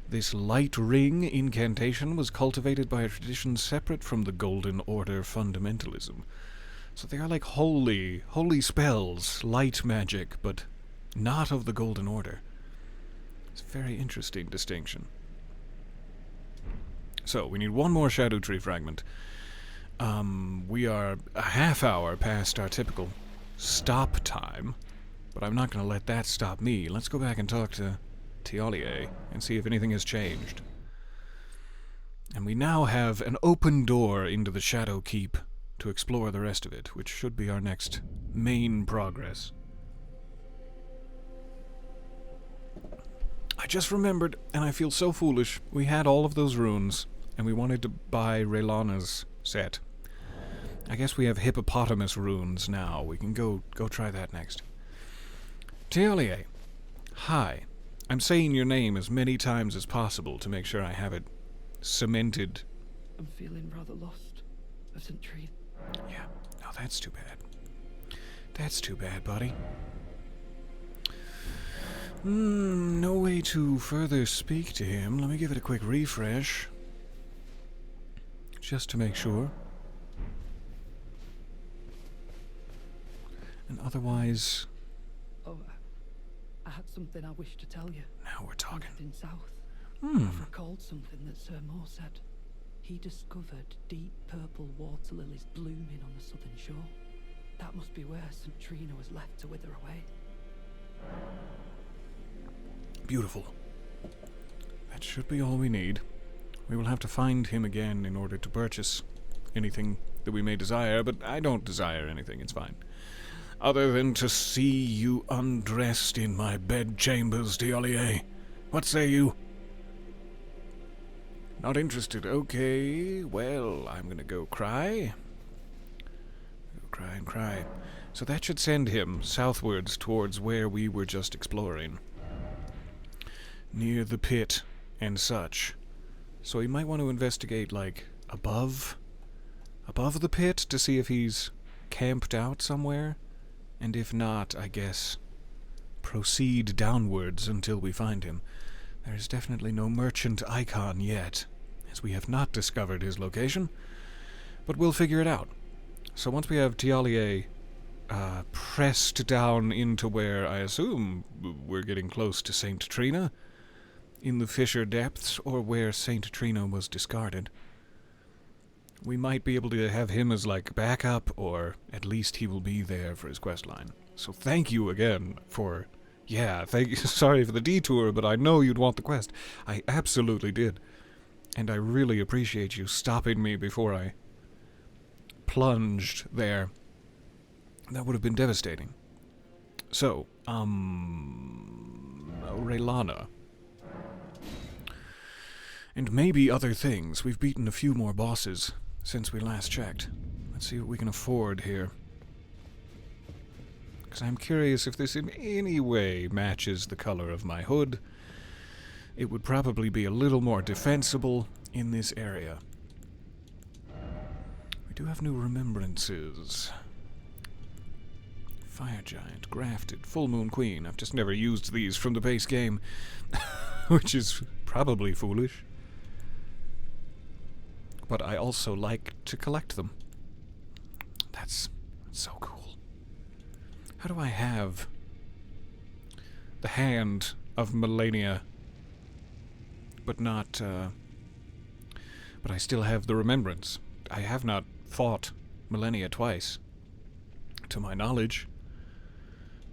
This light ring incantation was cultivated by a tradition separate from the Golden Order fundamentalism. So they are like holy spells, light magic, but not of the Golden Order. It's a very interesting distinction. So, we need one more Shadow Tree fragment. We are a half hour past our typical stop time, but I'm not going to let that stop me. Let's go back and talk to Tialie and see if anything has changed. And we now have an open door into the Shadow Keep to explore the rest of it, which should be our next main progress. I just remembered, and I feel so foolish, we had all of those runes, and we wanted to buy Raylana's set. I guess we have hippopotamus runes now. We can go try that next. Tialie, hi. I'm saying your name as many times as possible to make sure I have it cemented. I'm feeling rather lost, Erdtree. Yeah, no, that's too bad. That's too bad, buddy. No way to further speak to him. Let me give it a quick refresh. Just to make sure. And otherwise... Oh, I had something I wish to tell you. Now we're talking. In south. I've recalled something that Sir Moore said. He discovered deep purple water lilies blooming on the southern shore. That must be where St. Trina was left to wither away. Beautiful. That should be all we need. We will have to find him again in order to purchase anything that we may desire, but I don't desire anything, it's fine. Other than to see you undressed in my bedchambers, D'Olier. What say you? Not interested. Okay, well, I'm gonna go cry. Go cry and cry. So that should send him southwards towards where we were just exploring. Near the pit and such. So he might want to investigate, like, above the pit to see if he's camped out somewhere. And if not, I guess, proceed downwards until we find him. There is definitely no merchant icon yet, as we have not discovered his location. But we'll figure it out. So once we have D'Olier pressed down into where I assume we're getting close to St. Trina, in the fissure depths, or where St. Trina was discarded, we might be able to have him as, like, backup, or at least he will be there for his questline. So thank you again for... Yeah, thank you. Sorry for the detour, but I know you'd want the quest. I absolutely did. And I really appreciate you stopping me before I plunged there. That would have been devastating. So, Raylana. And maybe other things. We've beaten a few more bosses since we last checked. Let's see what we can afford here. Because I'm curious if this in any way matches the color of my hood. It would probably be a little more defensible in this area. We do have new remembrances. Fire Giant, Grafted, Full Moon Queen. I've just never used these from the base game, which is probably foolish. But I also like to collect them. That's so cool. How do I have the hand of Melania, but not, but I still have the remembrance? I have not fought Melania twice, to my knowledge.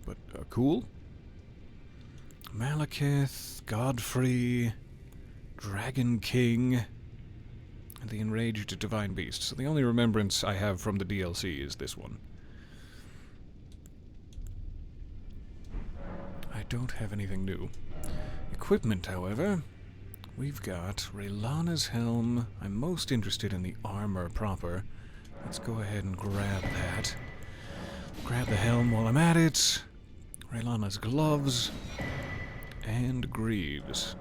But, cool. Malekith, Godfrey, Dragon King, and the Enraged Divine Beast. So the only remembrance I have from the DLC is this one. I don't have anything new. Equipment, however, we've got Raylana's helm. I'm most interested in the armor proper. Let's go ahead and grab that. Grab the helm while I'm at it. Raylana's gloves. And greaves.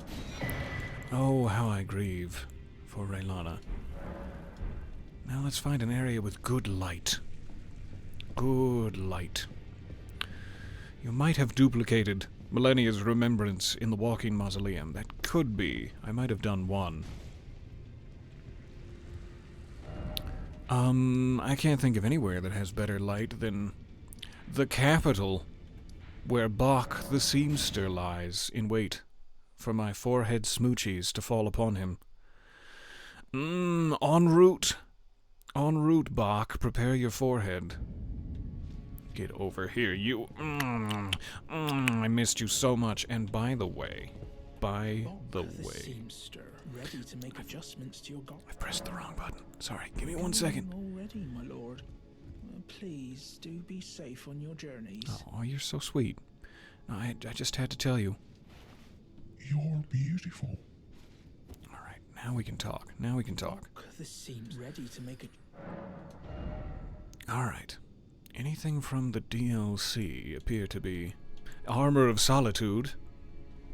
Oh, how I grieve for Raylana. Now let's find an area with good light. Good light. You might have duplicated Melania's remembrance in the Walking Mausoleum. That could be. I might have done one. I can't think of anywhere that has better light than the capital, where Bach the seamster lies in wait for my forehead smoochies to fall upon him. En route. En route, Bach. Prepare your forehead. Get over here, you. I missed you so much. And by the way, Seamster, ready to make adjustments to your I pressed the wrong button. Sorry, give me 1 second. Already, my lord. Please do be safe on your journeys. Oh, you're so sweet. No, I just had to tell you. You're beautiful. All right, now we can talk. Now we can talk. The seams ready to make All right. Anything from the DLC appear to be... Armor of Solitude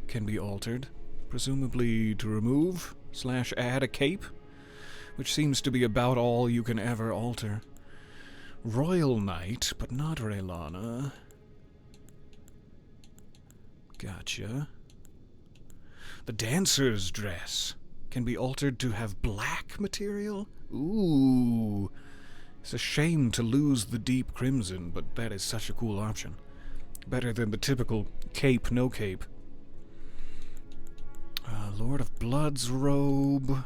can be altered, presumably to remove / add a cape, which seems to be about all you can ever alter. Royal Knight, but not Raylana. Gotcha. The Dancer's Dress can be altered to have black material? Ooh. It's a shame to lose the deep crimson, but that is such a cool option. Better than the typical cape, no cape. Lord of Blood's robe.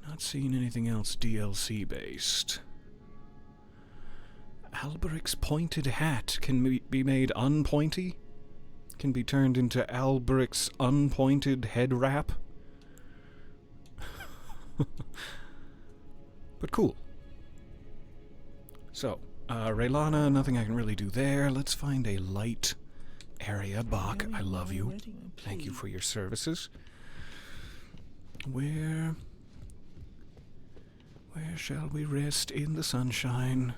Not seeing anything else DLC based. Alberic's pointed hat can be made unpointy. Can be turned into Alberic's unpointed head wrap. But cool. So, Raylana, nothing I can really do there. Let's find a light area. Bach, I love you. Thank you for your services. Where shall we rest in the sunshine?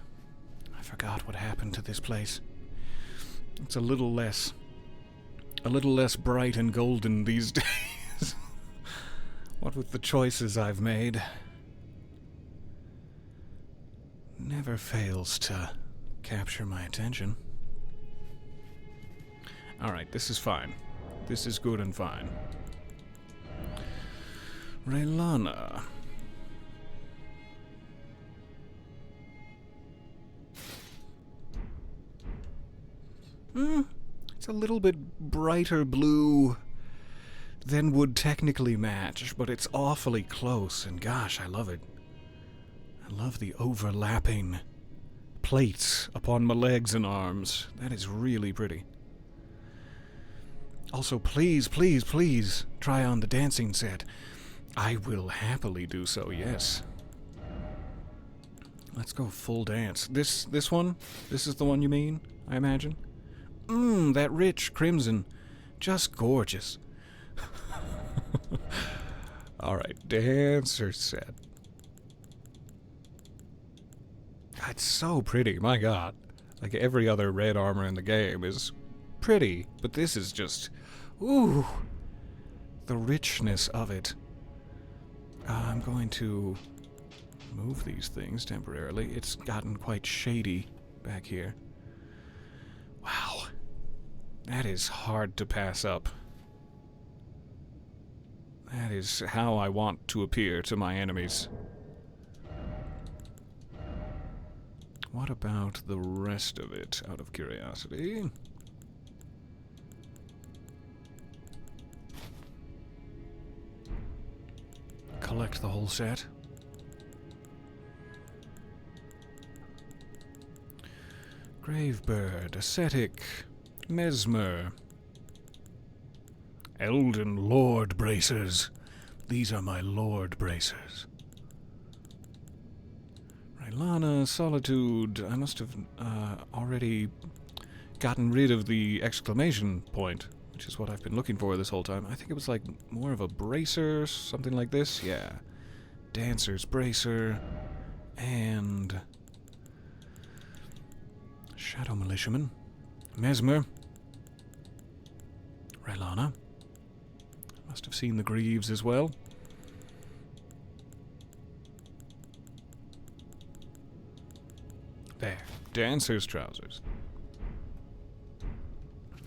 I forgot what happened to this place. It's a little less bright and golden these days. What with the choices I've made. Never fails to capture my attention. Alright, this is fine. This is good and fine. Raylana. It's a little bit brighter blue than would technically match, but it's awfully close, and gosh, I love it. I love the overlapping plates upon my legs and arms. That is really pretty. Also, please, please, please try on the dancing set. I will happily do so, yes. Let's go full dance. This one? This is the one you mean, I imagine? That rich crimson. Just gorgeous. Alright, dancer set. It's so pretty, my god. Like every other red armor in the game is pretty, but this is just... Ooh! The richness of it. I'm going to move these things temporarily. It's gotten quite shady back here. Wow. That is hard to pass up. That is how I want to appear to my enemies. What about the rest of it, out of curiosity? Collect the whole set. Gravebird, Ascetic, Mesmer, Elden Lord Bracers. These are my Lord Bracers. Raylana, Solitude. I must have already gotten rid of the exclamation point, which is what I've been looking for this whole time. I think it was like more of a bracer, something like this. Yeah. Dancer's Bracer, and Shadow Militiaman, Mesmer, Raylana. Must have seen the Greaves as well. There. Dancer's Trousers.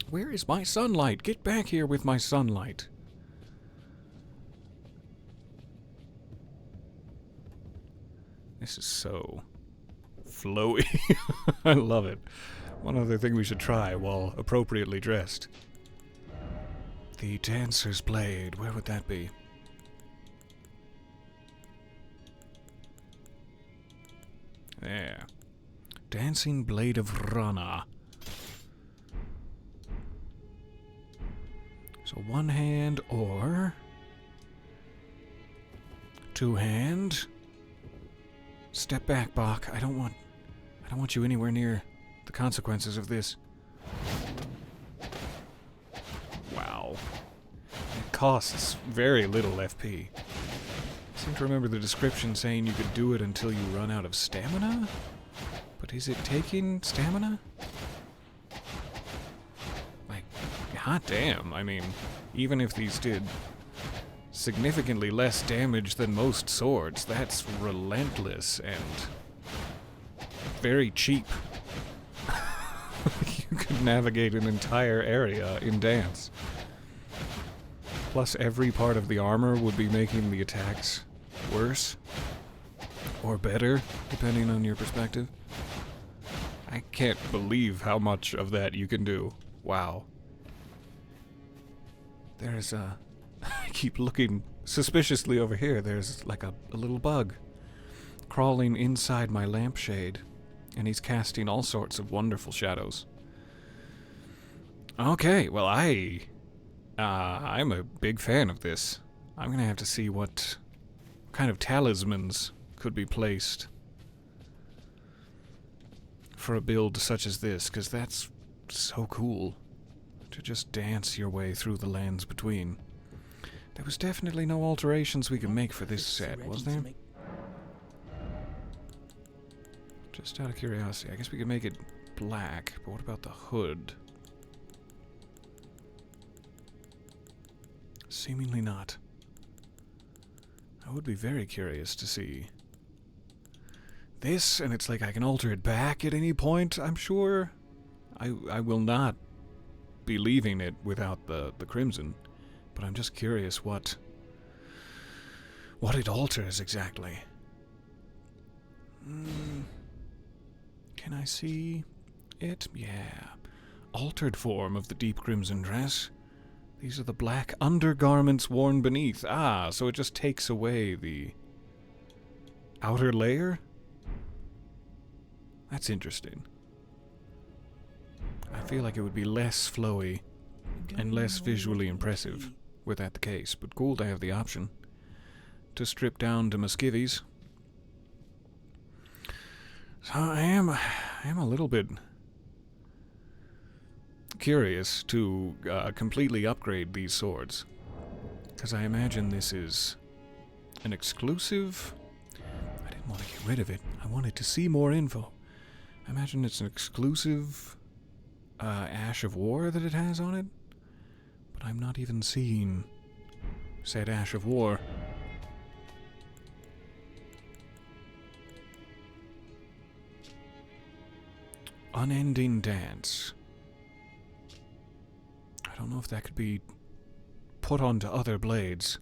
Where is my sunlight? Get back here with my sunlight. This is so flowy. I love it. One other thing we should try while appropriately dressed. The Dancer's Blade. Where would that be? There. Dancing Blade of Rana. So one hand or two hand. Step back, Bach. I don't want you anywhere near the consequences of this. Wow. It costs very little FP. I seem to remember the description saying you could do it until you run out of stamina? But is it taking stamina? Like, hot damn. I mean, even if these did significantly less damage than most swords, that's relentless and very cheap. You could navigate an entire area in dance. Plus every part of the armor would be making the attacks worse or better, depending on your perspective. I can't believe how much of that you can do. Wow. There's a... I keep looking suspiciously over here. There's like a little bug crawling inside my lampshade, and he's casting all sorts of wonderful shadows. Okay, well I'm a big fan of this. I'm gonna have to see what kind of talismans could be placed for a build such as this, because that's so cool to just dance your way through the lands between. There was definitely no alterations we could make for this set, was there? Just out of curiosity, I guess we could make it black, but what about the hood? Seemingly not. I would be very curious to see this, and it's like I can alter it back at any point, I'm sure. I will not be leaving it without the crimson, but I'm just curious what it alters exactly. Can I see it? Yeah. Altered form of the deep crimson dress. These are the black undergarments worn beneath. Ah, so it just takes away the outer layer? That's interesting. I feel like it would be less flowy and less visually impressive were that the case, but cool to have the option to strip down to Muscovies. So I am a little bit curious to completely upgrade these swords, because I imagine this is an exclusive. I didn't want to get rid of it. I wanted to see more info. I imagine it's an exclusive Ash of War that it has on it, but I'm not even seeing said Ash of War. Unending Dance. I don't know if that could be put onto other blades,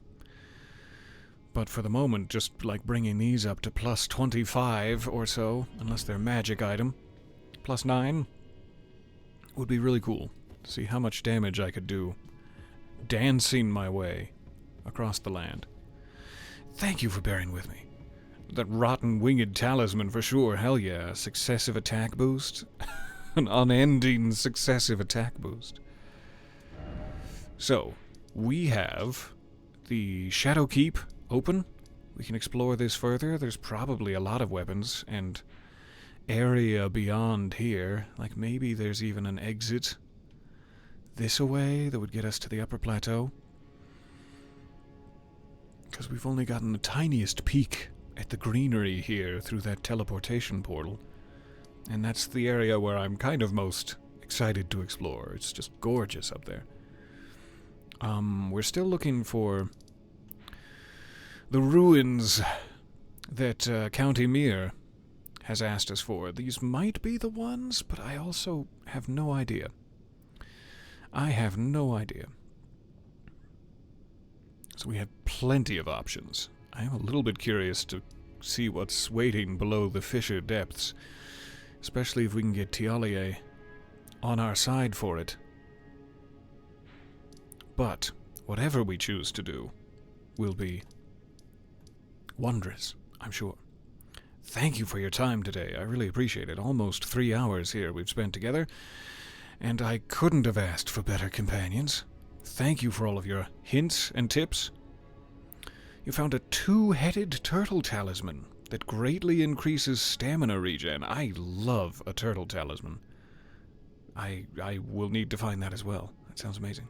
but for the moment, just like bringing these up to plus 25 or so, unless they're magic item, plus 9, would be really cool to see how much damage I could do dancing my way across the land. Thank you for bearing with me. That rotten winged talisman for sure, hell yeah. Successive attack boost. An unending successive attack boost. So, we have the Shadow Keep open. We can explore this further. There's probably a lot of weapons and area beyond here. Like maybe there's even an exit this away that would get us to the upper plateau. Because we've only gotten the tiniest peek at the greenery here through that teleportation portal. And that's the area where I'm kind of most excited to explore. It's just gorgeous up there. We're still looking for the ruins that County Mere has asked us for. These might be the ones, but I also have no idea. I have no idea. So we have plenty of options. I am a little bit curious to see what's waiting below the fissure depths, especially if we can get Tialier on our side for it. But whatever we choose to do will be wondrous, I'm sure. Thank you for your time today. I really appreciate it. Almost 3 hours here we've spent together, and I couldn't have asked for better companions. Thank you for all of your hints and tips. You found a 2-headed turtle talisman that greatly increases stamina regen. I love a turtle talisman. I will need to find that as well. That sounds amazing.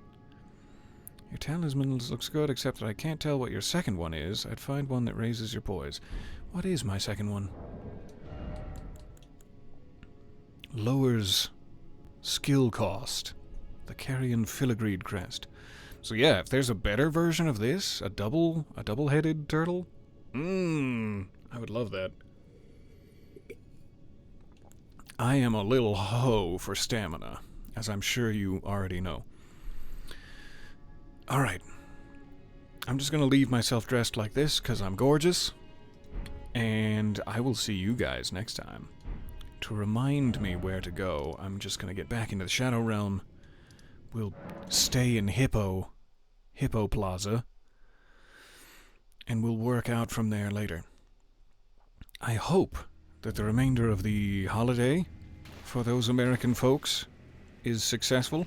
Your talisman looks good, except that I can't tell what your second one is. I'd find one that raises your poise. What is my second one? Lowers skill cost. The Carrion Filigreed Crest. So yeah, if there's a better version of this, a double-headed turtle, I would love that. I am a little ho for stamina, as I'm sure you already know. Alright. I'm just gonna leave myself dressed like this, because I'm gorgeous. And I will see you guys next time. To remind me where to go, I'm just gonna get back into the Shadow Realm. We'll stay in Hippo Plaza, and we'll work out from there later. I hope that the remainder of the holiday for those American folks is successful,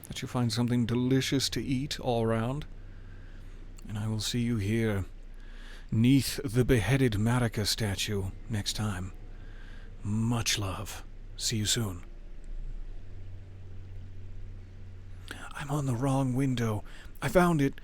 that you find something delicious to eat all around, and I will see you here neath the beheaded Marika statue next time. Much love. See you soon. I'm on the wrong window. I found it